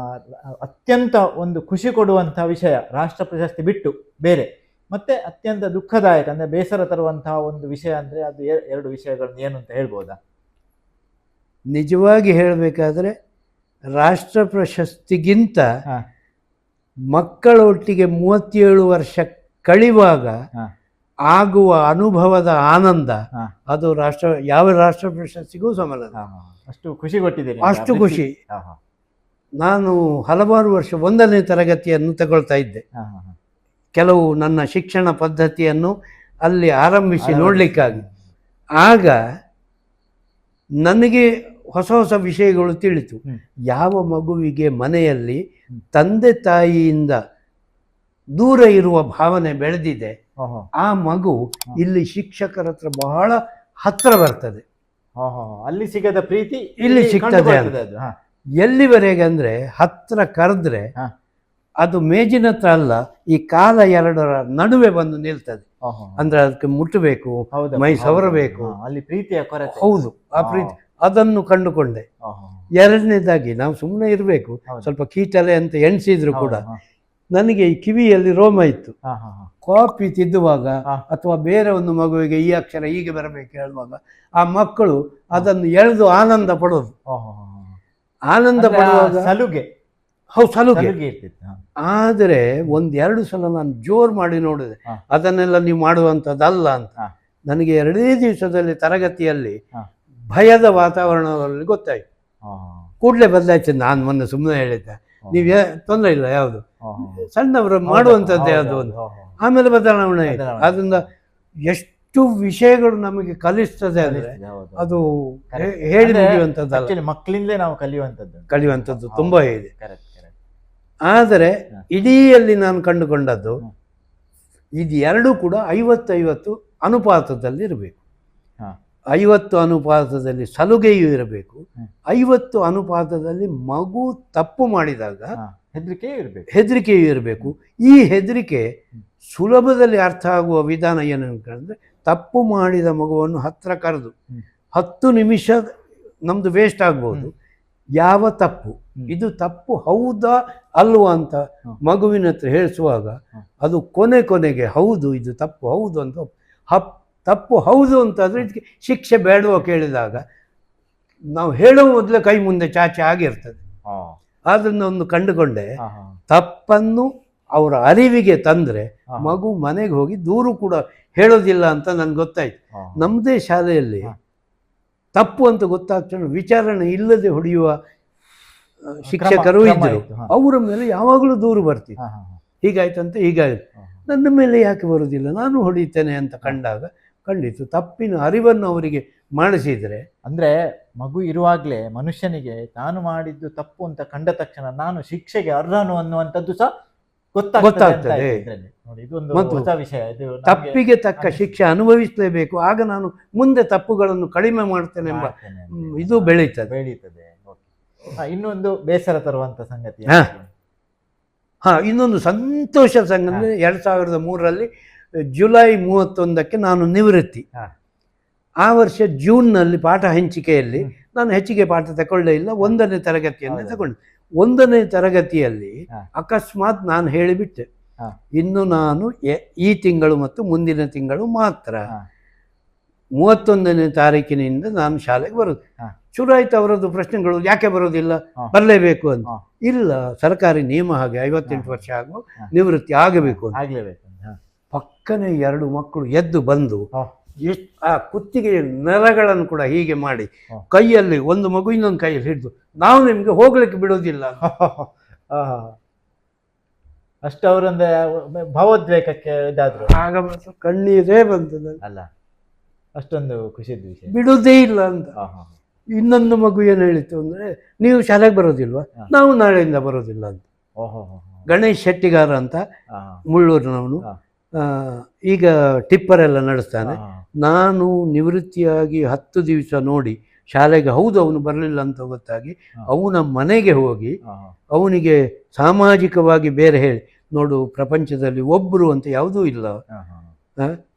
ಅತ್ಯಂತ ಒಂದು ಖುಷಿ ಕೊಡುವಂಥ ವಿಷಯ, ರಾಷ್ಟ್ರ ಪ್ರಶಸ್ತಿ ಬಿಟ್ಟು ಬೇರೆ, ಮತ್ತೆ ಅತ್ಯಂತ ದುಃಖದಾಯಕ ಅಂದರೆ ಬೇಸರ ತರುವಂತಹ ಒಂದು ವಿಷಯ ಅಂದರೆ ಅದು 2 ವಿಷಯಗಳನ್ನು ಏನು ಅಂತ ಹೇಳ್ಬೋದಾ? ನಿಜವಾಗಿ ಹೇಳಬೇಕಾದ್ರೆ ರಾಷ್ಟ್ರ ಪ್ರಶಸ್ತಿಗಿಂತ ಮಕ್ಕಳೊಟ್ಟಿಗೆ 37 ವರ್ಷ ಕಳೆಯುವಾಗ ಆಗುವ ಅನುಭವದ ಆನಂದ ಅದು ಯಾವ ರಾಷ್ಟ್ರ ಪ್ರಶಸ್ತಿಗೂ ಸಮಲ್ಲ. ಅಷ್ಟು ಖುಷಿ ಕೊಟ್ಟಿದೆ. ಅಷ್ಟು ಖುಷಿ. ನಾನು ಹಲವಾರು ವರ್ಷ 1ನೇ ತರಗತಿಯನ್ನು ತಗೊಳ್ತಾ ಇದ್ದೆ. ಕೆಲವು ನನ್ನ ಶಿಕ್ಷಣ ಪದ್ಧತಿಯನ್ನು ಅಲ್ಲಿ ಆರಂಭಿಸಿ ನೋಡ್ಲಿಕ್ಕಾಗಿ. ಆಗ ನನಗೆ ಹೊಸ ಹೊಸ ವಿಷಯಗಳು ತಿಳಿತು. ಯಾವ ಮಗುವಿಗೆ ಮನೆಯಲ್ಲಿ ತಂದೆ ತಾಯಿಯಿಂದ ದೂರ ಇರುವ ಭಾವನೆ ಬೆಳೆದಿದೆ, ಆ ಮಗು ಇಲ್ಲಿ ಶಿಕ್ಷಕರ ಹತ್ರ ಬಹಳ ಹತ್ರ ಬರ್ತದೆ. ಅಲ್ಲಿ ಸಿಗದ ಪ್ರೀತಿ ಇಲ್ಲಿ ಸಿಗ್ತದೆ. ಎಲ್ಲಿವರೆಗೆ ಅಂದ್ರೆ ಹತ್ರ ಕರೆದ್ರೆ ಅದು ಮೇಜಿನ ಹತ್ರ ಅಲ್ಲ, ಈ ಕಾಲ 2ರ ನಡುವೆ ಬಂದು ನಿಲ್ತದೆ. ಅಂದ್ರೆ ಅದಕ್ಕೆ ಮುಟ್ಟಬೇಕು, ಮೈ ಸವರಬೇಕು, ಅಲ್ಲಿ ಪ್ರೀತಿಯ ಕೊರತೆ. ಹೌದು, ಆ ಪ್ರೀತಿ ಅದನ್ನು ಕಂಡುಕೊಂಡೆ. 2ನೇದಾಗಿ ನಾವು ಸುಮ್ಮನೆ ಇರಬೇಕು, ಸ್ವಲ್ಪ ಕೀಟಲೆ ಅಂತ ಎಣಿಸಿದ್ರು ಕೂಡ ನನಗೆ ಈ ಕಿವಿಯಲ್ಲಿ ರೋಮ ಇತ್ತು. ಕಾಪಿ ತಿದ್ದುವಾಗ ಅಥವಾ ಬೇರೆ ಒಂದು ಮಗುವಿಗೆ ಈ ಅಕ್ಷರ ಹೀಗೆ ಬರಬೇಕು ಹೇಳುವಾಗ ಆ ಮಕ್ಕಳು ಅದನ್ನು ಎಳೆದು ಆನಂದ ಪಡೋದು. ಆನಂದ ಪಡುವಾಗ ಸಲುಗೆ. ಆದರೆ 1-2 ಸಲ ನಾನು ಜೋರು ಮಾಡಿ ನೋಡಿದೆ, ಅದನ್ನೆಲ್ಲ ನೀವು ಮಾಡುವಂಥದ್ದಲ್ಲ ಅಂತ. ನನಗೆ 2ನೇ ದಿವಸದಲ್ಲಿ ತರಗತಿಯಲ್ಲಿ ಭಯದ ವಾತಾವರಣದಲ್ಲಿ ಗೊತ್ತಾಯ್ತು. ಕೂಡಲೇ ಬದಲಾಯ್ತು. ನಾನು ಮೊನ್ನೆ ಸುಮ್ಮನೆ ಹೇಳಿದ್ದೆ, ನೀವು ತೊಂದರೆ ಇಲ್ಲ, ಯಾವುದು ಸಣ್ಣವರು ಮಾಡುವಂಥದ್ದೇ ಅದು ಒಂದು. ಆಮೇಲೆ ಬದಲಾವಣೆ ಆಯ್ತು. ಅದರಿಂದ ಎಷ್ಟು ವಿಷಯಗಳು ನಮಗೆ ಕಲಿಸ್ತದೆ ಅಂದ್ರೆ ಅದು ಹೇಳಿ ಮುಗಿಯುವಂಥದ್ದಲ್ಲ, ಮಕ್ಕಳಿಂದಲೇ ನಾವು ಕಲಿಯುವಂಥದ್ದು ತುಂಬಾ ಇದೆ. ಆದರೆ ಇಡೀಯಲ್ಲಿ ನಾನು ಕಂಡುಕೊಂಡದ್ದು ಇದು 2 ಕೂಡ 50-50 ಅನುಪಾತದಲ್ಲಿ ಇರಬೇಕು. 50 ಅನುಪಾತದಲ್ಲಿ ಸಲುಗೆಯೂ ಇರಬೇಕು, 50 ಅನುಪಾತದಲ್ಲಿ ಮಗು ತಪ್ಪು ಮಾಡಿದಾಗ ಹೆದರಿಕೆಯೂ ಇರಬೇಕು. ಈ ಹೆದರಿಕೆ ಸುಲಭದಲ್ಲಿ ಅರ್ಥ ಆಗುವ ವಿಧಾನ ಏನಂತಂದರೆ, ತಪ್ಪು ಮಾಡಿದ ಮಗುವನ್ನು ಹತ್ತಿರ ಕರೆದು 10 ನಿಮಿಷ ನಮ್ಮದು ವೇಸ್ಟ್ ಆಗ್ಬೋದು, ಯಾವ ತಪ್ಪು ಇದು ತಪ್ಪು ಹೌದಾ ಅಲ್ವಾ ಅಂತ ಮಗುವಿನ ಹತ್ರ ಹೇಳಿಸುವಾಗ ಅದು ಕೊನೆಗೆ ಹೌದು ಇದು ತಪ್ಪು ಹೌದು ಅಂತ ತಪ್ಪು ಹೌದು ಅಂತಾದರೆ ಇದಕ್ಕೆ ಶಿಕ್ಷೆ ಬೇಡವೋ ಕೇಳಿದಾಗ ನಾವು ಹೇಳೋ ಮೊದಲೇ ಕೈ ಮುಂದೆ ಚಾಚಿ ಆಗಿರ್ತದೆ. ಅದನ್ನು ಒಂದು ಕಂಡುಕೊಂಡೆ, ತಪ್ಪನ್ನು ಅವರ ಅರಿವಿಗೆ ತಂದರೆ ಮಗು ಮನೆಗೆ ಹೋಗಿ ದೂರು ಕೂಡ ಹೇಳೋದಿಲ್ಲ ಅಂತ ನನಗೆ ಗೊತ್ತಾಯ್ತು. ನಮ್ಮದೇ ಶಾಲೆಯಲ್ಲಿ ತಪ್ಪು ಅಂತ ಗೊತ್ತಾಗ್ತದೆ ವಿಚಾರಣೆ ಇಲ್ಲದೆ ಹೊಡೆಯುವ ಶಿಕ್ಷಕರು ಇದ್ದರು. ಅವರ ಮೇಲೆ ಯಾವಾಗಲೂ ದೂರು ಬರ್ತಿತ್ತು, ಹೀಗಾಯ್ತಂತೆ ಹೀಗಾಯ್ತು, ನನ್ನ ಮೇಲೆ ಯಾಕೆ ಬರೋದಿಲ್ಲ, ನಾನು ಹೊಡಿತೇನೆ ಅಂತ ಕಂಡಾಗ ಖಂಡಿತ ತಪ್ಪಿನ ಅರಿವನ್ನು ಅವರಿಗೆ ಮಾಡಿಸಿದರೆ, ಅಂದರೆ ಮಗು ಇರುವಾಗಲೇ ಮನುಷ್ಯನಿಗೆ ತಾನು ಮಾಡಿದ್ದು ತಪ್ಪು ಅಂತ ಕಂಡ ತಕ್ಷಣ ನಾನು ಶಿಕ್ಷೆಗೆ ಅರ್ಹನು ಅನ್ನುವಂಥದ್ದು ಸಹ ಗೊತ್ತಾಗ್ತದೆ. ತಪ್ಪಿಗೆ ತಕ್ಕ ಶಿಕ್ಷೆ ಅನುಭವಿಸಲೇಬೇಕು, ಆಗ ನಾನು ಮುಂದೆ ತಪ್ಪುಗಳನ್ನು ಕಡಿಮೆ ಮಾಡ್ತೇನೆ ಎಂಬ ಇದು ಬೆಳೀತದೆ. ಇನ್ನೊಂದು ಬೇಸರ ತರುವಂತ ಸಂಗತಿ, ಇನ್ನೊಂದು ಸಂತೋಷ ಸಂಗತಿ, 2003ರಲ್ಲಿ ಜುಲೈ 31ಕ್ಕೆ ನಾನು ನಿವೃತ್ತಿ. ಆ ವರ್ಷ ಜೂನ್ನಲ್ಲಿ ಪಾಠ ಹಂಚಿಕೆಯಲ್ಲಿ ನಾನು ಹೆಚ್ಚಿಗೆ ಪಾಠ ತಗೊಳ್ಳೇ ಇಲ್ಲ, 1ನೇ ತರಗತಿಯನ್ನೇ ತಗೊಂಡೆ. 1ನೇ ತರಗತಿಯಲ್ಲಿ ಅಕಸ್ಮಾತ್ ನಾನು ಹೇಳಿಬಿಟ್ಟೆ, ಇನ್ನು ನಾನು ಈ ತಿಂಗಳು ಮತ್ತು ಮುಂದಿನ ತಿಂಗಳು ಮಾತ್ರ, 31ನೇ ತಾರೀಕಿನಿಂದ ನಾನು ಶಾಲೆಗೆ ಬರೋದು. ಶುರು ಆಯ್ತು ಅವರದ್ದು ಪ್ರಶ್ನೆಗಳು, ಯಾಕೆ ಬರೋದಿಲ್ಲ, ಬರಲೇಬೇಕು ಅಂತ. ಇಲ್ಲ, ಸರ್ಕಾರಿ ನಿಯಮ ಹಾಗೆ 58 ವರ್ಷ ಆಗುವ ನಿವೃತ್ತಿ ಆಗಬೇಕು ಅಂತ. ಪಕ್ಕನೆ 2 ಮಕ್ಕಳು ಎದ್ದು ಬಂದು ಎಷ್ಟು ಆ ಕುತ್ತಿಗೆ ನರಗಳನ್ನು ಕೂಡ ಹೀಗೆ ಮಾಡಿ ಕೈಯಲ್ಲಿ ಒಂದು ಮಗು ಇನ್ನೊಂದು ಕೈಯಲ್ಲಿ ಹಿಡಿದು, ನಾವು ನಿಮಗೆ ಹೋಗ್ಲಿಕ್ಕೆ ಬಿಡೋದಿಲ್ಲ. ಅಷ್ಟು ಅವರೊಂದು ಭಾವೋದ್ವೇಗಕ್ಕೆ ಇದಾದ್ರು, ಆಗ ಕಣ್ಣೀರೇ ಬಂತು ಅಲ್ಲ, ಅಷ್ಟೊಂದು ಖುಷಿದ ವಿಷಯ. ಬಿಡುವುದೇ ಇಲ್ಲ ಅಂತ. ಇನ್ನೊಂದು ಮಗು ಏನು ಹೇಳಿತ್ತು ಅಂದರೆ, ನೀವು ಶಾಲೆಗೆ ಬರೋದಿಲ್ವಾ, ನಾವು ನಾಳೆಯಿಂದ ಬರೋದಿಲ್ಲ ಅಂತ. ಗಣೇಶ್ ಶೆಟ್ಟಿಗಾರ ಅಂತ ಮುಳ್ಳೂರಿನವನು, ಈಗ ಟಿಪ್ಪರ್ ಎಲ್ಲ ನಡೆಸ್ತಾನೆ. ನಾನು ನಿವೃತ್ತಿಯಾಗಿ 10 ದಿವಸ ನೋಡಿ ಶಾಲೆಗೆ ಹೌದು ಅವನು ಬರಲಿಲ್ಲ ಅಂತ ಗೊತ್ತಾಗಿ ಅವನ ಮನೆಗೆ ಹೋಗಿ ಅವನಿಗೆ ಸಾಮಾಜಿಕವಾಗಿ ಬೇರೆ ಹೇಳಿ, ನೋಡು ಪ್ರಪಂಚದಲ್ಲಿ ಒಬ್ಬರು ಅಂತ ಯಾವುದೂ ಇಲ್ಲ,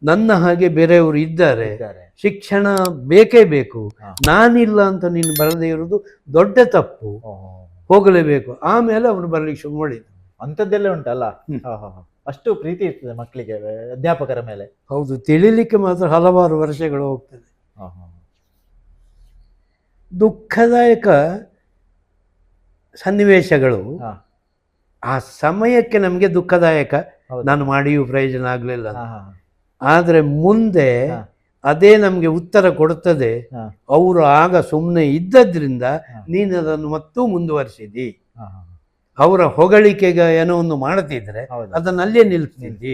ನನ್ನ ಹಾಗೆ ಬೇರೆಯವರು ಇದ್ದಾರೆ, ಶಿಕ್ಷಣ ಬೇಕೇ ಬೇಕು, ನಾನಿಲ್ಲ ಅಂತ ನೀನು ಬರದೇ ಇರೋದು ದೊಡ್ಡ ತಪ್ಪು, ಹೋಗಲೇಬೇಕು. ಆಮೇಲೆ ಅವನು ಬರಲಿಕ್ಕೆ ಶುರು ಮಾಡಿದ. ಅಂಥದ್ದೆಲ್ಲ ಉಂಟಲ್ಲ, ಅಷ್ಟು ಪ್ರೀತಿ ಇರ್ತದೆ ಮಕ್ಕಳಿಗೆ ಅಧ್ಯಾಪಕರ ಮೇಲೆ. ಹೌದು, ತಿಳಿಲಿಕ್ಕೆ ಮಾತ್ರ ಹಲವಾರು ವರ್ಷಗಳು ಹೋಗ್ತದೆ. ದುಃಖದಾಯಕ ಸನ್ನಿವೇಶಗಳು ಆ ಸಮಯಕ್ಕೆ ನಮಗೆ ದುಃಖದಾಯಕ, ನಾನು ಮಾಡಿಯೂ ಪ್ರಯೋಜನ ಆಗಲಿಲ್ಲ. ಆದರೆ ಮುಂದೆ ಅದೇ ನಮಗೆ ಉತ್ತರ ಕೊಡುತ್ತದೆ, ಅವರು ಆಗ ಸುಮ್ಮನೆ ಇದ್ದದ್ರಿಂದ ನೀನು ಅದನ್ನು ಮತ್ತೂ ಮುಂದುವರಿಸಿದಿ. ಅವರ ಹೊಗಳಿಕೆಗೆ ಏನೋ ಒಂದು ಮಾಡುತ್ತಿದ್ರೆ ಅದನ್ನು ಅಲ್ಲೇ ನಿಲ್ಲಿಸ್ತಿದ್ದಿ.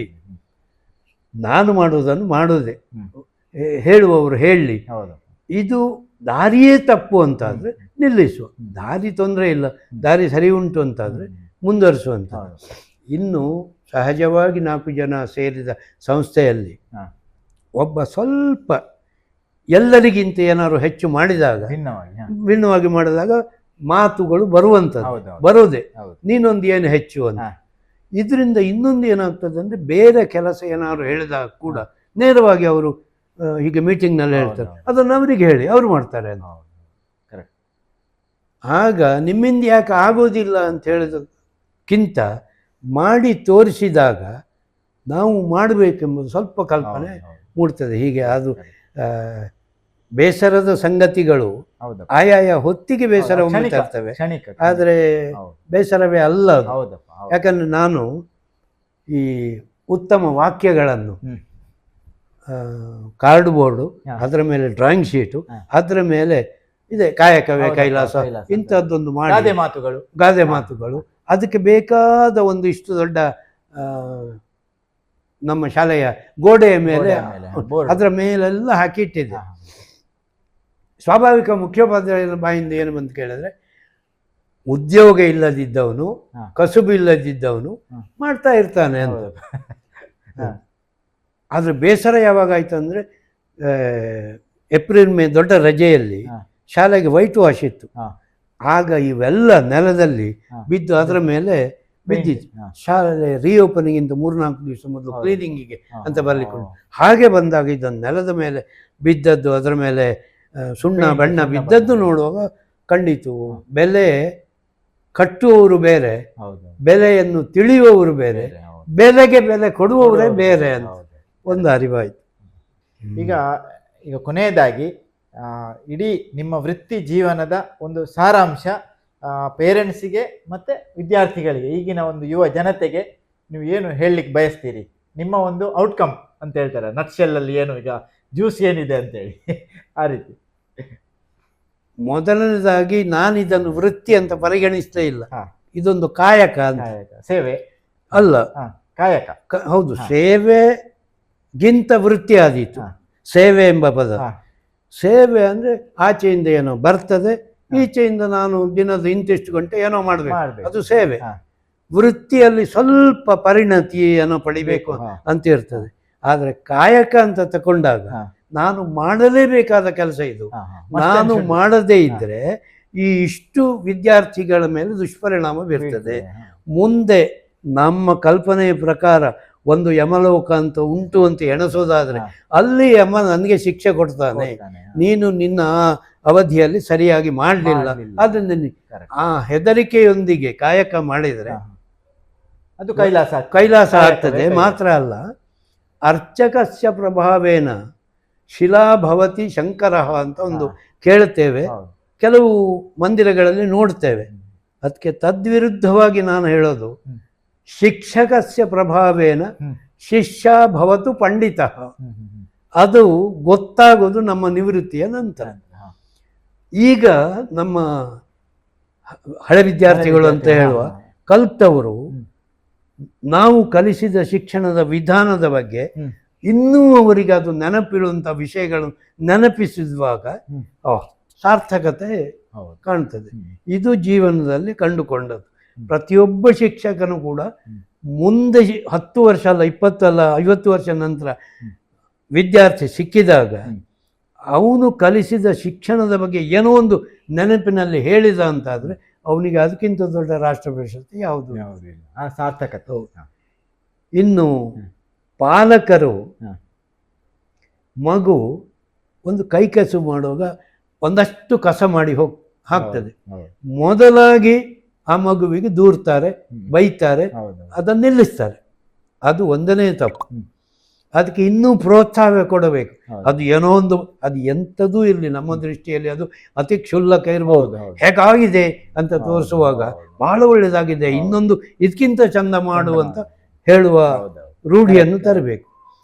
ನಾನು ಮಾಡುವುದನ್ನು ಮಾಡುವುದೇ, ಹೇಳುವವರು ಹೇಳಲಿ, ಇದು ದಾರಿಯೇ ತಪ್ಪು ಅಂತಾದರೆ ನಿಲ್ಲಿಸುವ, ದಾರಿ ತೊಂದರೆ ಇಲ್ಲ, ದಾರಿ ಸರಿ ಉಂಟು ಅಂತಾದರೆ ಮುಂದುವರಿಸುವಂಥ. ಇನ್ನು ಸಹಜವಾಗಿ 4 ಜನ ಸೇರಿದ ಸಂಸ್ಥೆಯಲ್ಲಿ ಒಬ್ಬ ಸ್ವಲ್ಪ ಎಲ್ಲರಿಗಿಂತ ಏನಾದ್ರು ಹೆಚ್ಚು ಮಾಡಿದಾಗ, ಭಿನ್ನವಾಗಿ ಮಾಡಿದಾಗ ಮಾತುಗಳು ಬರುವಂಥದ್ದು, ಬರೋದೆ ನೀನೊಂದು ಏನು ಹೆಚ್ಚು ಅಂತ. ಇದರಿಂದ ಇನ್ನೊಂದು ಏನಾಗ್ತದೆ ಅಂದರೆ, ಬೇರೆ ಕೆಲಸ ಏನಾದ್ರು ಹೇಳಿದಾಗ ಕೂಡ ನೇರವಾಗಿ ಅವರು ಹೀಗೆ ಮೀಟಿಂಗ್ನಲ್ಲಿ ಹೇಳ್ತಾರೆ, ಅದನ್ನು ಅವರಿಗೆ ಹೇಳಿ ಅವರು ಮಾಡ್ತಾರೆ ಅಂತ. ಆಗ ನಿಮ್ಮಿಂದ ಯಾಕೆ ಆಗೋದಿಲ್ಲ ಅಂತ ಹೇಳಿದಕ್ಕಿಂತ ಮಾಡಿ ತೋರಿಸಿದಾಗ ನಾವು ಮಾಡಬೇಕೆಂಬುದು ಸ್ವಲ್ಪ ಕಲ್ಪನೆ ಮೂಡ್ತದೆ. ಹೀಗೆ ಅದು ಬೇಸರದ ಸಂಗತಿಗಳು ಆಯಾಯ ಹೊತ್ತಿಗೆ ಬೇಸರವನ್ನು ತರ್ತವೆ, ಆದರೆ ಬೇಸರವೇ ಅಲ್ಲ ಅದು. ಯಾಕಂದರೆ ನಾನು ಈ ಉತ್ತಮ ವಾಕ್ಯಗಳನ್ನು ಕಾರ್ಡ್ ಬೋರ್ಡು, ಅದರ ಮೇಲೆ ಡ್ರಾಯಿಂಗ್ ಶೀಟು, ಅದರ ಮೇಲೆ ಇದೆ ಕಾಯಕವೇ ಕೈಲಾಸ, ಇಂಥದ್ದೊಂದು ಮಾಡಿ ಗಾದೆ ಮಾತುಗಳು, ಅದಕ್ಕೆ ಬೇಕಾದ ಒಂದು ಇಷ್ಟು ದೊಡ್ಡ ನಮ್ಮ ಶಾಲೆಯ ಗೋಡೆಯ ಮೇಲೆ ಅದರ ಮೇಲೆಲ್ಲ ಹಾಕಿಟ್ಟಿದೆ. ಸ್ವಾಭಾವಿಕ ಮುಖ್ಯೋಪಾಧ್ಯಾಯರ ಬಾಯಿಂದ ಏನು ಬಂದು ಕೇಳಿದ್ರೆ, ಉದ್ಯೋಗ ಇಲ್ಲದಿದ್ದವನು, ಕಸುಬು ಇಲ್ಲದಿದ್ದವನು ಮಾಡ್ತಾ ಇರ್ತಾನೆ ಅಂತ. ಆದರೆ ಬೇಸರ ಯಾವಾಗ ಆಯ್ತು ಅಂದರೆ, ಏಪ್ರಿಲ್ ಮೇ ದೊಡ್ಡ ರಜೆಯಲ್ಲಿ ಹಾ. ಶಾಲೆಗೆ ವೈಟ್ ವಾಶ್ ಇತ್ತು. ಹಾ. ಆಗ ಇವೆಲ್ಲ ನೆಲದಲ್ಲಿ ಹಾ. ಬಿದ್ದು ಅದರ ಮೇಲೆ ಬಿದ್ದಿತ್ತು. ಹಾ. ಶಾಲೆ ರೀಓಪನಿಂಗ್ ಇಂದ 3-4 ದಿವಸ ಮೊದಲು ಹೌದು. ಕ್ಲೀನಿಂಗಿಗೆ ಹಾ. ಅಂತ ಬರಲಿಕ್ಕೆ ಹಾಗೆ ಬಂದಾಗ ಇದನ್ನು ನೆಲದ ಮೇಲೆ ಬಿದ್ದದ್ದು, ಅದರ ಮೇಲೆ ಸುಣ್ಣ ಬಣ್ಣ ಬಿದ್ದದ್ದು ನೋಡುವಾಗ ಕಂಡಿತು ಬೆಲೆ ಕಟ್ಟುವವರು ಬೇರೆ, ಹೌದು, ಬೆಲೆಯನ್ನು ತಿಳಿಯುವವರು ಬೇರೆ, ಹೌದು. ಬೆಲೆಗೆ ಬೆಲೆ ಕೊಡುವವರೇ ಬೇರೆ ಅಂತ ಒಂದು ಅರಿವಾಯಿತು. ಈಗ ಈಗ ಕೊನೆಯದಾಗಿ ಇಡೀ ನಿಮ್ಮ ವೃತ್ತಿ ಜೀವನದ ಒಂದು ಸಾರಾಂಶ ಪೇರೆಂಟ್ಸಿಗೆ ಮತ್ತು ವಿದ್ಯಾರ್ಥಿಗಳಿಗೆ, ಈಗಿನ ಒಂದು ಯುವ ಜನತೆಗೆ ನೀವು ಏನು ಹೇಳಲಿಕ್ಕೆ ಬಯಸ್ತೀರಿ? ನಿಮ್ಮ ಒಂದು ಔಟ್ಕಮ್ ಅಂತ ಹೇಳ್ತಾರೆ ನಟ್ಶೆಲ್ಲಲ್ಲಿ, ಏನು ಈಗ ಜ್ಯೂಸ್ ಏನಿದೆ ಅಂತೇಳಿ ಆ ರೀತಿ. ಮೊದಲನೇದಾಗಿ ನಾನು ಇದನ್ನು ವೃತ್ತಿ ಅಂತ ಪರಿಗಣಿಸ್ತೇ ಇಲ್ಲ. ಹಾ. ಇದೊಂದು ಕಾಯಕ ಅಂತ. ಸೇವೆ ಅಲ್ಲ, ಕಾಯಕ. ಹೌದು, ಸೇವೆಗಿಂತ ವೃತ್ತಿ ಆದೀತು. ಸೇವೆ ಎಂಬ ಪದ, ಸೇವೆ ಅಂದರೆ ಆಚೆಯಿಂದ ಏನೋ ಬರ್ತದೆ, ಈಚೆಯಿಂದ ನಾನು ದಿನದ ಇಂತಿಷ್ಟು ಗಂಟೆ ಏನೋ ಮಾಡಬೇಕು, ಅದು ಸೇವೆ. ವೃತ್ತಿಯಲ್ಲಿ ಸ್ವಲ್ಪ ಪರಿಣತಿಯನ್ನು ಪಡಿಬೇಕು ಅಂತ ಇರ್ತದೆ. ಆದರೆ ಕಾಯಕ ಅಂತ ತಗೊಂಡಾಗ ನಾನು ಮಾಡಲೇಬೇಕಾದ ಕೆಲಸ ಇದು. ನಾನು ಮಾಡದೇ ಇದ್ದರೆ ಈ ಇಷ್ಟು ವಿದ್ಯಾರ್ಥಿಗಳ ಮೇಲೆ ದುಷ್ಪರಿಣಾಮ ಬೀರ್ತದೆ. ಮುಂದೆ ನಮ್ಮ ಕಲ್ಪನೆಯ ಪ್ರಕಾರ ಒಂದು ಯಮಲೋಕ ಅಂತ ಉಂಟು ಅಂತ ಎಣಿಸೋದಾದ್ರೆ ಅಲ್ಲಿ ಯಮ ನನಗೆ ಶಿಕ್ಷೆ ಕೊಡ್ತಾನೆ, ನೀನು ನಿನ್ನ ಅವಧಿಯಲ್ಲಿ ಸರಿಯಾಗಿ ಮಾಡಲಿಲ್ಲ. ಅದರಿಂದ ಆ ಹೆದರಿಕೆಯೊಂದಿಗೆ ಕಾಯಕ ಮಾಡಿದರೆ ಅದು ಕೈಲಾಸ ಆಗ್ತದೆ. ಮಾತ್ರ ಅಲ್ಲ, ಅರ್ಚಕಸ್ಯ ಪ್ರಭಾವೇನ ಶಿಲಾಭವತಿ ಶಂಕರ ಅಂತ ಒಂದು ಕೇಳುತ್ತೇವೆ, ಕೆಲವು ಮಂದಿರಗಳಲ್ಲಿ ನೋಡ್ತೇವೆ. ಅದಕ್ಕೆ ತದ್ವಿರುದ್ಧವಾಗಿ ನಾನು ಹೇಳೋದು, ಶಿಕ್ಷಕಸ್ಯ ಪ್ರಭಾವೇನ ಶಿಷ್ಯ ಭವತು ಪಂಡಿತ. ಅದು ಗೊತ್ತಾಗೋದು ನಮ್ಮ ನಿವೃತ್ತಿಯ ನಂತರ. ಈಗ ನಮ್ಮ ಹಳೆ ವಿದ್ಯಾರ್ಥಿಗಳು ಅಂತ ಹೇಳುವ ಕಲ್ತವರು ನಾವು ಕಲಿಸಿದ ಶಿಕ್ಷಣದ ವಿಧಾನದ ಬಗ್ಗೆ ಇನ್ನೂ ಅವರಿಗೆ ಅದು ನೆನಪಿರುವಂಥ ವಿಷಯಗಳನ್ನು ನೆನಪಿಸುವಾಗ ಸಾರ್ಥಕತೆ ಕಾಣ್ತದೆ. ಇದು ಜೀವನದಲ್ಲಿ ಕಂಡುಕೊಂಡದ್ದು. ಪ್ರತಿಯೊಬ್ಬ ಶಿಕ್ಷಕನು ಕೂಡ ಮುಂದೆ 10 ವರ್ಷ ಅಲ್ಲ, 20 ಅಲ್ಲ, 50 ವರ್ಷ ನಂತರ ವಿದ್ಯಾರ್ಥಿ ಸಿಕ್ಕಿದಾಗ ಅವನು ಕಲಿಸಿದ ಶಿಕ್ಷಣದ ಬಗ್ಗೆ ಏನೋ ಒಂದು ನೆನಪಿನಲ್ಲಿ ಹೇಳಿದ ಅಂತಾದರೆ ಅವನಿಗೆ ಅದಕ್ಕಿಂತ ದೊಡ್ಡ ರಾಷ್ಟ್ರ ಪ್ರಶಸ್ತಿ ಯಾವುದು ಸಾರ್ಥಕತೆ. ಇನ್ನು ಪಾಲಕರು ಮಗು ಒಂದು ಕೈ ಕೆಲಸ ಮಾಡುವಾಗ ಒಂದಷ್ಟು ಕಸ ಮಾಡಿ ಹಾಕ್ತದೆ, ಮೊದಲಾಗಿ ಆ ಮಗುವಿಗೆ ದೂರ್ತಾರೆ, ಬೈತಾರೆ, ಅದನ್ನು ನಿಲ್ಲಿಸ್ತಾರೆ. ಅದು ಒಂದನೇ ತಪ್ಪು. ಅದಕ್ಕೆ ಇನ್ನೂ ಪ್ರೋತ್ಸಾಹ ಕೊಡಬೇಕು. ಅದು ಏನೋ ಒಂದು, ಅದು ಎಂಥದೂ ಇರಲಿ, ನಮ್ಮ ದೃಷ್ಟಿಯಲ್ಲಿ ಅದು ಅತಿ ಕ್ಷುಲ್ಲಕ ಇರಬಹುದು, ಹೇಗಾಗಿದೆ ಅಂತ ತೋರಿಸುವಾಗ ಬಹಳ ಒಳ್ಳೆಯದಾಗಿದೆ, ಇನ್ನೊಂದು ಇದಕ್ಕಿಂತ ಚಂದ ಮಾಡುವಂತ ಹೇಳುವ ರೂಢಿಯನ್ನು ತರಬೇಕು.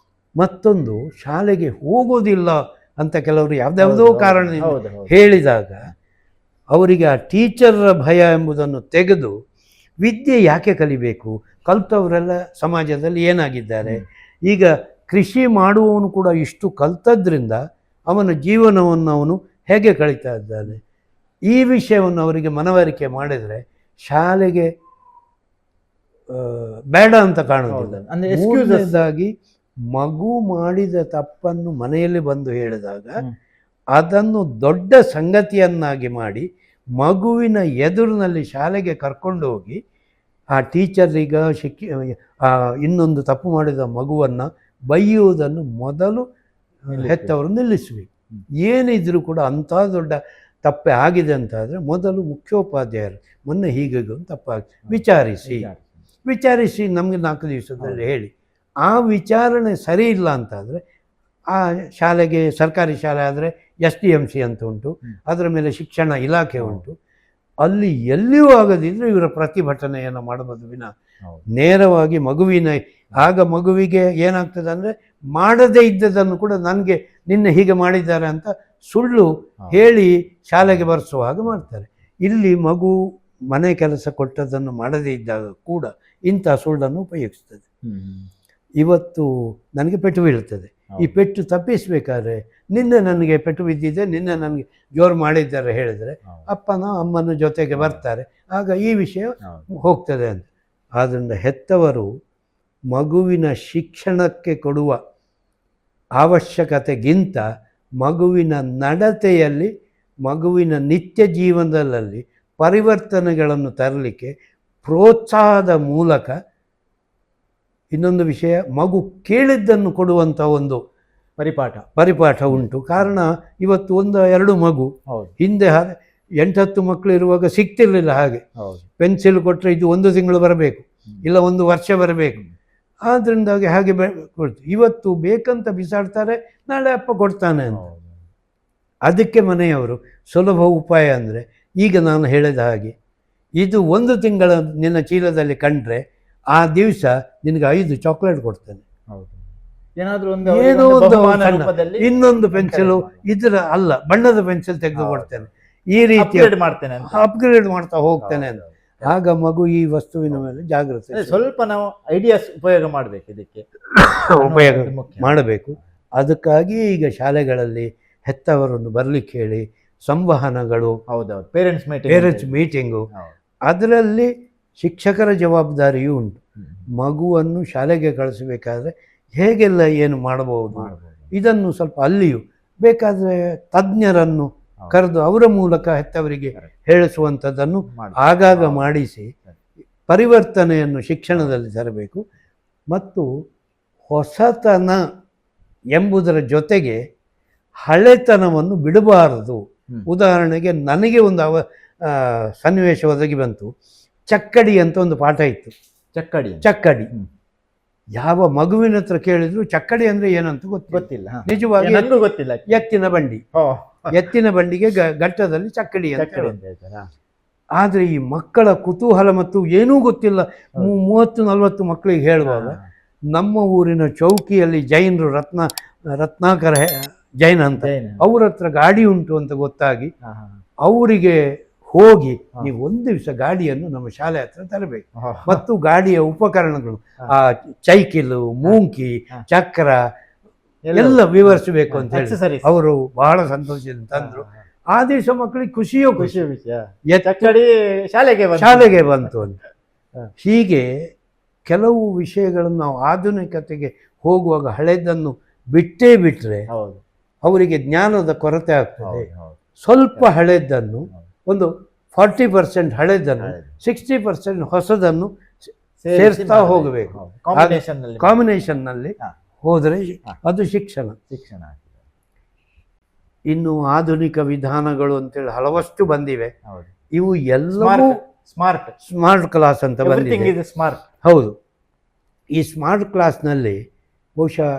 ಮತ್ತೊಂದು, ಶಾಲೆಗೆ ಹೋಗೋದಿಲ್ಲ ಅಂತ ಕೆಲವರು ಯಾವುದ್ಯಾವುದೋ ಕಾರಣದಿಂದ ಹೇಳಿದಾಗ ಅವರಿಗೆ ಆ ಟೀಚರ್ರ ಭಯ ಎಂಬುದನ್ನು ತೆಗೆದು ವಿದ್ಯೆ ಯಾಕೆ ಕಲಿಬೇಕು, ಕಲಿತವರೆಲ್ಲ ಸಮಾಜದಲ್ಲಿ ಏನಾಗಿದ್ದಾರೆ, ಈಗ ಕೃಷಿ ಮಾಡುವವನು ಕೂಡ ಇಷ್ಟು ಕಲಿತದ್ರಿಂದ ಅವನ ಜೀವನವನ್ನು ಅವನು ಹೇಗೆ ಕಳೀತಾ ಇದ್ದಾನೆ, ಈ ವಿಷಯವನ್ನು ಅವರಿಗೆ ಮನವರಿಕೆ ಮಾಡಿದರೆ ಶಾಲೆಗೆ ಬೇಡ ಅಂತ ಕಾಣುವುದಿಲ್ಲ. ಮೂರನೇದಾಗಿ, ಮಗು ಮಾಡಿದ ತಪ್ಪನ್ನು ಮನೆಯಲ್ಲಿ ಬಂದು ಹೇಳಿದಾಗ ಅದನ್ನು ದೊಡ್ಡ ಸಂಗತಿಯನ್ನಾಗಿ ಮಾಡಿ ಮಗುವಿನ ಎದುರಿನಲ್ಲಿ ಶಾಲೆಗೆ ಕರ್ಕೊಂಡು ಹೋಗಿ ಆ ಟೀಚರ್ರೀಗ ಇನ್ನೊಂದು ತಪ್ಪು ಮಾಡಿದ ಮಗುವನ್ನು ಬೈಯುವುದನ್ನು ಮೊದಲು ಹೆತ್ತವರು ನಿಲ್ಲಿಸಬೇಕು. ಏನಿದ್ರೂ ಕೂಡ ಅಂಥ ದೊಡ್ಡ ತಪ್ಪೆ ಆಗಿದೆ ಅಂತಾದರೆ ಮೊದಲು ಮುಖ್ಯೋಪಾಧ್ಯಾಯರು ಮೊನ್ನೆ ಹೀಗೆ ತಪ್ಪಾಗಿ ವಿಚಾರಿಸಿ ನಮಗೆ 4 ದಿವಸದಲ್ಲಿ ಹೇಳಿ, ಆ ವಿಚಾರಣೆ ಸರಿ ಇಲ್ಲ ಅಂತಾದರೆ ಆ ಶಾಲೆಗೆ, ಸರ್ಕಾರಿ ಶಾಲೆ ಆದರೆ SDMC ಅಂತ ಉಂಟು, ಅದರ ಮೇಲೆ ಶಿಕ್ಷಣ ಇಲಾಖೆ ಉಂಟು, ಅಲ್ಲಿ ಎಲ್ಲಿಯೂ ಆಗದಿದ್ದರೆ ಇವರ ಪ್ರತಿಭಟನೆಯನ್ನು ಮಾಡಬಹುದು ವಿನ ನೇರವಾಗಿ ಆಗ ಮಗುವಿಗೆ ಏನಾಗ್ತದೆ ಅಂದರೆ ಮಾಡದೇ ಇದ್ದದನ್ನು ಕೂಡ ನನಗೆ ನಿನ್ನೆ ಹೀಗೆ ಮಾಡಿದ್ದಾರೆ ಅಂತ ಸುಳ್ಳು ಹೇಳಿ ಶಾಲೆಗೆ ಬರೆಸುವ ಹಾಗೆ ಮಾಡ್ತಾರೆ. ಇಲ್ಲಿ ಮಗು ಮನೆ ಕೆಲಸ ಕೊಟ್ಟದನ್ನು ಮಾಡದೇ ಇದ್ದಾಗ ಕೂಡ ಇಂಥ ಸುಳ್ಳನ್ನು ಉಪಯೋಗಿಸ್ತದೆ. ಇವತ್ತು ನನಗೆ ಪೆಟ್ಟು ಬೀಳ್ತದೆ, ಈ ಪೆಟ್ಟು ತಪ್ಪಿಸಬೇಕಾದ್ರೆ ನಿನ್ನೆ ನನಗೆ ಪೆಟ್ಟು ಬಿದ್ದಿದೆ, ನಿನ್ನೆ ನನಗೆ ಜೋರು ಮಾಡಿದ್ದಾರೆ ಹೇಳಿದರೆ ಅಪ್ಪನ ಅಮ್ಮನ ಜೊತೆಗೆ ಬರ್ತಾರೆ, ಆಗ ಈ ವಿಷಯ ಹೋಗ್ತದೆ ಅಂತ. ಆದ್ದರಿಂದ ಹೆತ್ತವರು ಮಗುವಿನ ಶಿಕ್ಷಣಕ್ಕೆ ಕೊಡುವ ಅವಶ್ಯಕತೆಗಿಂತ ಮಗುವಿನ ನಡತೆಯಲ್ಲಿ, ಮಗುವಿನ ನಿತ್ಯ ಜೀವನದಲ್ಲಿ ಪರಿವರ್ತನೆಗಳನ್ನು ತರಲಿಕ್ಕೆ ಪ್ರೋತ್ಸಾಹದ ಮೂಲಕ. ಇನ್ನೊಂದು ವಿಷಯ, ಮಗು ಕೇಳಿದ್ದನ್ನು ಕೊಡುವಂಥ ಒಂದು ಪರಿಪಾಠ ಉಂಟು. ಕಾರಣ ಇವತ್ತು 1-2 ಮಗು, ಹಿಂದೆ 8-10 ಮಕ್ಕಳು ಇರುವಾಗ ಸಿಗ್ತಿರ್ಲಿಲ್ಲ. ಹಾಗೆ ಪೆನ್ಸಿಲ್ ಕೊಟ್ಟರೆ ಇದು 1 ತಿಂಗಳು ಬರಬೇಕು, ಇಲ್ಲ 1 ವರ್ಷ ಬರಬೇಕು. ಆದ್ರಿಂದಾಗಿ ಹಾಗೆ ಕೊಡ್ತು. ಇವತ್ತು ಬೇಕಂತ ಬಿಸಾಡ್ತಾರೆ, ನಾಳೆ ಅಪ್ಪ ಕೊಡ್ತಾನೆ ಅಂತ. ಅದಕ್ಕೆ ಮನೆಯವರು ಸುಲಭ ಉಪಾಯ ಅಂದರೆ, ಈಗ ನಾನು ಹೇಳಿದ ಹಾಗೆ, ಇದು 1 ತಿಂಗಳ ನಿನ್ನ ಚೀಲದಲ್ಲಿ ಕಂಡ್ರೆ ಆ ದಿವಸ ನಿನಗೆ 5 ಚಾಕ್ಲೇಟ್ ಕೊಡ್ತೇನೆ, ಏನೋ ಒಂದು ಇನ್ನೊಂದು ಪೆನ್ಸಿಲು, ಇದರ ಅಲ್ಲ ಬಣ್ಣದ ಪೆನ್ಸಿಲ್ ತೆಗೆದು ಕೊಡ್ತೇನೆ, ಈ ರೀತಿ ಅಪ್ಗ್ರೇಡ್ ಮಾಡ್ತಾ ಹೋಗ್ತೇನೆ ಅಂತ. ಆಗ ಮಗು ಈ ವಸ್ತುವಿನ ಮೇಲೆ ಜಾಗೃತಿ, ಸ್ವಲ್ಪ ನಾವು ಐಡಿಯಾಸ್ ಉಪಯೋಗ ಮಾಡಬೇಕು, ಇದಕ್ಕೆ ಉಪಯೋಗ ಮಾಡಬೇಕು. ಅದಕ್ಕಾಗಿ ಈಗ ಶಾಲೆಗಳಲ್ಲಿ ಹೆತ್ತವರನ್ನು ಬರ್ಲಿಕ್ಕೆ ಹೇಳಿ ಸಂವಹನಗಳು, ಪೇರೆಂಟ್ಸ್ ಮೀಟಿಂಗು, ಅದರಲ್ಲಿ ಶಿಕ್ಷಕರ ಜವಾಬ್ದಾರಿಯೂ ಉಂಟು. ಮಗುವನ್ನು ಶಾಲೆಗೆ ಕಳಿಸಬೇಕಾದ್ರೆ ಹೇಗೆಲ್ಲ ಏನು ಮಾಡಬಹುದು, ಇದನ್ನು ಸ್ವಲ್ಪ ಅಲ್ಲಿಯೂ ಬೇಕಾದರೆ ತಜ್ಞರನ್ನು ಕರೆದು ಅವರ ಮೂಲಕ ಹೆತ್ತವರಿಗೆ ಹೇಳಿಸುವಂಥದ್ದನ್ನು ಆಗಾಗ ಮಾಡಿಸಿ ಪರಿವರ್ತನೆಯನ್ನು ಶಿಕ್ಷಣದಲ್ಲಿ ತರಬೇಕು. ಮತ್ತು ಹೊಸತನ ಎಂಬುದರ ಜೊತೆಗೆ ಹಳೆತನವನ್ನು ಬಿಡಬಾರದು. ಉದಾಹರಣೆಗೆ ನನಗೆ ಒಂದು ಸನ್ನಿವೇಶ ಒದಗಿ ಬಂತು. ಚಕ್ಕಡಿ ಅಂತ ಒಂದು ಪಾಠ ಇತ್ತು. ಚಕ್ಕಡಿ ಯಾವ ಮಗುವಿನ ಹತ್ರ ಕೇಳಿದ್ರು ಚಕ್ಕಡಿ ಅಂದ್ರೆ ಏನಂತ ಗೊತ್ತಿಲ್ಲ. ನಿಜವಾಗಿ ಗೊತ್ತಿಲ್ಲ. ಎತ್ತಿನ ಬಂಡಿಗೆ ಘಟ್ಟದಲ್ಲಿ ಚಕ್ಕಡಿ ಅಂತ. ಆದ್ರೆ ಈ ಮಕ್ಕಳ ಕುತೂಹಲ ಮತ್ತು ಏನೂ ಗೊತ್ತಿಲ್ಲ, 30-40 ಮಕ್ಕಳಿಗೆ ಹೇಳುವಾಗ, ನಮ್ಮ ಊರಿನ ಚೌಕಿಯಲ್ಲಿ ಜೈನರು ರತ್ನಾಕರ ಜೈನ ಅಂತ, ಅವ್ರ ಹತ್ರ ಗಾಡಿ ಉಂಟು ಅಂತ ಗೊತ್ತಾಗಿ ಅವರಿಗೆ ಹೋಗಿ, ನೀವು 1 ದಿವಸ ಗಾಡಿಯನ್ನು ನಮ್ಮ ಶಾಲೆ ಹತ್ರ ತರಬೇಕು, ಮತ್ತು ಗಾಡಿಯ ಉಪಕರಣಗಳು, ಆ ಸೈಕಲ್, ಮೂಂಕಿ, ಚಕ್ರ ಎಲ್ಲ ವಿವರಿಸಬೇಕು ಅಂತ ಹೇಳಿ ಅವರು ಬಹಳ ಸಂತೋಷದಿಂದ ತಂದ್ರು. ಆ ದಿವಸ ಮಕ್ಕಳಿಗೆ ಖುಷಿ ವಿಷಯ, ಶಾಲೆಗೆ ಬಂತು ಅಂತ. ಹೀಗೆ ಕೆಲವು ವಿಷಯಗಳನ್ನು ನಾವು ಆಧುನಿಕತೆಗೆ ಹೋಗುವಾಗ ಹಳೆದನ್ನು ಬಿಟ್ಟರೆ ಅವರಿಗೆ ಜ್ಞಾನದ ಕೊರತೆ ಆಗ್ತದೆ. ಸ್ವಲ್ಪ ಹಳೆದನ್ನು, ಒಂದು 40% ಹಳೆದನ್ನು, 60% ಹೊಸದನ್ನು ಸೇರಿಸ್ತಾ ಹೋಗಬೇಕು. ಕಾಂಬಿನೇಷನ್ನಲ್ಲಿ ಹೋದರೆ ಅದು ಶಿಕ್ಷಣ. ಇನ್ನು ಆಧುನಿಕ ವಿಧಾನಗಳು ಅಂತೇಳಿ ಹಲವಷ್ಟು ಬಂದಿವೆ. ಇವು ಎಲ್ಲವೂ ಸ್ಮಾರ್ಟ್ ಕ್ಲಾಸ್ ಅಂತ ಬಂದಿದೆ. ಹೌದು. ಈ ಸ್ಮಾರ್ಟ್ ಕ್ಲಾಸ್ನಲ್ಲಿ ಬಹುಶಃ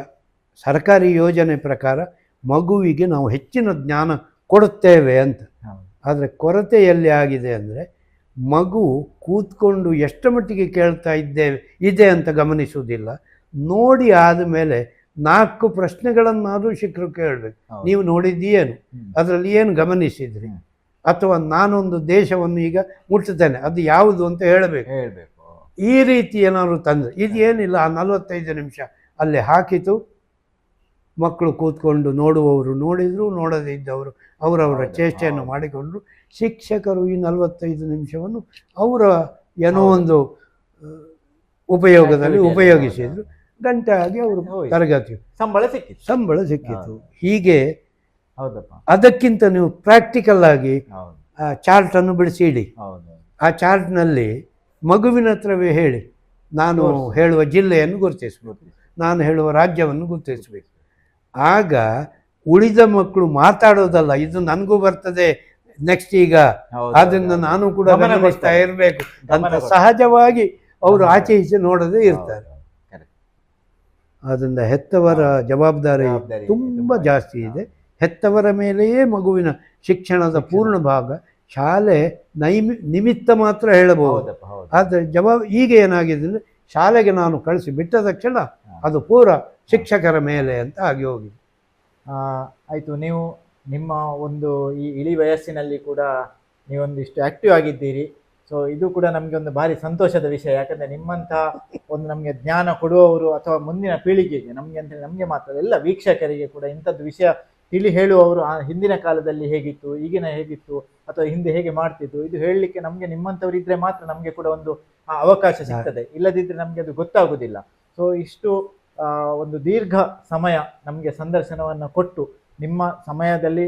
ಸರ್ಕಾರಿ ಯೋಜನೆ ಪ್ರಕಾರ ಮಗುವಿಗೆ ನಾವು ಹೆಚ್ಚಿನ ಜ್ಞಾನ ಕೊಡುತ್ತೇವೆ ಅಂತ. ಆದರೆ ಕೊರತೆ ಎಲ್ಲಿ ಆಗಿದೆ ಅಂದರೆ, ಮಗು ಕೂತ್ಕೊಂಡು ಎಷ್ಟು ಮಟ್ಟಿಗೆ ಕೇಳ್ತಾ ಇದೆ ಅಂತ ಗಮನಿಸುವುದಿಲ್ಲ. ನೋಡಿ ಆದಮೇಲೆ 4 ಪ್ರಶ್ನೆಗಳನ್ನಾದರೂ ಶಿಕ್ಷಕರು ಕೇಳಬೇಕು. ನೀವು ನೋಡಿದ್ದೀಯೇನು, ಅದರಲ್ಲಿ ಏನು ಗಮನಿಸಿದ್ರಿ, ಅಥವಾ ನಾನೊಂದು ದೇಶವನ್ನು ಈಗ ಮುಟ್ಟುತ್ತೇನೆ, ಅದು ಯಾವುದು ಅಂತ ಹೇಳಬೇಕು. ಈ ರೀತಿ ಏನಾದ್ರು ತಂದರೆ, ಇದೇನಿಲ್ಲ, ಆ 45 ನಿಮಿಷ ಅಲ್ಲಿ ಹಾಕಿತು, ಮಕ್ಕಳು ಕೂತ್ಕೊಂಡು ನೋಡುವವರು ನೋಡಿದರು, ನೋಡದೇ ಇದ್ದವರು ಅವರವರ ಚೇಷ್ಟೆಯನ್ನು ಮಾಡಿಕೊಂಡ್ರು. ಶಿಕ್ಷಕರು ಈ 45 ನಿಮಿಷವನ್ನು ಅವರ ಏನೋ ಒಂದು ಉಪಯೋಗದಲ್ಲಿ ಉಪಯೋಗಿಸಿದ್ರು. ಗಂಟೆ ಆಗಿ ಅವರು ತರಗತಿ ಸಂಬಳ ಸಿಕ್ಕಿತು. ಹೀಗೆ ಅದಕ್ಕಿಂತ ನೀವು ಪ್ರಾಕ್ಟಿಕಲ್ ಆಗಿ ಚಾರ್ಟನ್ನು ಬಿಡಿಸಿ ಇಡಿ. ಆ ಚಾರ್ಟ್ನಲ್ಲಿ ಮಗುವಿನ ಹತ್ರವೇ ಹೇಳಿ, ನಾನು ಹೇಳುವ ಜಿಲ್ಲೆಯನ್ನು ಗುರುತಿಸಬೇಕು, ನಾನು ಹೇಳುವ ರಾಜ್ಯವನ್ನು ಗುರುತಿಸಬೇಕು. ಆಗ ಉಳಿದ ಮಕ್ಕಳು ಮಾತಾಡೋದಲ್ಲ, ಇದು ನನಗೂ ಬರ್ತದೆ ನೆಕ್ಸ್ಟ್ ಈಗ, ಅದನ್ನು ನಾನು ಕೂಡ ಗಮನಿಸ್ತಾ ಇರಬೇಕು ಅಂತ ಸಹಜವಾಗಿ ಅವರು ಆಚೆ ಈಚೆ ನೋಡದೇ ಇರ್ತಾರೆ. ಅದರಿಂದ ಹೆತ್ತವರ ಜವಾಬ್ದಾರಿ ತುಂಬ ಜಾಸ್ತಿ ಇದೆ. ಹೆತ್ತವರ ಮೇಲೆಯೇ ಮಗುವಿನ ಶಿಕ್ಷಣದ ಪೂರ್ಣ ಭಾಗ. ಶಾಲೆ ನಿಮಿತ್ತ ಮಾತ್ರ ಹೇಳಬಹುದು. ಆದರೆ ಈಗ ಏನಾಗಿದೆ ಅಂದರೆ, ಶಾಲೆಗೆ ನಾನು ಕಳಿಸಿ ಬಿಟ್ಟ ತಕ್ಷಣ ಅದು ಪೂರ ಶಿಕ್ಷಕರ ಮೇಲೆ ಅಂತ ಆಗಿ ಹೋಗಿದೆ. ಆಯಿತು. ನೀವು ನಿಮ್ಮ ಒಂದು ಈ ಇಳಿ ವಯಸ್ಸಿನಲ್ಲಿ ಕೂಡ ನೀವೊಂದಿಷ್ಟು ಆ್ಯಕ್ಟಿವ್ ಆಗಿದ್ದೀರಿ. ಸೊ ಇದು ಕೂಡ ನಮಗೆ ಒಂದು ಭಾರಿ ಸಂತೋಷದ ವಿಷಯ. ಯಾಕಂದರೆ ನಿಮ್ಮಂಥ ಒಂದು ನಮಗೆ ಜ್ಞಾನ ಕೊಡುವವರು ಅಥವಾ ಮುಂದಿನ ಪೀಳಿಗೆಗೆ, ನಮಗೆ ಅಂತೇಳಿ ನಮಗೆ ಮಾತ್ರ ಎಲ್ಲ ವೀಕ್ಷಕರಿಗೆ ಕೂಡ ಇಂಥದ್ದು ವಿಷಯ ತಿಳಿ ಹೇಳುವವರು ಹಿಂದಿನ ಕಾಲದಲ್ಲಿ ಹೇಗಿತ್ತು, ಈಗಿನ ಹೇಗಿತ್ತು, ಅಥವಾ ಹಿಂದೆ ಹೇಗೆ ಮಾಡ್ತಿತ್ತು, ಇದು ಹೇಳಲಿಕ್ಕೆ ನಮಗೆ ನಿಮ್ಮಂಥವ್ರು ಇದ್ದರೆ ಮಾತ್ರ ನಮಗೆ ಕೂಡ ಒಂದು ಅವಕಾಶ ಸಿಗ್ತದೆ. ಇಲ್ಲದಿದ್ದರೆ ನಮಗೆ ಅದು ಗೊತ್ತಾಗೋದಿಲ್ಲ. ಸೊ ಇಷ್ಟು ಒಂದು ದೀರ್ಘ ಸಮಯ ನಮಗೆ ಸಂದರ್ಶನವನ್ನು ಕೊಟ್ಟು ನಿಮ್ಮ ಸಮಯದಲ್ಲಿ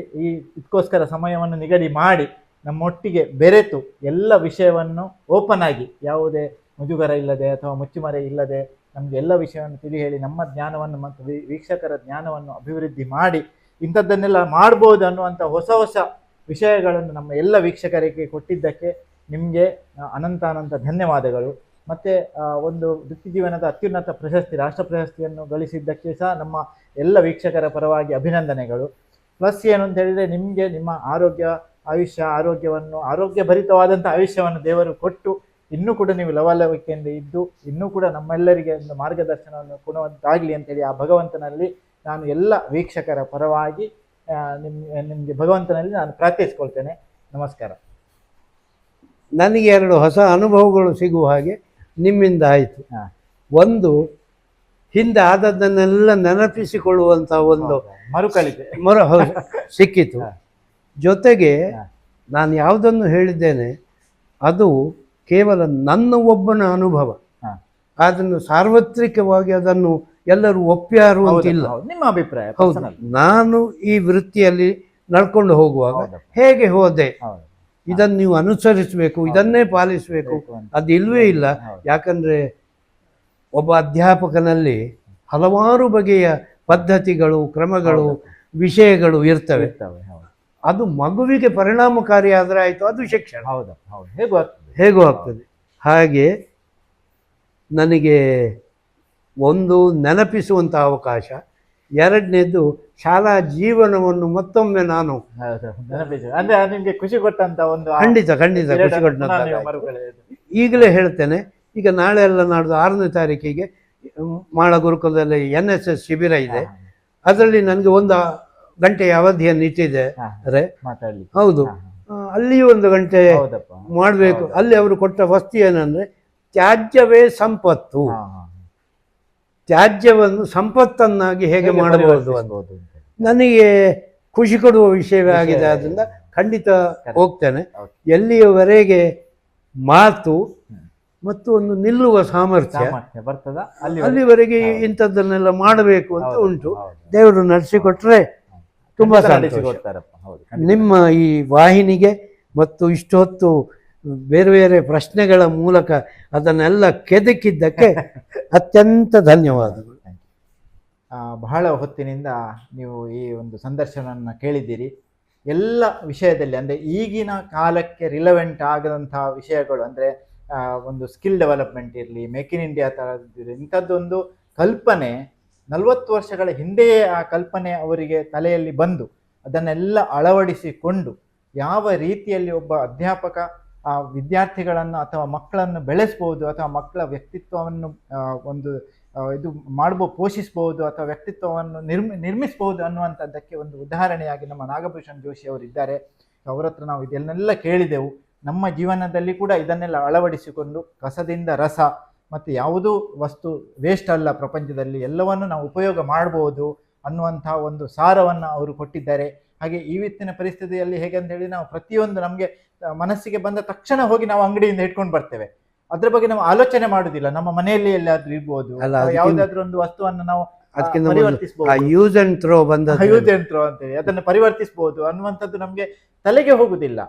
ಇದಕ್ಕೋಸ್ಕರ ಸಮಯವನ್ನು ನಿಗದಿ ಮಾಡಿ ನಮ್ಮೊಟ್ಟಿಗೆ ಬೆರೆತು ಎಲ್ಲ ವಿಷಯವನ್ನು ಓಪನ್ ಆಗಿ, ಯಾವುದೇ ಮುಜುಗರ ಇಲ್ಲದೆ ಅಥವಾ ಮುಚ್ಚುಮರೆ ಇಲ್ಲದೆ ನಮಗೆ ಎಲ್ಲ ವಿಷಯವನ್ನು ತಿಳಿ ಹೇಳಿ ನಮ್ಮ ಜ್ಞಾನವನ್ನು ಮತ್ತು ವೀಕ್ಷಕರ ಜ್ಞಾನವನ್ನು ಅಭಿವೃದ್ಧಿ ಮಾಡಿ ಇಂಥದ್ದನ್ನೆಲ್ಲ ಮಾಡ್ಬೋದು ಅನ್ನುವಂಥ ಹೊಸ ಹೊಸ ವಿಷಯಗಳನ್ನು ನಮ್ಮ ಎಲ್ಲ ವೀಕ್ಷಕರಿಗೆ ಕೊಟ್ಟಿದ್ದಕ್ಕೆ ನಿಮಗೆ ಅನಂತ ಧನ್ಯವಾದಗಳು. ಮತ್ತು ಒಂದು ವೃತ್ತಿ ಜೀವನದ ಅತ್ಯುನ್ನತ ಪ್ರಶಸ್ತಿ, ರಾಷ್ಟ್ರ ಪ್ರಶಸ್ತಿಯನ್ನು ಗಳಿಸಿದ್ದಕ್ಕೆ ಸಹ ನಮ್ಮ ಎಲ್ಲ ವೀಕ್ಷಕರ ಪರವಾಗಿ ಅಭಿನಂದನೆಗಳು. ಪ್ಲಸ್ ಏನು ಅಂತ ಹೇಳಿದರೆ, ನಿಮಗೆ ನಿಮ್ಮ ಆರೋಗ್ಯಭರಿತವಾದಂಥ ಆಯುಷ್ಯವನ್ನು ದೇವರು ಕೊಟ್ಟು ಇನ್ನೂ ಕೂಡ ನೀವು ಲವಲವಿಕೆಯಿಂದ ಇದ್ದು ಇನ್ನೂ ಕೂಡ ನಮ್ಮೆಲ್ಲರಿಗೆ ಒಂದು ಮಾರ್ಗದರ್ಶನವನ್ನು ಕೊಡುವಂತಾಗಲಿ ಅಂತೇಳಿ ಆ ಭಗವಂತನಲ್ಲಿ ನಾನು ಎಲ್ಲ ವೀಕ್ಷಕರ ಪರವಾಗಿ ನಿಮಗೆ ಭಗವಂತನಲ್ಲಿ ನಾನು ಪ್ರಾರ್ಥಿಸ್ಕೊಳ್ತೇನೆ. ನಮಸ್ಕಾರ. ನನಗೆ 2 ಹೊಸ ಅನುಭವಗಳು ಸಿಗುವ ಹಾಗೆ ನಿಮ್ಮಿಂದ ಆಯಿತು. ಒಂದು, ಹಿಂದೆ ಆದದ್ದನ್ನೆಲ್ಲ ನೆನಪಿಸಿಕೊಳ್ಳುವಂಥ ಒಂದು ಮರುಕಳಿಕೆ ಸಿಕ್ಕಿತು. ಜೊತೆಗೆ ನಾನು ಯಾವುದನ್ನು ಹೇಳಿದ್ದೇನೆ ಅದು ಕೇವಲ ನನ್ನ ಒಬ್ಬನ ಅನುಭವ, ಅದನ್ನು ಸಾರ್ವತ್ರಿಕವಾಗಿ ಅದನ್ನು ಎಲ್ಲರೂ ಒಪ್ಪ್ಯಾರು ಅಂತಿಲ್ಲ. ನಿಮ್ಮ ಅಭಿಪ್ರಾಯ? ಹೌದು. ನಾನು ಈ ವೃತ್ತಿಯಲ್ಲಿ ನಡ್ಕೊಂಡು ಹೋಗುವಾಗ ಹೇಗೆ ಹೋದೆ, ಇದನ್ನು ನೀವು ಅನುಸರಿಸಬೇಕು, ಇದನ್ನೇ ಪಾಲಿಸಬೇಕು, ಅದು ಇಲ್ವೇ ಇಲ್ಲ. ಯಾಕಂದರೆ ಒಬ್ಬ ಅಧ್ಯಾಪಕನಲ್ಲಿ ಹಲವಾರು ಬಗೆಯ ಪದ್ಧತಿಗಳು, ಕ್ರಮಗಳು, ವಿಷಯಗಳು ಇರ್ತವೆ. ಅದು ಮಗುವಿಗೆ ಪರಿಣಾಮಕಾರಿ ಆದರೆ ಆಯಿತು, ಅದು ಶಿಕ್ಷಣ. ಹೇಗೂ ಆಗ್ತದೆ. ಹಾಗೆ ನನಗೆ ಒಂದು ನೆನಪಿಸುವಂಥ ಅವಕಾಶ, ಎರಡನೇದು ಶಾಲಾ ಜೀವನವನ್ನು ಮತ್ತೊಮ್ಮೆ ನಾನು ಅಂದ್ರೆ ನಿಮಗೆ ಖುಷಿ ಕೊಟ್ಟಂತ ಒಂದು ಖಂಡಿತ ಖುಷಿ ಕೊಟ್ಟಂತ. ಈಗಲೇ ಹೇಳ್ತೇನೆ, ಈಗ ನಾಳೆ ಎಲ್ಲ ನಾಡ್ದು 6ನೇ ತಾರೀಕಿಗೆ ಮಾಳ ಗುರುಕುಲದಲ್ಲಿ NSS ಶಿಬಿರ ಇದೆ. ಅದರಲ್ಲಿ ನನಗೆ 1 ಗಂಟೆಯ ಅವಧಿಯನ್ನು ಇಟ್ಟಿದೆ. ಹೌದು, ಅಲ್ಲಿ 1 ಗಂಟೆ ಮಾಡಬೇಕು. ಅಲ್ಲಿ ಅವರು ಕೊಟ್ಟ ವಸ್ತು ಏನಂದ್ರೆ, ತ್ಯಾಜ್ಯವೇ ಸಂಪತ್ತು, ತ್ಯಾಜ್ಯವನ್ನು ಸಂಪತ್ತನ್ನಾಗಿ ಹೇಗೆ ಮಾಡಬಹುದು ಅನ್ನೋದು ನನಗೆ ಖುಷಿ ಕೊಡುವ ವಿಷಯವೇ ಆಗಿದೆ. ಆದ್ದರಿಂದ ಖಂಡಿತ ಹೋಗ್ತೇನೆ. ಎಲ್ಲಿಯವರೆಗೆ ಮಾತು ಮತ್ತು ಒಂದು ನಿಲ್ಲುವ ಸಾಮರ್ಥ್ಯ ಬರ್ತದ ಅಲ್ಲಿವರೆಗೆ ಇಂಥದ್ದನ್ನೆಲ್ಲ ಮಾಡಬೇಕು ಅಂತ ಉಂಟು. ದೇವರು ನಡೆಸಿಕೊಟ್ರೆ ತುಂಬಾ ಸಂತೋಷ. ನಿಮ್ಮ ಈ ವಾಹಿನಿಗೆ ಮತ್ತು ಇಷ್ಟು ಹೊತ್ತು ಬೇರೆ ಬೇರೆ ಪ್ರಶ್ನೆಗಳ ಮೂಲಕ ಅದನ್ನೆಲ್ಲ ಕೆದಕಿದ್ದಕ್ಕೆ ಅತ್ಯಂತ ಧನ್ಯವಾದಗಳು. ಬಹಳ ಹೊತ್ತಿನಿಂದ ನೀವು ಈ ಒಂದು ಸಂದರ್ಶನವನ್ನು ಕೇಳಿದ್ದೀರಿ. ಎಲ್ಲ ವಿಷಯದಲ್ಲಿ ಅಂದರೆ ಈಗಿನ ಕಾಲಕ್ಕೆ ರಿಲೆವೆಂಟ್ ಆಗದಂತಹ ವಿಷಯಗಳು, ಅಂದರೆ ಒಂದು ಸ್ಕಿಲ್ ಡೆವಲಪ್ಮೆಂಟ್ ಇರಲಿ, ಮೇಕ್ ಇನ್ ಇಂಡಿಯಾ ಥರದ್ದಿರಲಿ, ಇಂಥದ್ದೊಂದು ಕಲ್ಪನೆ 40 ವರ್ಷಗಳ ಹಿಂದೆಯೇ ಆ ಕಲ್ಪನೆ ಅವರಿಗೆ ತಲೆಯಲ್ಲಿ ಬಂದು ಅದನ್ನೆಲ್ಲ ಅಳವಡಿಸಿಕೊಂಡು ಯಾವ ರೀತಿಯಲ್ಲಿ ಒಬ್ಬ ಅಧ್ಯಾಪಕ ಆ ವಿದ್ಯಾರ್ಥಿಗಳನ್ನು ಅಥವಾ ಮಕ್ಕಳನ್ನು ಬೆಳೆಸ್ಬೋದು, ಅಥವಾ ಮಕ್ಕಳ ವ್ಯಕ್ತಿತ್ವವನ್ನು ಒಂದು ಇದು ಪೋಷಿಸ್ಬೋದು, ಅಥವಾ ವ್ಯಕ್ತಿತ್ವವನ್ನು ನಿರ್ಮಿಸ್ಬೋದು ಅನ್ನುವಂಥದ್ದಕ್ಕೆ ಒಂದು ಉದಾಹರಣೆಯಾಗಿ ನಮ್ಮ ನಾಗಭೂಷಣ್ ಜೋಶಿ ಅವರಿದ್ದಾರೆ. ಅವರ ಹತ್ರ ನಾವು ಇದನ್ನೆಲ್ಲ ಕೇಳಿದೆವು. ನಮ್ಮ ಜೀವನದಲ್ಲಿ ಕೂಡ ಇದನ್ನೆಲ್ಲ ಅಳವಡಿಸಿಕೊಂಡು ಕಸದಿಂದ ರಸ ಮತ್ತು ಯಾವುದೂ ವಸ್ತು ವೇಸ್ಟ್ ಅಲ್ಲ ಪ್ರಪಂಚದಲ್ಲಿ, ಎಲ್ಲವನ್ನು ನಾವು ಉಪಯೋಗ ಮಾಡ್ಬೋದು ಅನ್ನುವಂಥ ಒಂದು ಸಾರವನ್ನು ಅವರು ಕೊಟ್ಟಿದ್ದಾರೆ. ಹಾಗೆ ಇವತ್ತಿನ ಪರಿಸ್ಥಿತಿಯಲ್ಲಿ ಹೇಗೆ ಅಂತ ಹೇಳಿ, ನಾವು ಪ್ರತಿಯೊಂದು ನಮಗೆ ಮನಸ್ಸಿಗೆ ಬಂದ ತಕ್ಷಣ ಹೋಗಿ ನಾವು ಅಂಗಡಿಯಿಂದ ಇಟ್ಕೊಂಡು ಬರ್ತೇವೆ. ಅದ್ರ ಬಗ್ಗೆ ನಾವು ಆಲೋಚನೆ ಮಾಡುದಿಲ್ಲ. ನಮ್ಮ ಮನೆಯಲ್ಲಿ ಎಲ್ಲಾದ್ರೂ ಇರ್ಬೋದು, ಯಾವುದಾದ್ರೂ ಒಂದು ವಸ್ತುವನ್ನು ನಾವು ಯೂಸ್ ಅಂಡ್ ಥ್ರೋ ಅಂತೇಳಿ ಅದನ್ನು ಪರಿವರ್ತಿಸಬಹುದು ಅನ್ನುವಂಥದ್ದು ನಮಗೆ ತಲೆಗೆ ಹೋಗುದಿಲ್ಲ.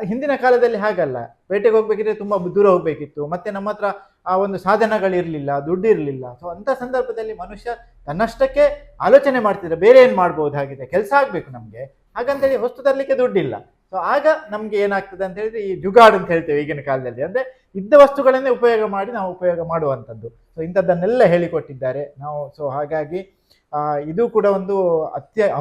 ಹಿಂದಿನ ಕಾಲದಲ್ಲಿ ಹಾಗಲ್ಲ. ಪೇಟೆಗೆ ಹೋಗ್ಬೇಕಿದ್ರೆ ತುಂಬಾ ದೂರ ಹೋಗ್ಬೇಕಿತ್ತು, ಮತ್ತೆ ನಮ್ಮ ಹತ್ರ ಆ ಒಂದು ಸಾಧನಗಳಿರ್ಲಿಲ್ಲ, ದುಡ್ಡು ಇರಲಿಲ್ಲ. ಸೊ ಅಂತ ಸಂದರ್ಭದಲ್ಲಿ ಮನುಷ್ಯ ತನ್ನಷ್ಟಕ್ಕೆ ಆಲೋಚನೆ ಮಾಡ್ತಿದ್ರೆ ಬೇರೆ ಏನ್ ಮಾಡ್ಬೋದು, ಹಾಗಿದೆ ಕೆಲಸ ಆಗ್ಬೇಕು ನಮ್ಗೆ, ಹಾಗಂತೇಳಿ ವಸ್ತು ತರಲಿಕ್ಕೆ ದುಡ್ಡಿಲ್ಲ. ಸೊ ಆಗ ನಮ್ಗೆ ಏನಾಗ್ತದೆ ಅಂತ ಹೇಳಿದ್ರೆ ಈ ಜುಗಾಡ್ ಅಂತ ಹೇಳ್ತೇವೆ ಈಗಿನ ಕಾಲದಲ್ಲಿ, ಅಂದ್ರೆ ಇದ್ದ ವಸ್ತುಗಳನ್ನೇ ಉಪಯೋಗ ಮಾಡಿ ನಾವು ಉಪಯೋಗ ಮಾಡುವಂಥದ್ದು. ಸೊ ಇಂಥದ್ದನ್ನೆಲ್ಲ ಹೇಳಿಕೊಟ್ಟಿದ್ದಾರೆ ನಾವು. ಸೊ ಹಾಗಾಗಿ ಇದು ಕೂಡ ಒಂದು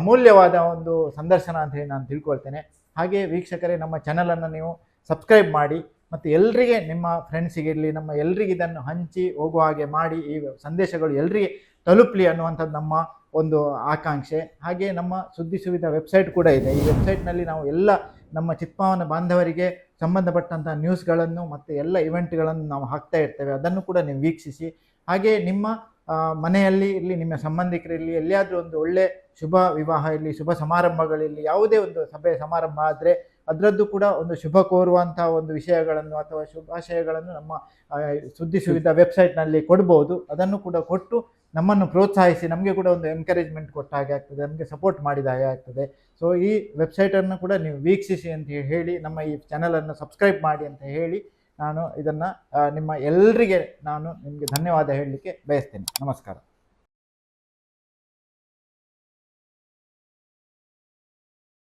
ಅಮೂಲ್ಯವಾದ ಒಂದು ಸಂದರ್ಶನ ಅಂತ ಹೇಳಿ ನಾನು ತಿಳ್ಕೊಳ್ತೇನೆ. ಹಾಗೆ ವೀಕ್ಷಕರೇ, ನಮ್ಮ ಚಾನಲನ್ನು ನೀವು ಸಬ್ಸ್ಕ್ರೈಬ್ ಮಾಡಿ ಮತ್ತು ಎಲ್ರಿಗೆ, ನಿಮ್ಮ ಫ್ರೆಂಡ್ಸಿಗಿರಲಿ, ನಮ್ಮ ಎಲ್ರಿಗೆ ಇದನ್ನು ಹಂಚಿ ಹೋಗುವ ಹಾಗೆ ಮಾಡಿ, ಈ ಸಂದೇಶಗಳು ಎಲ್ರಿಗೆ ತಲುಪಲಿ ಅನ್ನುವಂಥದ್ದು ನಮ್ಮ ಒಂದು ಆಕಾಂಕ್ಷೆ. ಹಾಗೆ ನಮ್ಮ ಸುದ್ದಿ ಸುವಿಧಾ ವೆಬ್ಸೈಟ್ ಕೂಡ ಇದೆ. ಈ ವೆಬ್ಸೈಟ್ನಲ್ಲಿ ನಾವು ಎಲ್ಲ ನಮ್ಮ ಚಿತ್ಪಾವನ ಬಾಂಧವರಿಗೆ ಸಂಬಂಧಪಟ್ಟಂಥ ನ್ಯೂಸ್ಗಳನ್ನು ಮತ್ತು ಎಲ್ಲ ಇವೆಂಟ್ಗಳನ್ನು ನಾವು ಹಾಕ್ತಾ ಇರ್ತೇವೆ. ಅದನ್ನು ಕೂಡ ನೀವು ವೀಕ್ಷಿಸಿ. ಹಾಗೆ ನಿಮ್ಮ ಮನೆಯಲ್ಲಿ ಇರಲಿ, ನಿಮ್ಮ ಸಂಬಂಧಿಕರಿರಲಿ, ಎಲ್ಲಿಯಾದರೂ ಒಂದು ಒಳ್ಳೆ ಶುಭ ವಿವಾಹ ಇರಲಿ, ಶುಭ ಸಮಾರಂಭಗಳಿರಲಿ, ಯಾವುದೇ ಒಂದು ಸಭೆ ಸಮಾರಂಭ ಆದರೆ ಅದರದ್ದು ಕೂಡ ಒಂದು ಶುಭ ಕೋರುವಂಥ ಒಂದು ವಿಷಯಗಳನ್ನು ಅಥವಾ ಶುಭಾಶಯಗಳನ್ನು ನಮ್ಮ ಸುದ್ದಿ ಸುವಿಧಾ ವೆಬ್ಸೈಟ್ನಲ್ಲಿ ಕೊಡ್ಬೋದು. ಅದನ್ನು ಕೂಡ ಕೊಟ್ಟು ನಮ್ಮನ್ನು ಪ್ರೋತ್ಸಾಹಿಸಿ ನಮಗೆ ಕೂಡ ಒಂದು ಎನ್ಕರೇಜ್ಮೆಂಟ್ ಕೊಟ್ಟ ಹಾಗೆ ಆಗ್ತದೆ, ನಮಗೆ ಸಪೋರ್ಟ್ ಮಾಡಿದ ಹಾಗೆ ಆಗ್ತದೆ. ಸೊ ಈ ವೆಬ್ಸೈಟನ್ನು ಕೂಡ ನೀವು ವೀಕ್ಷಿಸಿ ಅಂತ ಹೇಳಿ, ನಮ್ಮ ಈ ಚಾನಲನ್ನು ಸಬ್ಸ್ಕ್ರೈಬ್ ಮಾಡಿ ಅಂತ ಹೇಳಿ ನಾನು ಇದನ್ನು ನಿಮ್ಮ ಎಲ್ಲರಿಗೆ ನಾನು ನಿಮಗೆ ಧನ್ಯವಾದ ಹೇಳಲಿಕ್ಕೆ ಬಯಸ್ತೇನೆ. ನಮಸ್ಕಾರ.